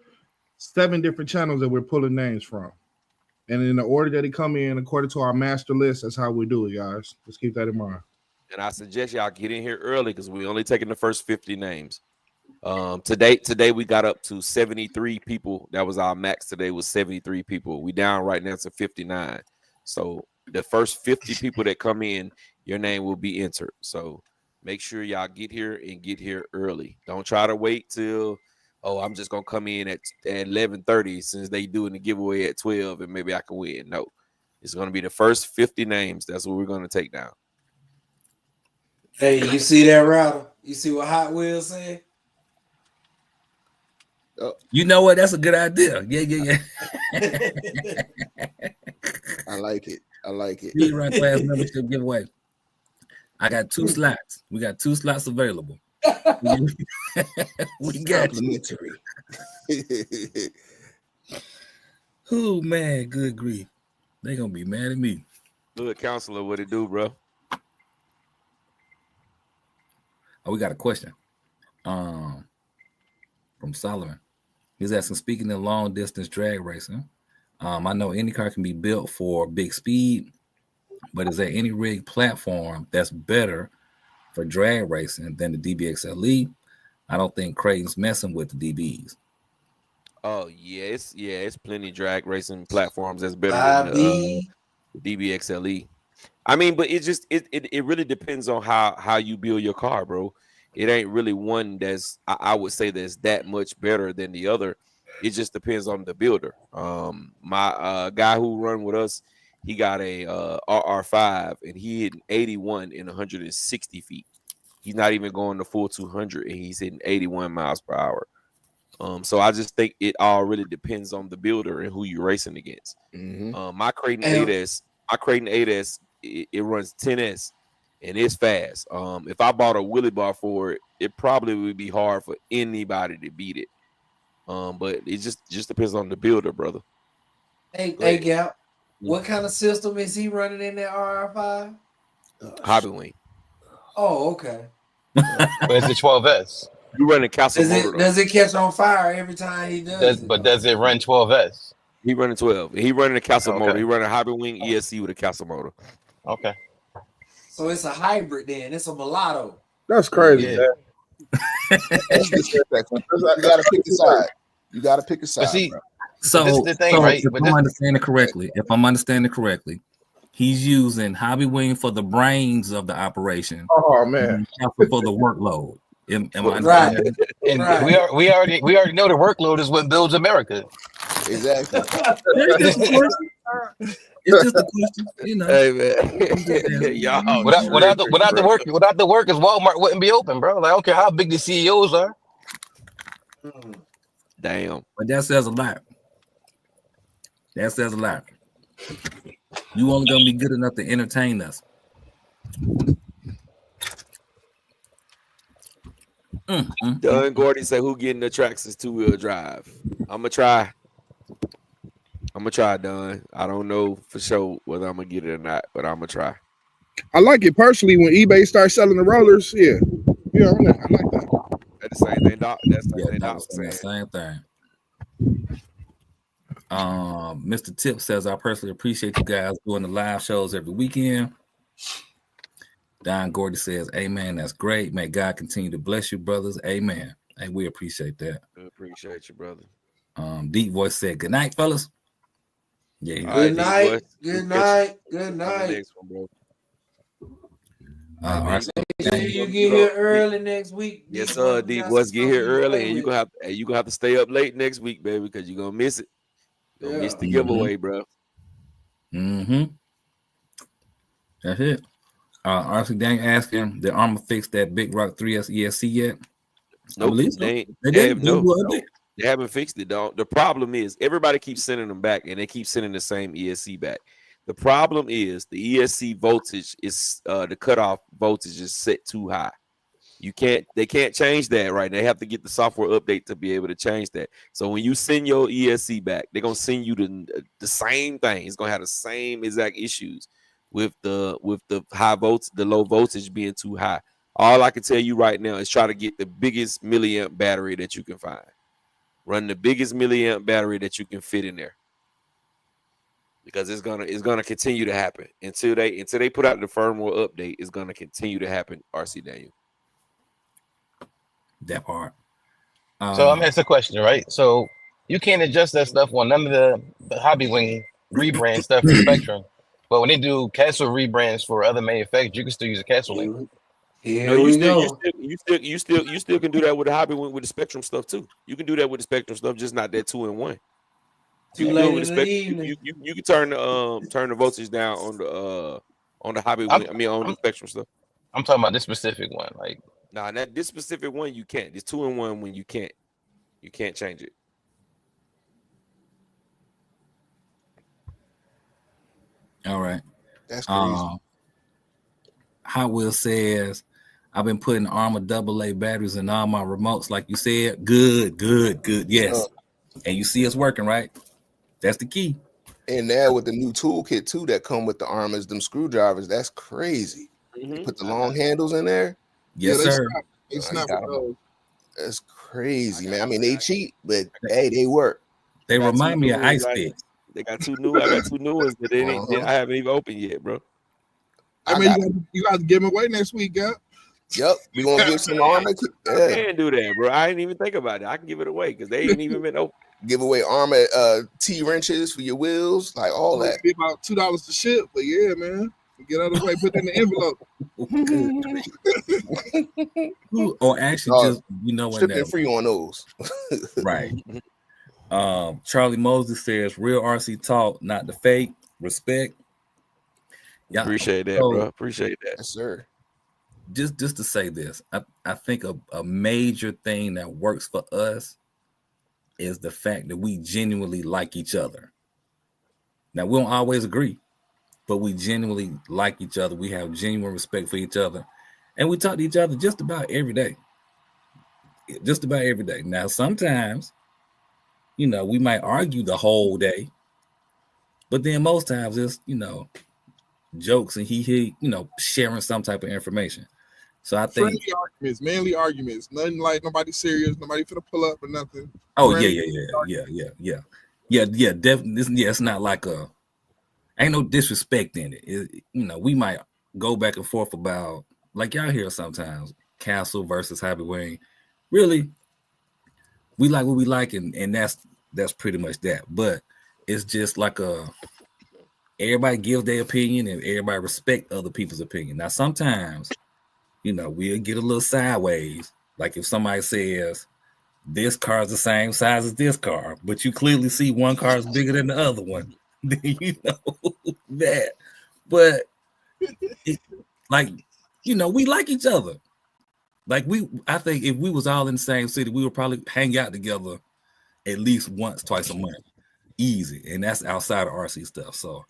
7 different channels that we're pulling names from. And in the order that they come in, according to our master list, that's how we do it, guys. Just keep that in mind. And I suggest y'all get in here early because we're only taking the first 50 names. Today we got up to 73 people. That was our max today, was 73 people. We down right now to 59. So the first 50 people that come in, your name will be entered. So make sure y'all get here early. Don't try to wait till, I'm just gonna come in at 11:30 since they doing the giveaway at 12 and maybe I can win. No, it's gonna be the first 50 names. That's what we're gonna take down. Hey, you see that, Router? You see what Hot Wheels said? You know what? That's a good idea. Yeah. I like it. Speed Run Class membership giveaway. I got 2 slots. We got 2 slots available. We got complimentary. Oh man, good grief. They gonna be mad at me. Good counselor, what it do, bro? Oh, we got a question. From Solomon. He's asking, speaking of long distance drag racing, I know any car can be built for big speed, but is there any rig platform that's better for drag racing than the DBXLE? I don't think Creighton's messing with the DBs. Oh yes, it's plenty of drag racing platforms that's better than the DBXLE. I mean, but it really depends on how you build your car, bro. It ain't really one that's I would say that's that much better than the other. It just depends on the builder. My guy who run with us, he got a RR5 and he hit 81 in 160 feet. He's not even going the full 200 and he's hitting 81 miles per hour. So I just think it all really depends on the builder and who you're racing against. My Creighton 8S, it runs 10S and it's fast. If I bought a wheelie bar for it, it probably would be hard for anybody to beat it. But it just depends on the builder, brother. Hey, Gap, what kind of system is he running in that RR5? Hobby Wing. Oh, okay. But it's the 12S. You running Castle Motor? Does it catch on fire every time he does it? But does it run 12S? He running 12. He running a Castle Okay. Motor. He running a Hobby Wing ESC with a Castle Motor. Okay. So it's a hybrid then. It's a mulatto. That's crazy. Yeah. Man. That's disrespectful. You gotta pick a side. You gotta pick a side. But see, bro. So, this is the thing, right? If But I'm this- understanding correctly, he's using Hobby Wing for the brains of the operation, Oh man. and Castle for the workload. Am I Right. understanding? And Right. we already know the workload is what builds America. Exactly. It's just a question, you know. Hey man, y'all. Without the workers, Walmart wouldn't be open, bro. Like, I don't care how big the CEOs are. Damn. But that says a lot. That says a lot. You only gonna be good enough to entertain us. Don Gordy say who getting the Traxxas 2-wheel drive. I'ma try, Don. I don't know for sure whether I'm gonna get it or not, but I'm gonna try. I like it personally when eBay starts selling the rollers. Yeah, I like that. That's the same thing, Doc. That's the Yeah, same thing, that Doc was was saying. the same thing. Mr. Tip says, I personally appreciate you guys doing the live shows every weekend. Don Gordy says, amen. That's great. May God continue to bless you, brothers. Amen. Hey, we appreciate that. We appreciate you, brother. Deep Voice said, good night, fellas. Yeah. All right, Good night. D-Boy. Good We'll night. Good catch you on the night. next one, bro. Make sure you get here early next week. Yes, D-Boy. sir. We D got boys, some get here stuff you early, play and you with. gonna have to stay up late next week, baby, because you're gonna miss it. You're gonna miss the Yeah. giveaway, bro. Mm-hmm. That's it. RC Dang asking, did Armor fix that Big Rock 3S ESC yet? Nope, believe so. they did. they haven't fixed it. Dog. The problem is everybody keeps sending them back, and they keep sending the same ESC back. The problem is the ESC voltage is the cutoff voltage is set too high. They can't change that right. They have to get the software update to be able to change that. So when you send your ESC back, they're gonna send you the same thing. It's gonna have the same exact issues with the high voltage, the low voltage being too high. All I can tell you right now is try to get the biggest milliamp battery that you can find. Run the biggest milliamp battery that you can fit in there, because it's gonna continue to happen until they put out the firmware update. It's gonna continue to happen. RC Daniel. That part. So I'm asking a question, right? So you can't adjust that stuff on none of the Hobby Wing rebrand stuff in Spectrum, but when they do Castle rebrands for other manufacturers, you can still use a Castle link. Here No, we go. you still can do that with the Hobby Wing with the Spectrum stuff too. You can do that with the Spectrum stuff, just not that 2-in-1. Too You can do late it in with the the evening. you can turn the voltage down on the Hobby Wing. On the Spectrum stuff. I'm talking about this specific one. Like, Nah, this specific one you can't. This 2-in-1 when you can't change it. All right. That's crazy. Hot Wheel says, I've been putting Armor AA batteries in all my remotes, like you said. Good. Yes. And you see it's working, right? That's the key. And now with the new toolkit too that come with the armors, them screwdrivers, that's crazy. Mhm. Put the long handles in there. Yes, they sir. snap. They I snap got with 'em. those. That's crazy, man. I mean, they cheap, but hey, they work. They got remind two me of new ice ones, picks. They got two new. I got two new ones that they ain't, that Uh-huh. I haven't even opened yet, bro. I I mean, got you guys give them away next week, yeah. Yep, we gonna give some armor. I Yeah, can do that, bro. I didn't even think about it. I can give it away because they ain't even been open. give away armor, T wrenches for your wheels, like all that. It'll be about $2 to ship, but yeah, man. Get out of the way, put it in the envelope. Or actually, Dog, just you know, when Shipping that free on those. right. Charlie Moses says, "Real RC talk, not the fake. Respect." Yeah, Appreciate that, so, bro. Appreciate that. Yes, sir. just to say this, I think a major thing that works for us is the fact that we genuinely like each other. Now, we don't always agree, but we genuinely like each other. We have genuine respect for each other, and we talk to each other just about every day. Just about every day. Now, sometimes, you know, we might argue the whole day, but then most times it's, you know, jokes and he you know, sharing some type of information. So I think Friendly arguments, manly arguments. Nothing like nobody serious, nobody finna pull up or nothing. oh Friendly yeah, definitely. Yeah, it's not like ain't no disrespect in it. You know, we might go back and forth about, like y'all hear sometimes, Castle versus Happy Wayne. Really, we like what we like, and that's pretty much that. But it's just like everybody gives their opinion and everybody respect other people's opinion. Now, sometimes, you know, we'll get a little sideways. Like if somebody says this car is the same size as this car, but you clearly see one car is bigger than the other one, then you know that. But like, you know, we like each other. Like I think if we was all in the same city, we would probably hang out together at least once, twice a month, easy. And that's outside of RC stuff. So,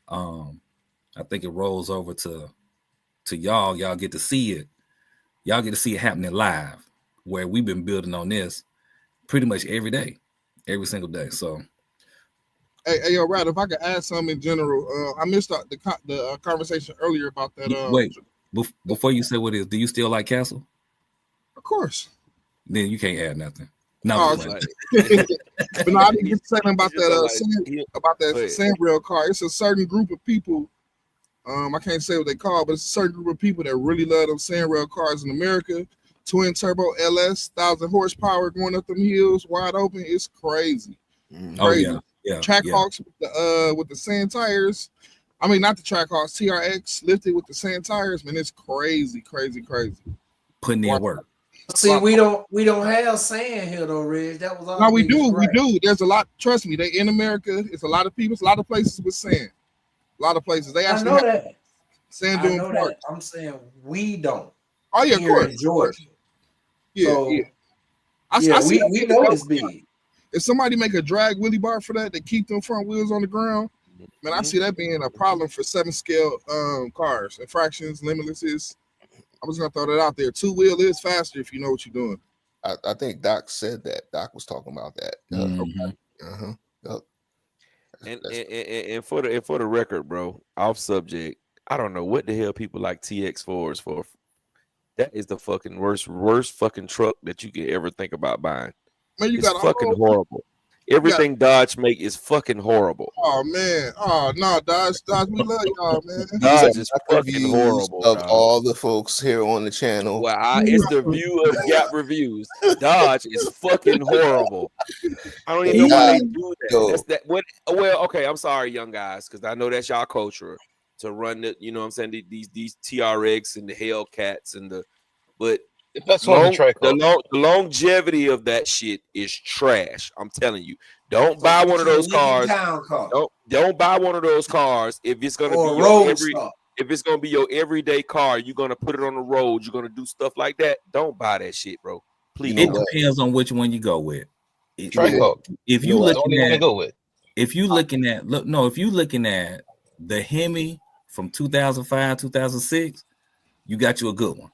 I think it rolls over to y'all. Y'all get to see it. Y'all get to see it happening live, where we've been building on this pretty much every day, every single day. So, Hey, yo, Rad, if I could add something in general, I missed the conversation earlier about that. wait, before you say what it is, do you still like Castle? Of course. Then you can't add nothing. No, Oh, Like, but no, I didn't get to say nothing about He just that. About Go that ahead. Sandrail car. It's a certain group of people. I can't say what they call, but it's a certain group of people that really love them Sandrail cars in America. Twin turbo LS, 1,000 horsepower going up them hills, wide open. It's crazy. Mhm. oh Crazy. yeah, Trackhawks with the sand tires. I mean, not the Trackhawks, TRX lifted with the sand tires. Man, it's crazy. putting in work. See, we don't have sand here though, Reg. That was all. No, we do. There's a lot. Trust me, they in America. It's a lot of people. It's a lot of places with sand. A lot of places they I actually know have that. sand I doing know parks. that. I'm saying we don't. Oh yeah, of Here course. in Georgia. Yeah, So, yeah. yeah, I see we know it's big. if somebody make a drag wheelie bar for that, they keep them front wheels on the ground. Man, I see that being a problem for 7-scale cars, infractions, limitlesses. I'm just gonna throw that out there. 2-wheel is faster if you know what you're doing. I think Doc said that. Doc was talking about that. Mhm. Uh-huh. Yep. And for the record, bro, off subject. I don't know what the hell people like TX4s for. That is the fucking worst fucking truck that you could ever think about buying. Man, you It's got fucking horrible. Everything Dodge make is fucking horrible. Oh man. Oh no, Dodge, we love y'all, man. Dodge These are is not fucking reviews horrible. of dog. all the folks here on the channel. Well, it's the view of Gap Reviews. Dodge is fucking horrible. I don't even know why they do that. Yo. That's that. What? Well, okay. I'm sorry, young guys, because I know that's y'all culture to run the. You know what I'm saying? These TRX and the Hellcats and the. But The best one, the Trackhawk. the longevity of that shit is trash. I'm telling you. Don't buy one of those cars. Don't buy one of those cars if it's gonna be if it's gonna be your everyday car. You're gonna put it on the road. You're gonna do stuff like that. Don't buy that shit, bro. Please. It depends on which one you go with. Trackhawk. If you looking at go with. if you looking at if you looking at the Hemi from 2005, 2006, you got you a good one.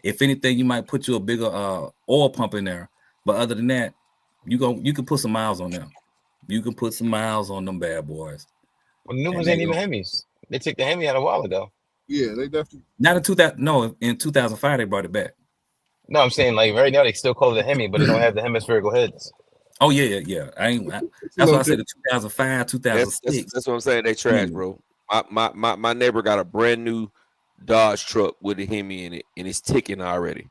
If anything, you might put you a bigger oil pump in there. But other than that, you can put some miles on them. You can put some miles on them bad boys. Well, the new And ones they ain't even go- Hemis. They took the Hemi out a while ago. Yeah, they definitely. Not in 2000. No, in 2005 they brought it back. No, I'm saying like right now they still call it a Hemi, but they don't have the hemispherical heads. Oh yeah. It's a That's little why I said the 2005, 2006. That's what I'm saying. They trash, Hmm. bro. My neighbor got a brand new Dodge truck with a Hemi in it, and it's ticking already.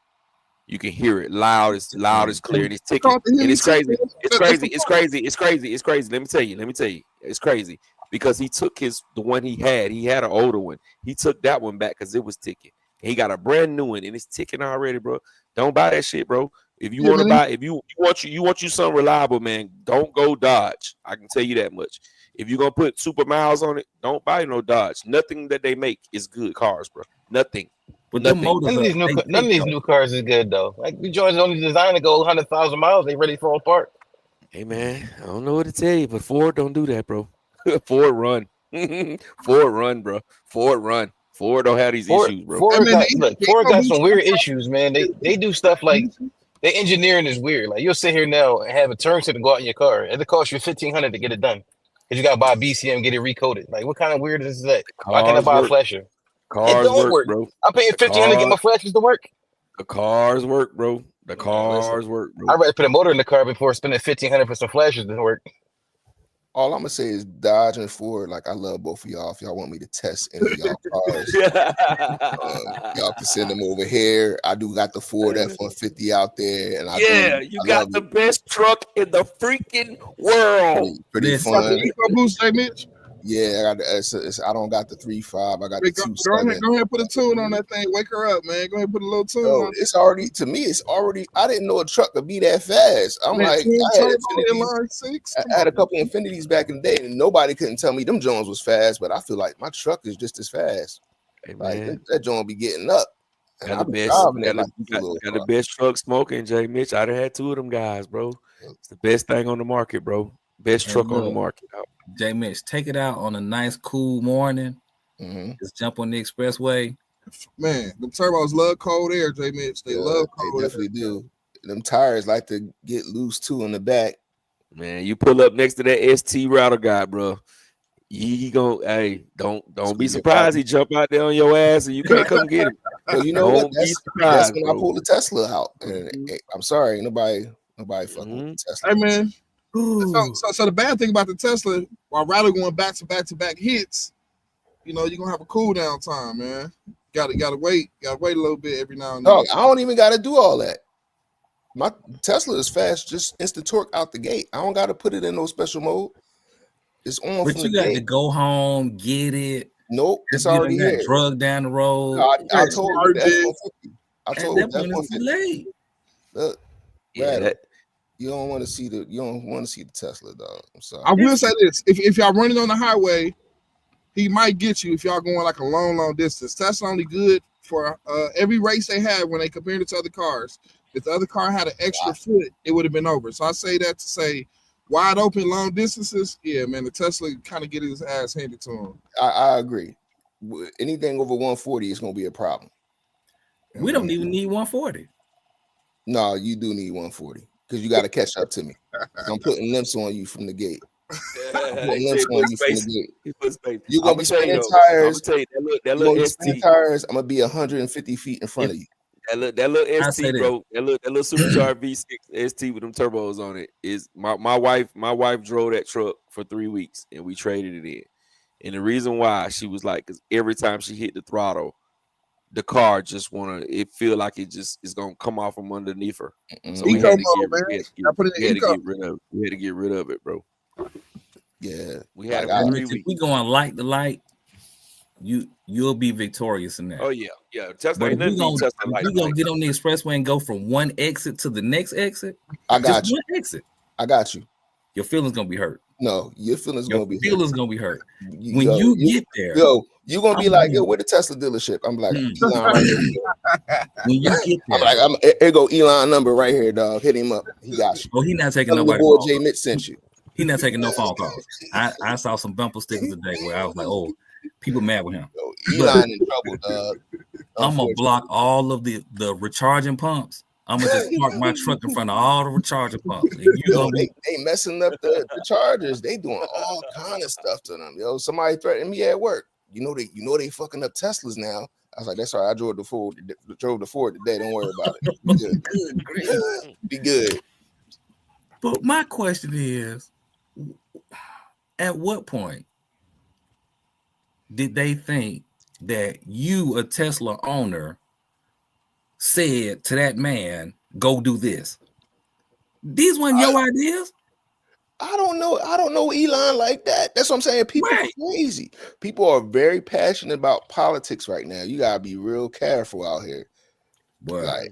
You can hear it loud. It's loud. It's clear, and it's ticking. Call it the And it's Hemi crazy. ticker. It's That's crazy. the It's point. crazy. It's crazy. It's crazy. Let me tell you. It's crazy because he took the one he had. He had an older one. He took that one back because it was ticking. He got a brand new one, and it's ticking already, bro. Don't buy that shit, bro. If you Yeah, want to man. buy, if you want something reliable, man, don't go Dodge. I can tell you that much. If you're gonna put super miles on it, don't buy no Dodge. Nothing that they make is good cars, bro. Nothing. But them Nothing. motors None of these they none of these though. new cars is good though. Like the joints only designed to go 100,000 miles. They ready to fall apart. Hey man, I don't know what to tell you, but Ford don't do that, bro. Ford run. Ford run, bro. Ford run. Ford don't have these issues, bro. Ford Hey, man, Ford got they- some weird issues, man. They do stuff like their engineering is weird. Like you'll sit here now and have a turn signal go out in your car, and it costs you $1,500 to get it done because you got to buy a BCM, get it recoded. Like what kind of weird is that? Why can't I Cars buy a work. flasher? It Cars don't work. bro. I'm paying $1,500 to get my flashers to work. The cars work, bro. The Yeah, cars listen. work, bro. I'd rather put a motor in the car before spending $1,500 for some flashers to work. All I'm gonna say is Dodge and Ford. Like, I love both of y'all. If y'all want me to test any of y'all cars, y'all can send them over here. I do got the Ford F-150 out there, and I got love the it. best truck in the freaking world. Pretty Listen. Got the fun. eco boost, hey, Mitch. Yeah, I got I don't got the 3.5. I got the Go 2.7. ahead and put a tune on that thing. Wake her up, man. Go ahead and put a little tune Yo, on it. it's already, to me, it's already, I didn't know a truck could be that fast. I'm Man, like, twin I had turbo Infinities. inline 6. I had a couple Infinities back in the day, and nobody couldn't tell me them Jones was fast, but I feel like my truck is just as fast. Hey Like, man, that Jones be getting up. And got I the be best. driving it Got like the, it's a little got the car. best truck smoking, Jay Mitch. I done had two of them guys, bro. It's the best thing on the market, bro. Best And truck on the look, market. J Mitch, take it out on a nice cool morning. Mhm. Just jump on the expressway. Man, the turbos love cold air, J Mitch. They Yeah, love they cold air. definitely do. Them tires like to get loose too in the back. Man, you pull up next to that ST router guy, bro. He gon' hey, don't be surprised he jump out there on your ass and you can't come get him. Well, you know what? Don't be That's surprised, when I bro. pulled the Tesla out. And I'm sorry, nobody fucking with the Tesla. Hey, man. Ooh. So the bad thing about the Tesla, while rather going back to back hits, you know, you're gonna have a cool down time, man. Gotta wait a little bit every now and then. No, I don't even got to do all that. My Tesla is fast, just instant torque out the gate. I don't got to put it in no special mode. It's on But from you the got to gate. go home, get it. Nope, it's You done already got here. drugged down the road. No, I told you the Charge it. F-150. I At told that you the point, it's too F-150. late. Look, Yeah, Rattle, that, you don't want to see the Tesla, dog. I'm sorry. I will say this: if y'all running on the highway, he might get you if y'all going like a long distance. Tesla only good for every race they had when they compared it to other cars. If the other car had an extra foot, it would have been over. So I say that to say, wide open long distances, yeah, man, the Tesla kind of get his ass handed to him. I agree. Anything over 140 is going to be a problem. We don't even need 140. No, you do need 140 because you got to catch up to me. I'm putting limps on you from the gate. I'm putting limps on you from the gate. He put space. You're going to be spinning I'm tires. gonna tell you that You're going little to be spinning ST. tires. I'm going to be 150 feet in front of you. That little I say ST, that. bro. That little supercharged V6 ST with them turbos on it is my wife drove that truck for 3 weeks and we traded it in. And the reason why, she was like, because every time she hit the throttle, the car just it feel like it just is gonna come off from underneath her. So we Eco had to mode, man. I put it in get eco. rid of it. We had to get rid of it, bro. Yeah. We had Like, it for If 3 weeks. we going light to light, you'll be victorious in that. Oh yeah. Tesla But ain't if we nothing beat Tesla gonna like get on the expressway and go from one exit to the next exit, I got just you. one exit, I got you. your feelings gonna be hurt. No, your feelings Your going to be hurt. feelings gonna be hurt. You- When yo, you get there, Yo, you gonna be I'm like, going- yo, where the Tesla dealership? I'm like, Mm. Elon right here. when you get I'm there, like, here go Elon number right here, dog. Hit him up. He got you. oh, he not taking Tell him the nobody boy calls. Jay Mitch sent you. He not taking no phone calls. I saw some bumper stickers today where I was like, oh, people mad with him. Yo, Elon in trouble, dog. I'm gonna block all of the recharging pumps I'm gonna just park my truck in front of all the charger pumps. And you Yo, gonna be they messing up the Chargers. They doing all kind of stuff to them. Yo, somebody threatened me at work. You know they fucking up Teslas now. I was like, that's all right. I drove the Ford today. Don't worry about it. Be good. Be good. But my question is, at what point did they think that you, a Tesla owner, said to that man, go do this? These weren't your ideas. I don't know Elon like that. That's what I'm saying. People are crazy. People are very passionate about politics right now. You gotta be real careful out here. Well, Like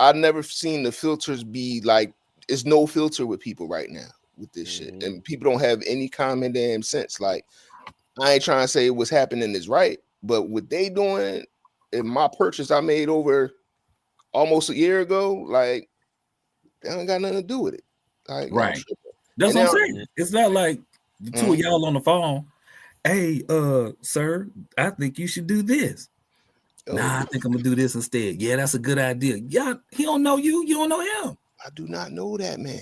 I've never seen the filters be like, it's no filter with people right now with this shit, and people don't have any common damn sense. Like, I ain't trying to say what's happening is right, but what they doing in my purchase I made over almost a year ago, like, they don't got nothing to do with it. Like, right. That's what I'm saying. It's not like the two of y'all on the phone. Hey, sir, I think you should do this. Nah, I think I'm gonna do this instead. Yeah, that's a good idea. Yeah, he don't know you. You don't know him. I do not know that man.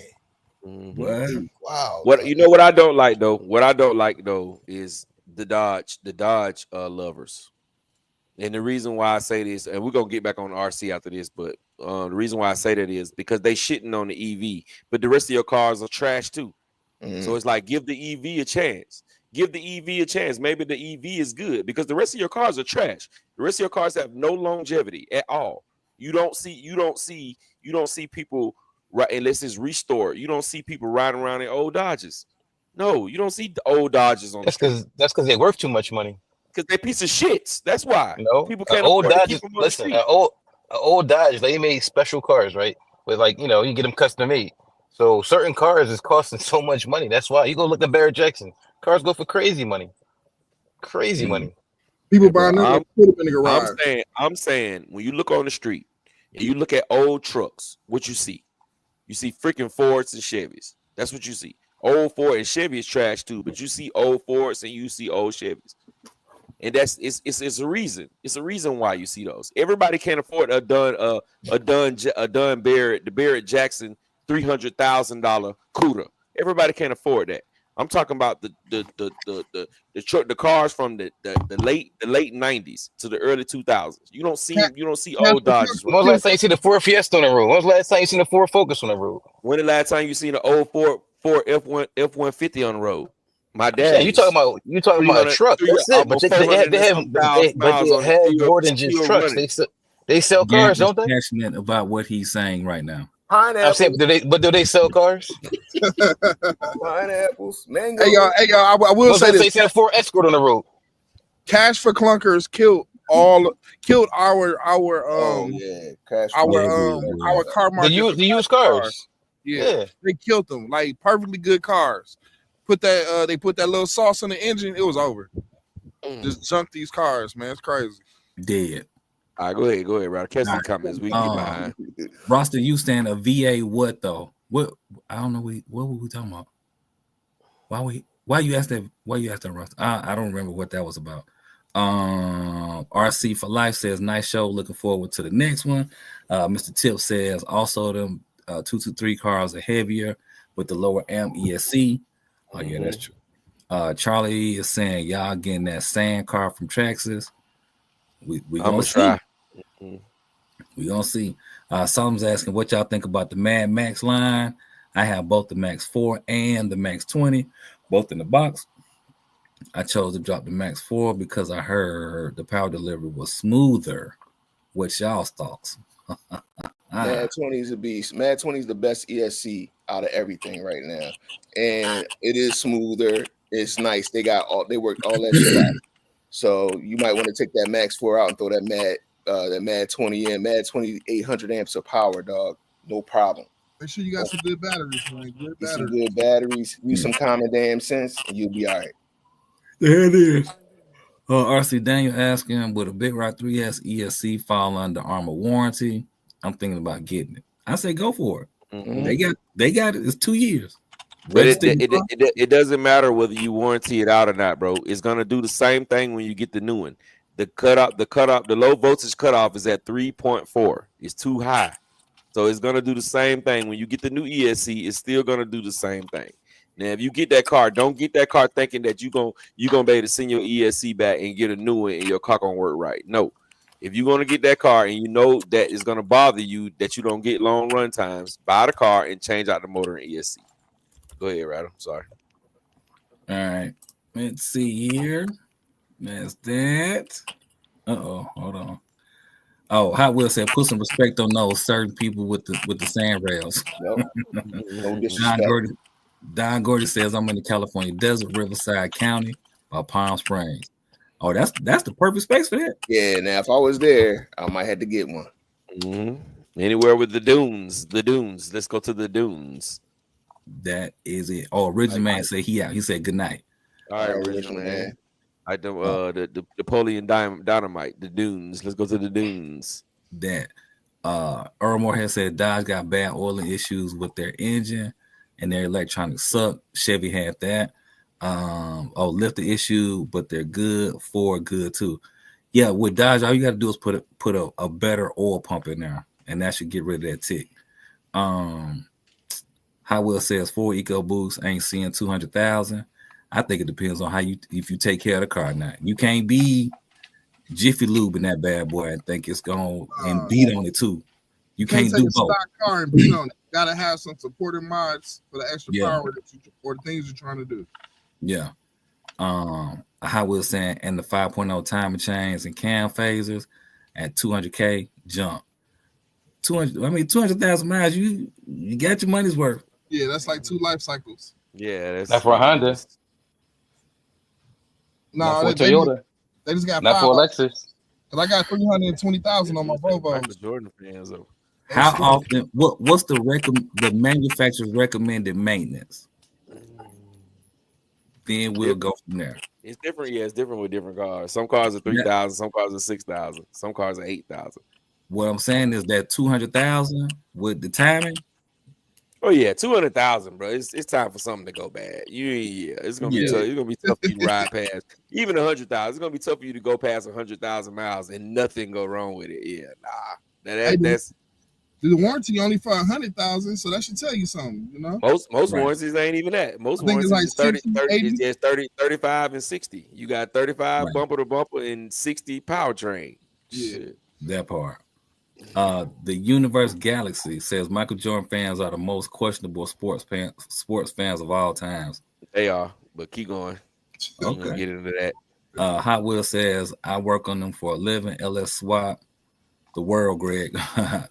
Wow. What you know? What I don't like though. What I don't like though is the Dodge lovers. And the reason why I say this, and we're gonna get back on RC after this, but the reason why I say that is because they shitting on the EV, but the rest of your cars are trash too. So it's like, give the EV a chance. Give the EV a chance. Maybe the EV is good because the rest of your cars are trash. The rest of your cars have no longevity at all. You don't see people right unless it's restored. You don't see people riding around in old Dodges. No, you don't see the old Dodges on. That's because they're worth too much money. Because they're piece of shits. That's why. No, people can't old afford Dodges. Listen, old Dodge, they made special cars, right? With like, you get them custom made. So certain cars is costing so much money. That's why you go look at Barrett Jackson. Cars go for crazy money. Crazy money. People buying them, put them in the garage. I'm saying when you look on the street and you look at old trucks, what you see? You see freaking Fords and Chevys. That's what you see. Old Ford and Chevy is trash too, but you see old Fords and you see old Chevys. And it's a reason. It's a reason why you see those. Everybody can't afford a Barrett Jackson $300,000 CUDA. Everybody can't afford that. I'm talking about the cars from the late 90s to the early 2000s. You don't see old Dodges. When was the last time you seen the Ford Fiesta on the road? When was the last time you seen the Ford Focus on the road? When the last time you seen an old Ford F-150 on the road? My dad. Yeah, you talking about a truck. That's it. But they have more than just trucks. They sell cars, don't they? Passionate about what he's saying right now. Pineapples. I'm saying, do they sell cars? Pineapples, mango. Hey y'all, I will say this. They sell Ford Escort on the road. Cash for Clunkers killed our car market. The used cars. Yeah, they killed them. Like perfectly good cars. They put that little sauce in the engine. It was over. Just junk these cars, man. It's crazy. Dead. All right, go ahead, Rod. Catch some comments. We can get behind. Roster, you stand a VA what though? What I don't know. What were we talking about? Why you asked that? Why you asked that, Roster? I don't remember what that was about. RC for Life says nice show. Looking forward to the next one. Mr. Tip says also them 223 cars are heavier with the lower amp ESC. Oh yeah, that's true. Charlie is saying y'all getting that sand car from Traxxas. We gonna see. We gonna see. Someone's asking what y'all think about the Mad Max line. I have both the Max 4 and the Max 20, both in the box. I chose to drop the Max 4 because I heard the power delivery was smoother. What's y'all's thoughts? Mad 20 is a beast. Mad 20 is the best ESC out of everything right now, and it is smoother. It's nice. They worked all that shit out. So you might want to take that Max 4 out and throw that Mad 20 in. Mad 20 800 amps of power, dog. No problem. Make sure you got some good batteries, man. Some good batteries. Use some common damn sense, and you'll be all right. There it is. RC Daniel asking, would a Big Rock 3S ESC fall under Armor warranty? I'm thinking about getting it. I say go for it. Mm-hmm. They got it. It's 2 years. But it doesn't matter whether you warranty it out or not, bro. It's gonna do the same thing when you get the new one. The low voltage cutoff is at 3.4. It's too high. So it's gonna do the same thing when you get the new ESC. It's still gonna do the same thing. Now, if you get that car, don't get that car thinking that you gonna be able to send your ESC back and get a new one and your car gonna work right. No, if you're gonna get that car and you know that it's gonna bother you that you don't get long run times, buy the car and change out the motor and ESC. Go ahead, Rattle. Sorry. All right. Let's see here. That's that. Hold on. Oh, Hot Wheels said put some respect on those certain people with the sand rails. Yep. No disrespect. Don Gordy says I'm in the California desert, Riverside County, by Palm Springs. Oh, that's the perfect space for that. Yeah, now if I was there, I might have to get one. Mm-hmm. Anywhere with the dunes. Let's go to the dunes. That is it. Oh, Original Man said he out. He said good night. All right, Original Man. I do the Napoleon Dynamite, the dunes. Let's go to the dunes. That Earl Moore said Dodge got bad oil issues with their engine and their electronics suck. Chevy had that. Lift the issue, but they're good. Ford good too. Yeah, with Dodge, all you got to do is put a better oil pump in there, and that should get rid of that tick. Hot Wheel says Ford EcoBoost ain't seeing 200,000. I think it depends on if you take care of the car. Now you can't be Jiffy Lube in that bad boy and think it's going and beat on it too. You can't do both. Stock car and beat on it. You gotta have some supporting mods for the extra power or the things you're trying to do. Yeah. Hot Wheel saying and the 5.0 timer chains and cam phasers at 200K jump. 200,000 miles. You got your money's worth. Yeah, that's like 2 life cycles. Yeah, that's for Honda. No, for Toyota. They just got not for Lexus. Cause I got 320,000 on my Volvo. Jordan fans though. How often? What's the manufacturer's recommended maintenance? Then we'll go from there. It's different. Yeah, it's different with different cars. Some cars are 3,000. Some cars are 6,000. Some cars are 8,000. What I'm saying is that 200,000 with the timing. Oh yeah, 200,000, bro. It's time for something to go bad. It's gonna be tough. It's gonna be tough for you to ride past even 100,000. It's gonna be tough for you to go past 100,000 miles and nothing go wrong with it. Yeah, nah. That's the warranty only for 100,000, so that should tell you something. You know, most warranties ain't even that. Most warranties like is 30, 35, and 60. You got 35 bumper to bumper and 60 powertrain. Yeah, shit. That part. The Universe Galaxy says Michael Jordan fans are the most questionable sports fans of all times. They are, but keep going. Okay, get into that. Hot Wheel says I work on them for a living. LS Swap, the world, Greg.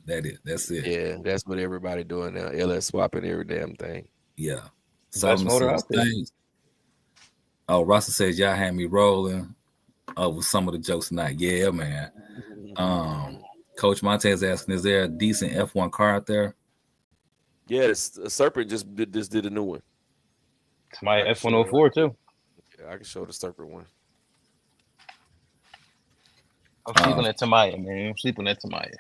That's it. Yeah, that's what everybody doing now. LS swapping every damn thing. Yeah. Best motor out there. Oh, Russell says y'all had me rolling with some of the jokes tonight. Yeah, man. Coach Montez asking, is there a decent F1 car out there? Yeah, Serpent just did a new one. It's my F104 too. Yeah, I can show the Serpent one. I'm sleeping at Tamaya, man. I'm sleeping at Tamaya.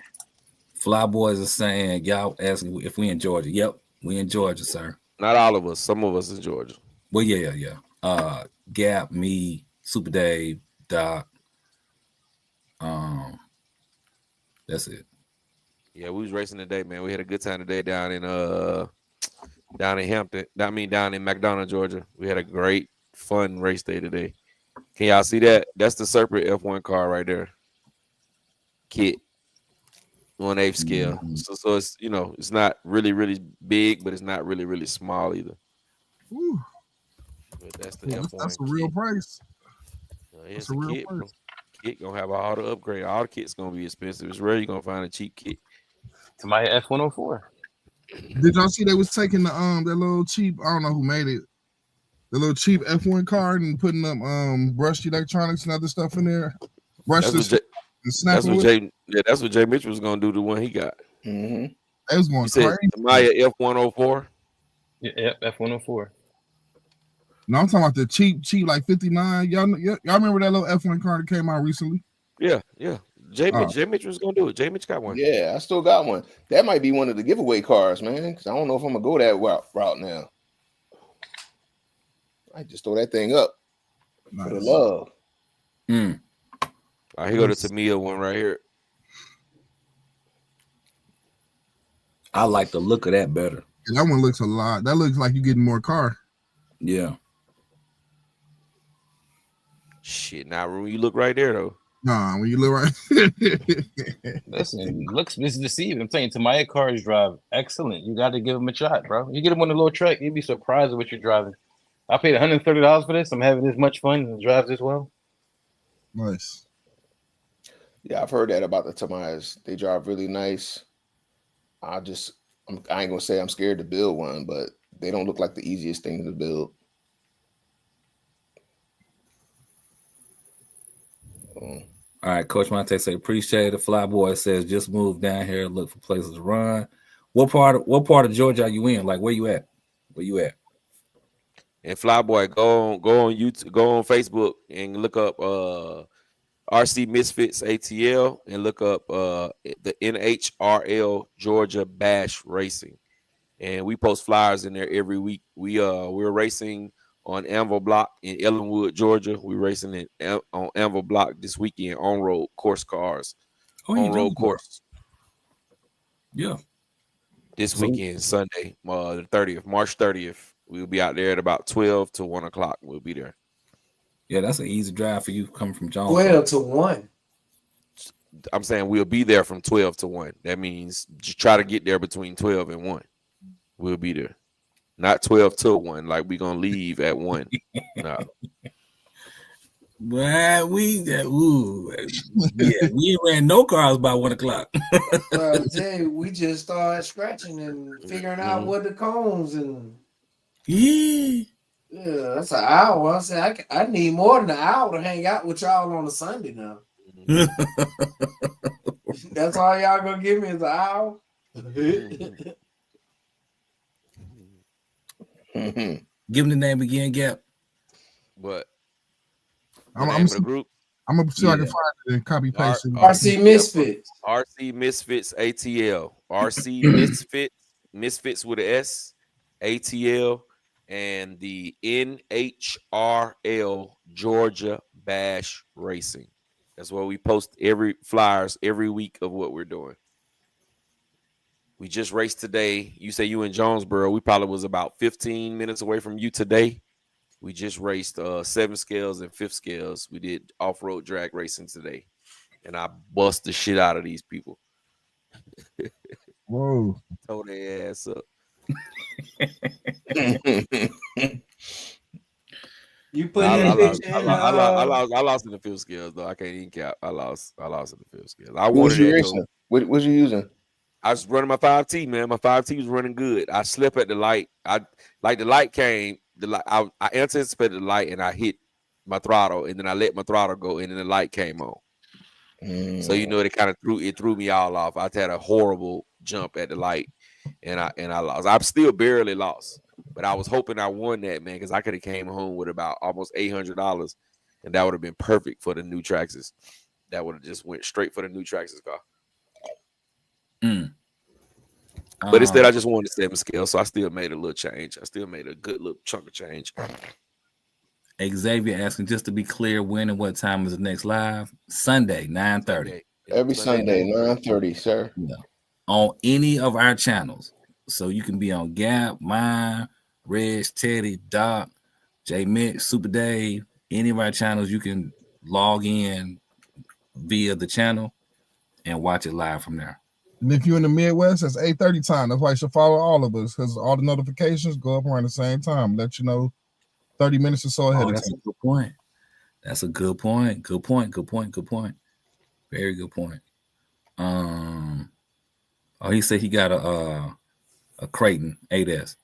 Fly Boys are saying, y'all asking if we in Georgia. Yep, we in Georgia, sir. Not all of us. Some of us in Georgia. Well, yeah. Gap, me, Super Dave, Doc. That's it. Yeah, we was racing today, man. We had a good time today down in Hampton. Down in McDonough, Georgia. We had a great, fun race day today. Can y'all see that? That's the Serpent F1 car right there. Kit. 1/8 scale. Mm-hmm. So it's it's not really, really big, but it's not really, really small either. Woo. But that's the F1. That's a real price. It's a real price. Kit gonna have all the upgrade. All the kit's gonna be expensive. It's rare you're gonna find a cheap kit. Tamaya F104. Did y'all see they was taking the that little cheap? I don't know who made it. The little cheap F1 car and putting up brushed electronics and other stuff in there. That's what Jay Mitchell was gonna do. The one he got. Mm-hmm. They was going crazy. Maya F104. Yeah, F104. No, I'm talking about the cheap like 59. Y'all remember that little F1 car that came out recently? Yeah. Jay Mitchell was gonna do it. Jay Mitchell got one. Yeah, I still got one. That might be one of the giveaway cars, man. Because I don't know if I'm gonna go that route now. I just throw that thing up for the love. All right, here go the Tamiya one right here. I like the look of that better. That one looks a lot. That looks like you getting more car. Yeah. Shit, now when you look right there though. Nah, when you look right. Listen, looks this deceiving. I'm telling you, Tamaya cars drive excellent. You got to give them a shot, bro. You get them on a little track, you'd be surprised at what you're driving. I paid $130 for this. I'm having this much fun and it drives this well. Nice. Yeah, I've heard that about the Tamayas. They drive really nice. I ain't gonna say I'm scared to build one, but they don't look like the easiest thing to build. All right, Coach Monte say appreciate it. Flyboy says just move down here, look for places to run. What part of Georgia are you in? Like where you at? Where you at? And Flyboy, go on YouTube, go on Facebook and look up RC Misfits ATL and look up the NHRL Georgia Bash Racing. And we post flyers in there every week. We're racing on Anvil Block in Ellenwood, Georgia. We're racing on Anvil Block this weekend on road course cars. On road course. Yeah. This weekend, Sunday, the 30th, March 30th. We'll be out there at about 12 to 1 o'clock. We'll be there. Yeah, that's an easy drive for you coming from Jones. 12 to 1. I'm saying we'll be there from 12 to 1. That means just try to get there between 12 and 1. We'll be there. Not 12 to 1, like we're going to leave at 1. No. Well, we ran no cars by 1 o'clock. I tell you, we just started scratching and figuring out what the cones and yeah, that's an hour. I said I need more than an hour to hang out with y'all on a Sunday now. That's all y'all gonna give me is an hour. Give him the name again, Gap. What? I'm the group. I'm gonna see if I can find it and copy paste it. RC Misfits. RC Misfits ATL. RC Misfits with an S, ATL, and the NHRL Georgia Bash Racing. That's where we post flyers every week of what we're doing. We just raced today. You say you in Jonesboro. We probably was about 15 minutes away from you today. We just raced 7 scales and 5th scales. We did off-road drag racing today. And I bust the shit out of these people. Whoa. Tore their ass up. You put I that picture in. I lost in the 5th scales, though. I can't even cap. I lost in the 5th scales. I What was wanted you that, racing? What was you using? I was running my 5T, man. My 5T was running good. I slipped at the light. The light came. I anticipated the light and I hit my throttle, and then I let my throttle go, and then the light came on. So it kind of threw me all off. I had a horrible jump at the light, and I lost. I still barely lost, but I was hoping I won that, man, because I could have came home with about almost $800, and that would have been perfect for the new Traxxas. That would have just went straight for the new Traxxas car. But instead, I just wanted 7 scale, so I still made a little change. I still made a good little chunk of change. Xavier asking, just to be clear, when and what time is the next live? Sunday, 9:30. Every Sunday, 9:30, sir. Yeah. On any of our channels. So you can be on Gap, mine, Reg, Teddy, Doc, J Mitch, Super Dave, any of our channels. You can log in via the channel and watch it live from there. And if you're in the Midwest, that's 8:30 time. That's why you should follow all of us, because all the notifications go up around the same time. Let you know 30 minutes or so ahead of time. That's a good point. That's a good point. Good point. Very good point. He said he got a Creighton 8S.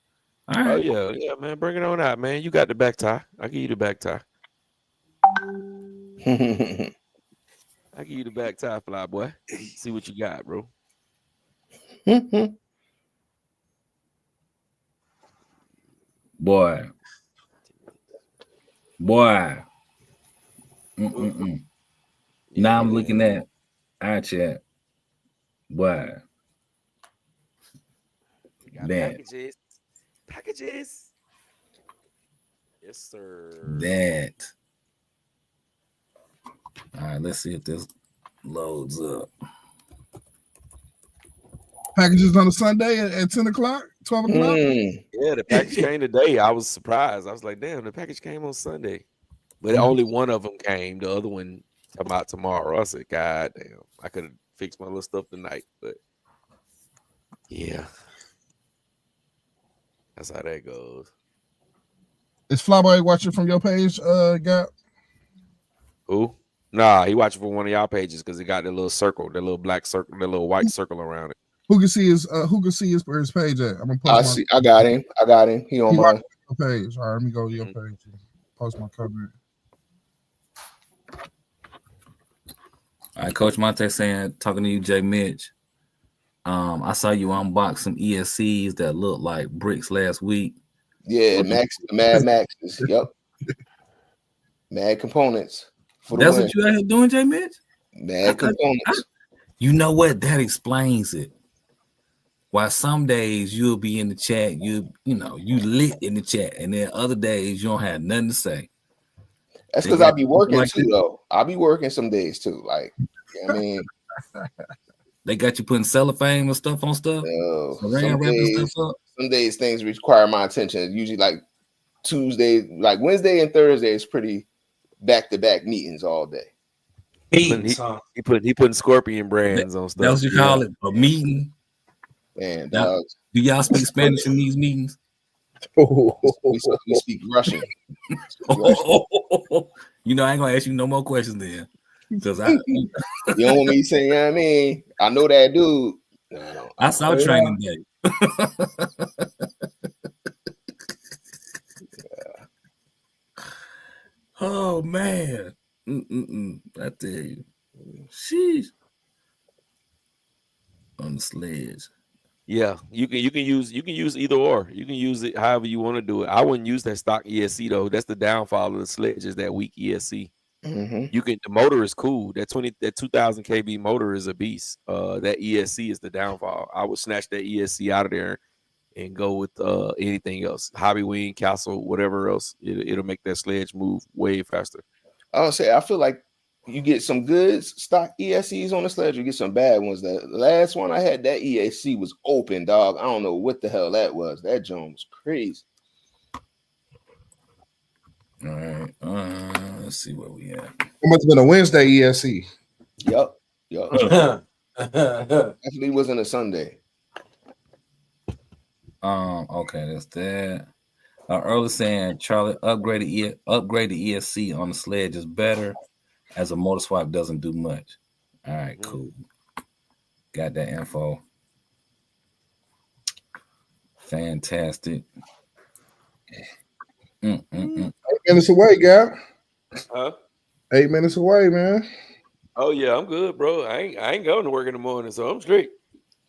All right. Oh yeah, man. Bring it on out, man. You got the back tie. I'll give you the back tie. I give you the back tie, fly boy. See what you got, bro. Boy. Now I'm looking at our chat. Boy. That. Packages. Yes, sir. That. All right, let's see if this loads up. Packages on a Sunday at 10 o'clock, 12 o'clock. Yeah, the package came today. I was surprised. I was like, damn, the package came on Sunday. But only one of them came. The other one about tomorrow. I said, God damn, I could have fixed my little stuff tonight. But yeah. That's how that goes. Is Flyboy watching from your page, Gap? Who? Nah, he watching from one of y'all pages because it got that little circle, that little black circle, that little white circle around it. Who can see his page at? I'm gonna post I got him. He on my page. All right, let me go to your page and post my comment. All right, Coach Monte saying, talking to you, Jay Mitch. I saw you unbox some ESCs that looked like bricks last week. Yeah, Mad Maxes. Yep. Mad components. That's what you out here doing, Jay Mitch? Mad components. You know what? That explains it. Why some days you'll be in the chat, you lit in the chat, and then other days you don't have nothing to say. That's because I be working too, though. I'll be working some days too. Like, I mean, they got you putting cellophane and stuff on stuff. Some days things require my attention. Usually, like Tuesday, like Wednesday and Thursday is pretty back-to-back meetings all day. He putting Scorpion brands on stuff. That's what you call it, a meeting. Man, do y'all speak Spanish in these meetings? We speak Russian. You know, I ain't gonna ask you no more questions then. Because you don't want me saying, I mean, I know that dude. No, I saw Training Day. Oh man. I tell you. Sheesh. On the sledge. Yeah, you can use either or. You can use it however you want to do it. I wouldn't use that stock ESC though. That's the downfall of the sledge, is that weak ESC. Mm-hmm. The motor is cool. That 2000 kb motor is a beast. That ESC is the downfall. I would snatch that ESC out of there and go with anything else. Hobby Wing, Castle, whatever else. It'll make that sledge move way faster. I feel like you get some good stock ESCs on the sledge, you get some bad ones. The last one I had, that ESC was open, dog. I don't know what the hell that was. That joint was crazy. All right. Let's see where we at. It must have been a Wednesday ESC. Yup. Definitely wasn't a Sunday. Okay, that's that. Early saying Charlie upgrade the ESC on the sledge is better, as a motor swap doesn't do much. All right, cool. Got that info. Fantastic. 8 minutes away, Gap. Huh? 8 minutes away, man. Oh yeah, I'm good, bro. I ain't going to work in the morning, so I'm straight.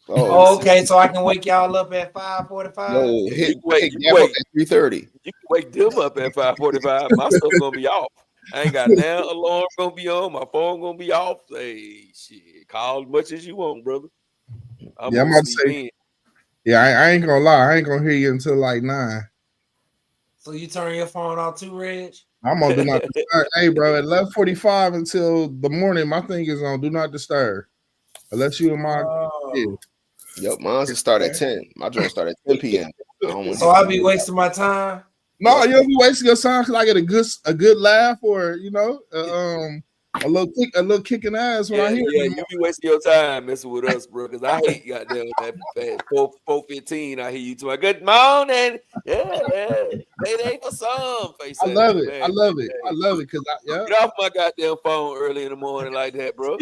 Oh, okay, so I can wake y'all up at 5:45. No, you wait at 3:30. You can wake them up at 5:45. My stuff gonna be off. I ain't got now alarm gonna be on. My phone gonna be off. Hey, shit, call as much as you want, brother. I'm about to say. Yeah, I ain't gonna lie. I ain't gonna hear you until like 9. So you turn your phone off too, Reg? I'm on do not disturb. Hey, bro, at 11:45 until the morning, my thing is on do not disturb. Unless you and my Yep, mine start at 10. My joint start at 10 p.m. So I'll be wasting my time. No, you'll be wasting your time because I get a good laugh or a little kicking ass when I hear you be wasting your time messing with us, bro. Because I hate goddamn that 4:15. I hear you too. Good morning. It ain't for some face. I love it. I love it because get off my goddamn phone early in the morning like that, bro.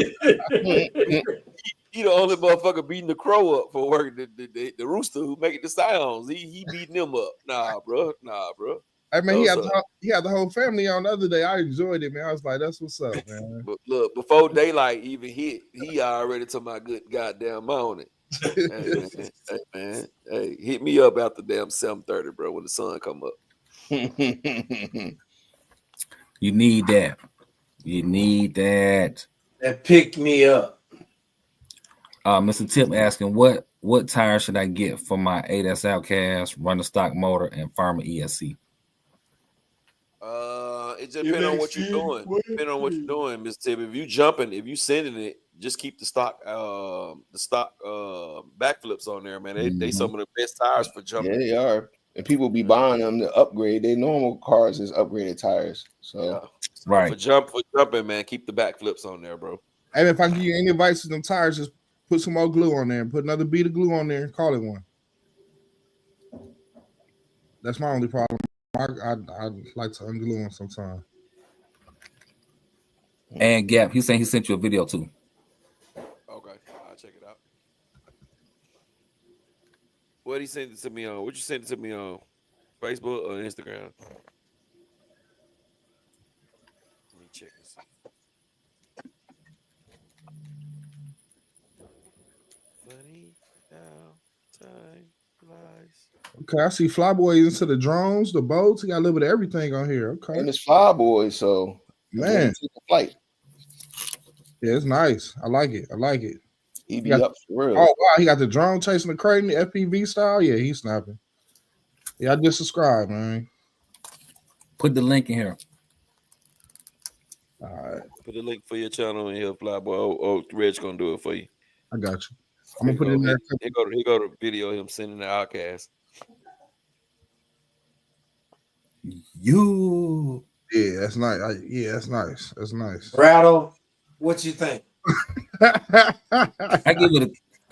You the only motherfucker beating the crow up for work. The rooster who making the sounds. He beating them up. Nah, bro. I mean, he had the whole family on the other day. I enjoyed it, man. I was like, that's what's up, man. But look, before daylight even hit, he already took my good goddamn morning. Hey, man. Hey, hit me up after damn 7:30, bro, when the sun come up. You need that. That picked me up. Mr. Tip asking what tire should I get for my 8S Outcast, runner stock motor, and Farmer ESC? It depends on what you're doing. Depending on what you're doing, Mr. Tip. If you sending it, just keep the stock backflips on there, man. They Mhm. some of the best tires for Yeah, jumping. they are. And people be buying them to upgrade. Their normal cars is upgraded tires. So Yeah. So Right. for jumping, man, keep the backflips on there, bro. And if I give you any advice to them tires, just put some more glue on there and put another bead of glue on there and call it one. That's my only problem. I like to unglue them sometimes. And Gap, he's saying he sent you a video too. Okay, I'll check it out. What he sent it to me on? What you sent it to me on? Facebook or Instagram? Let me check this out. Funny how time flies. Okay, I see Flyboy into the drones, the boats. He got a little bit of everything on here. Okay, and it's Flyboy, so man, take a flight. yeah, it's nice. I like it. I like it. He be got- up for real. Oh wow, he got the drone chasing the crate in the FPV style. Yeah, he's snapping. Yeah, I just subscribed, man. Put the link in here. All right, Put the link for your channel in here, Flyboy. Oh, Reg gonna do it for you. I got you. I'm gonna put it in there. Here go the video of him sending the outcast. You. Yeah, that's nice. That's nice. That's nice. Rattle, what you think? I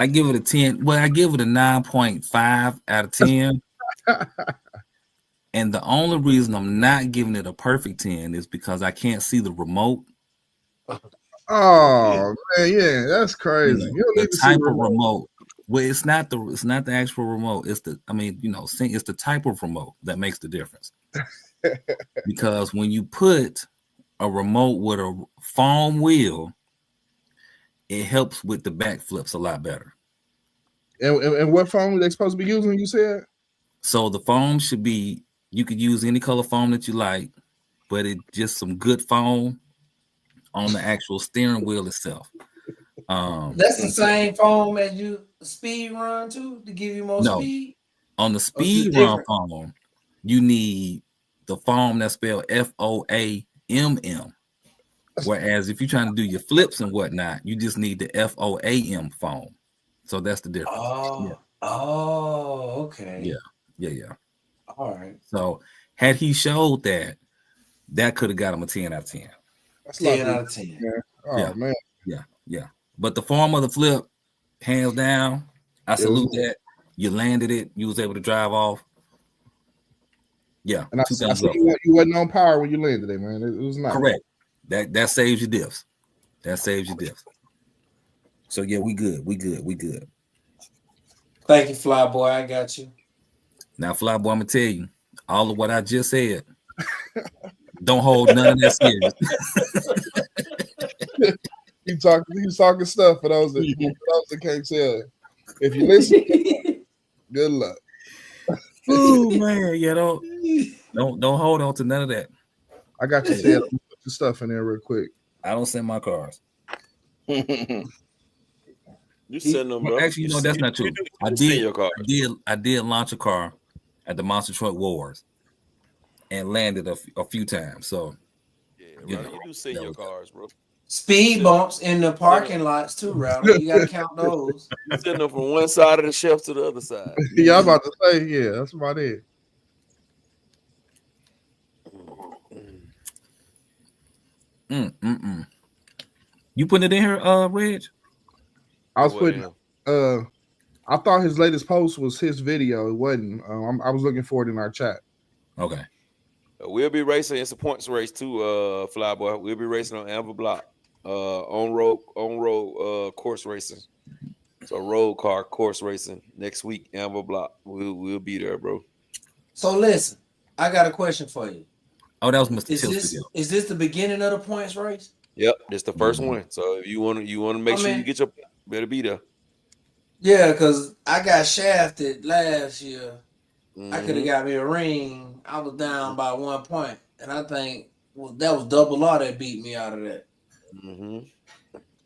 give it a 10. Well, I give it a 9.5 out of 10. And the only reason I'm not giving it a perfect 10 is because I can't see the remote. Oh man, yeah, that's crazy. You don't The need to see type the of remote. remote. Well, it's not the actual remote. It's the it's the type of remote that makes the difference. Because when you put a remote with a foam wheel, it helps with the backflips a lot better. And what phone are they supposed to be using? You said So the foam should be, you could use any color foam that you like, but it just some good foam on the actual steering wheel itself. That's the same foam as you speed run to give you more No. speed. On the it's speed run different? foam, you need the foam that's spelled FOAMM. Whereas if you're trying to do your flips and whatnot, you just need the FOAM foam. So that's the difference. Okay. Yeah. All right. So had he showed that, that could have got him a 10 out of 10. that's 10 like out of 10. oh Yeah. man, Yeah. But the form of the flip, hands down, I salute that. You landed it. You was able to drive off. Yeah. and I 2 see thumbs up. you wasn't on power when you landed it, man. It was nice. Correct. That saves your diffs. That saves your diffs. So yeah, we good. Thank you, Flyboy. I got you. Now, Flyboy, I'm gonna tell you, all of what I just said, don't hold none of that serious. He's talking stuff for those that can't tell. If you listen, good luck. Ooh, man, you don't hold on to none of that. I got you, Ted. Put the stuff in there real quick. I don't send my cars. You send them, bro. Actually, that's not true. You send your car. I did launch a car at the Monster Truck Wars and landed a few times. So you do send your cars, bro. Speed bumps in the parking lots too, Rattle. You gotta count those. You send them from one side of the shelf to the other side. Yeah, I'm about to say, yeah, that's about it. You putting it in here, Reg? I was putting I thought his latest post was his video. It wasn't. I was looking for it in our chat. Okay. We'll be racing. It's a points race too, Flyboy. We'll be racing on Amber Block, on road course racing. So road car course racing next week, Amber Block. We'll be there, bro. So listen, I got a question for you. Oh, that was Mr. Till's video. Is this the beginning of the points race? Yep, this the first one. So if you want to make sure you get your, better be there. Yeah, because I got shafted last year. I could have got me a ring. I was down by 1 point, and I think that was Double R that beat me out of that. And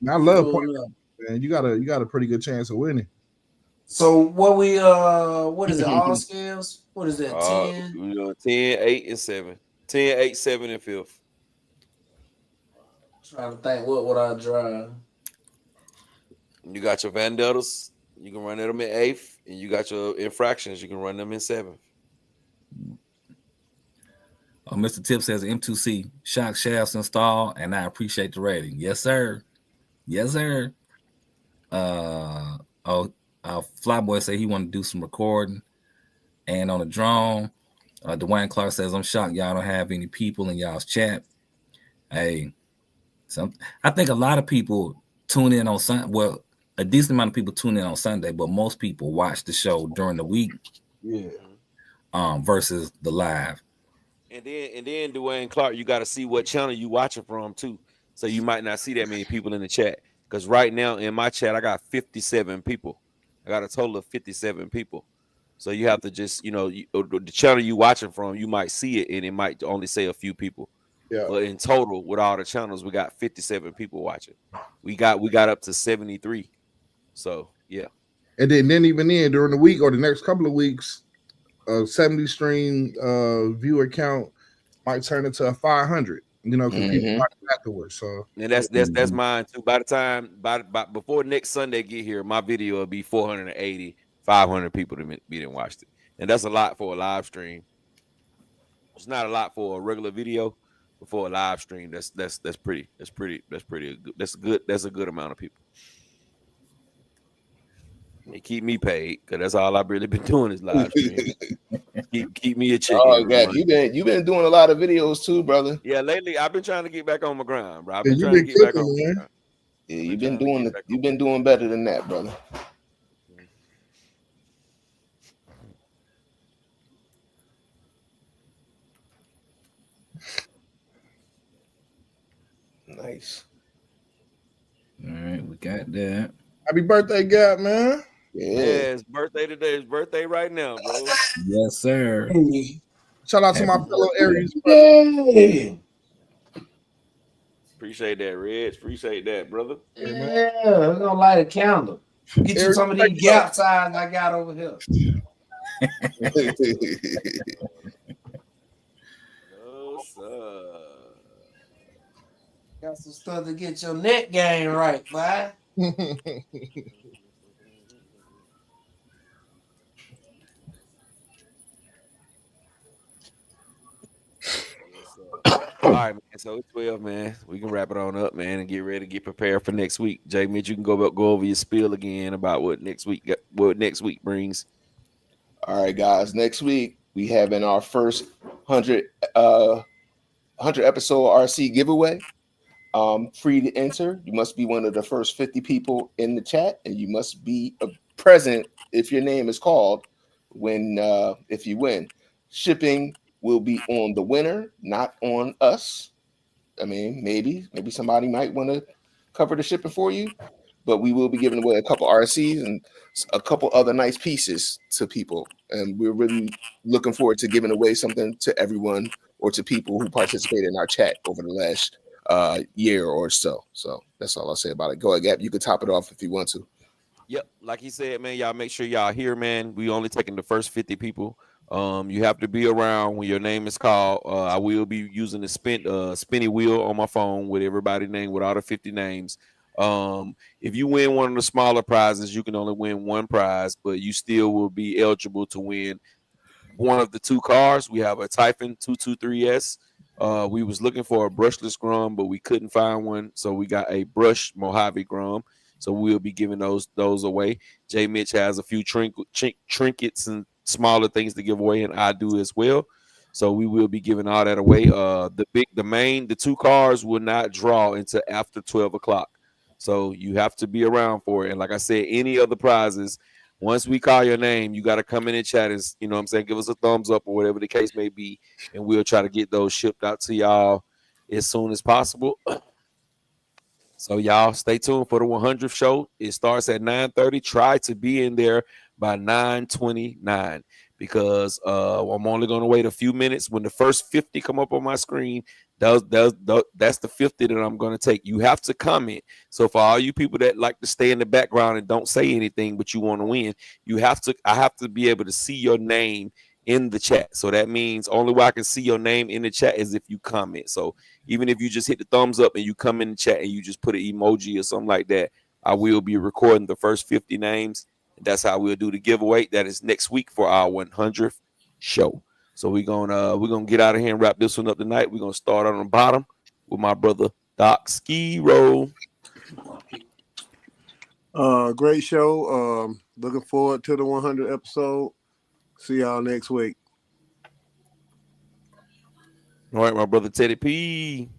I love points, man. You got a pretty good chance of winning. So what is it? All scales? What is that? 10? 10, 8, and 7. 10, 8, 7, and 5th. Trying to think what would I drive. You got your vendettas, you can run them in 8th, and you got your infractions, you can run them in 7th. Mr. Tip says M2C shock shafts installed, and I appreciate the rating. Yes, sir. Yes, sir. Flyboy said he want to do some recording, and on the drone, Dwayne Clark says I'm shocked y'all don't have any people in y'all's chat. Hey, I think a lot of people tune in on Sunday. Well, a decent amount of people tune in on Sunday, but most people watch the show during the week. Yeah. Versus the live. And then Dwayne Clark, you got to see what channel you watching from too. So you might not see that many people in the chat. Because right now in my chat, I got 57 people. I got a total of 57 people. So you have to just, the channel you watching from, you might see it and it might only say a few people. Yeah. But in total, with all the channels, we got 57 people watching. We got up to 73. So yeah. And then even then during the week or the next couple of weeks, 70 stream viewer count might turn into a 500. Because people watch afterwards. So and that's mine too. By the time before next Sunday get here, my video will be 480, 500 people to be didn't watch it, and that's a lot for a live stream. It's not a lot for a regular video, but for a live stream, that's pretty good. That's a good amount of people. They keep me paid because that's all I've really been doing is live stream. keep me a chicken. Oh God, you've been doing a lot of videos too, brother. Yeah, lately I've been trying to get back on my grind, bro. I've been trying to get back on my grind. Yeah, you've been doing better than that, brother. Nice. All right, we got that. Happy birthday, Gap, man. Yeah, it's birthday today. It's birthday right now, bro. Yes, sir. Shout out to my fellow Aries. Hey. Appreciate that, Reg. Appreciate that, brother. Yeah, we're gonna light a candle. Get you some of these Gap signs I got over here. No, sir. Got some stuff to get your net game right, boy. All right, man. So it's 12, man. We can wrap it on up, man, and get ready to get prepared for next week. Jay Mitch, you can go over your spiel again about what next week brings. All right, guys. Next week we having our first 100 episode RC giveaway. Free to enter. You must be one of the first 50 people in the chat, and you must be present if your name is called when if you win. Shipping will be on the winner, not on us. I mean, maybe somebody might want to cover the shipping for you, but we will be giving away a couple RCs and a couple other nice pieces to people. And we're really looking forward to giving away something to everyone or to people who participated in our chat over the last year or so. So that's all I'll say about it. Go ahead, Gap. You can top it off if you want to. Yep, like he said, man, y'all make sure y'all here, man. We only taking the first 50 people. You have to be around when your name is called. I will be using the spinny wheel on my phone with everybody's name, with all the 50 names. If you win one of the smaller prizes, you can only win one prize, but you still will be eligible to win one of the two cars. We have a Typhon 223S. We was looking for a brushless Grom, but we couldn't find one, so we got a brush Mojave Grom. So we'll be giving those away. Jay Mitch has a few trinkets and smaller things to give away, and I do as well. So we will be giving all that away. The two cars will not draw until after 12 o'clock. So you have to be around for it. And like I said, any other prizes, once we call your name, you got to come in and chat and, you know what I'm saying, give us a thumbs up or whatever the case may be, and we'll try to get those shipped out to y'all as soon as possible. So y'all stay tuned for the 100th show. It starts at 9:30. Try to be in there by 9:29 because I'm only going to wait a few minutes. When the first 50 come up on my screen, that's the 50 that I'm going to take. You have to comment. So for all you people that like to stay in the background and don't say anything, but you want to win, I have to be able to see your name in the chat. So that means only way I can see your name in the chat is if you comment. So even if you just hit the thumbs up and you come in the chat and you just put an emoji or something like that, I will be recording the first 50 names. That's how we'll do the giveaway. That is next week for our 100th show. So we're gonna get out of here and wrap this one up tonight. We're gonna start on the bottom with my brother Doc Skiro. Great show. Looking forward to the 100th episode. See y'all next week. All right, my brother Teddy P.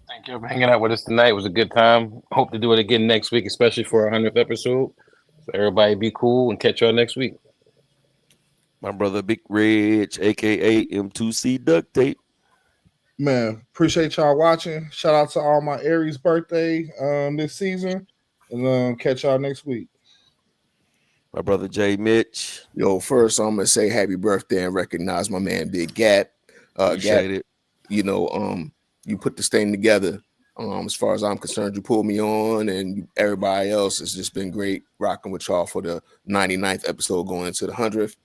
Thank you for hanging out with us tonight. It was a good time. Hope to do it again next week, especially for our 100th episode. So everybody be cool and catch y'all next week. My brother Big Reg, aka M2C Duct Tape. Man, appreciate y'all watching. Shout out to all my Aries birthday this season. And catch y'all next week. My brother Jay Mitch. Yo, first I'm gonna say happy birthday and recognize my man Big Gap. Appreciate it. You know, you put this thing together. As far as I'm concerned, you pulled me on, and everybody else has just been great rocking with y'all for the 99th episode going into the 100th.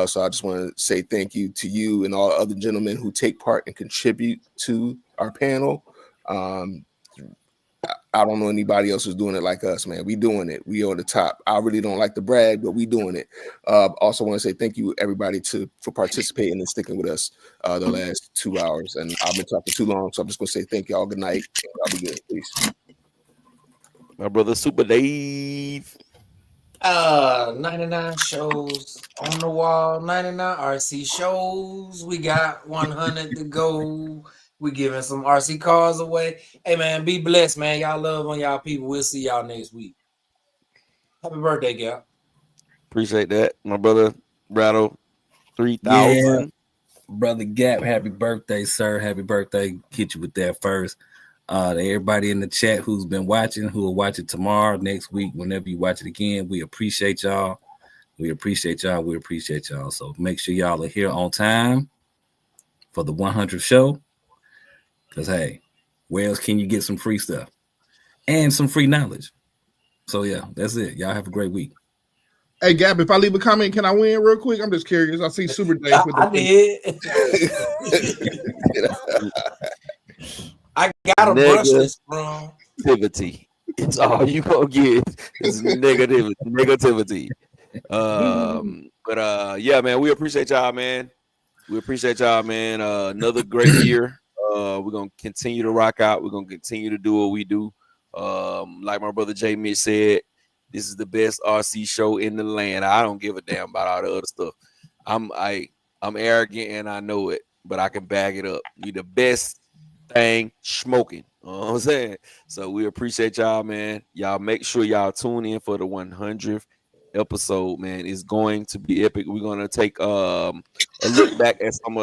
So I just want to say thank you to you and all other gentlemen who take part and contribute to our panel. I don't know anybody else who's doing it like us, man. We doing it. We on the top. I really don't like to brag, but we doing it. Also want to say thank you everybody for participating and sticking with us the last 2 hours. And I've been talking too long, so I'm just gonna say thank y'all. Good night. I'll be good. Peace. My brother Super Dave. 99 shows on the wall, 99 RC shows. We got 100 to go. We giving some RC cars away. Hey man, be blessed, man. Y'all love on y'all people. We'll see y'all next week. Happy birthday, Gap. Appreciate that. My brother Rattle 3000. Yeah, brother Gap, happy birthday, sir. Happy birthday. Hit you with that first. To everybody in the chat who's been watching, who will watch it tomorrow, next week, whenever you watch it again, we appreciate y'all. We appreciate y'all. We appreciate y'all. So make sure y'all are here on time for the 100th show. Because, hey, where else can you get some free stuff and some free knowledge? So, yeah, that's it. Y'all have a great week. Hey, Gab, if I leave a comment, can I win real quick? I'm just curious. I see Super Dave with I did. I got a brush this from. Negativity. It's all you gonna get is negativity. But yeah, man, we appreciate y'all, man. We appreciate y'all, man. Another great year. We're gonna continue to rock out. We're gonna continue to do what we do. Like my brother Jay Mitch said, this is the best RC show in the land. I don't give a damn about all the other stuff. I'm arrogant and I know it, but I can bag it up. We the best thing smoking. You know what I'm saying? So we appreciate y'all, man. Y'all make sure y'all tune in for the 100th episode, man. It's going to be epic. We're gonna take a look back at some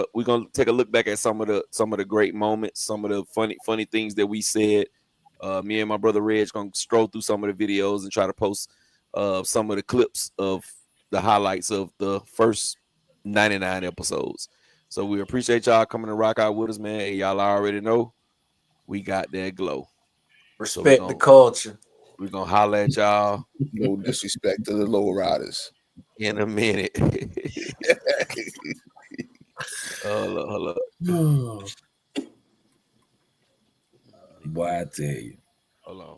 of the great moments, some of the funny things that we said. Me and my brother Reg gonna stroll through some of the videos and try to post some of the clips of the highlights of the first 99 episodes. So we appreciate y'all coming to rock out with us, man. And y'all already know we got that glow. Respect the culture. We're gonna holler at y'all. No disrespect to the low riders. In a minute. Hold up. Boy, I tell you. Hold on.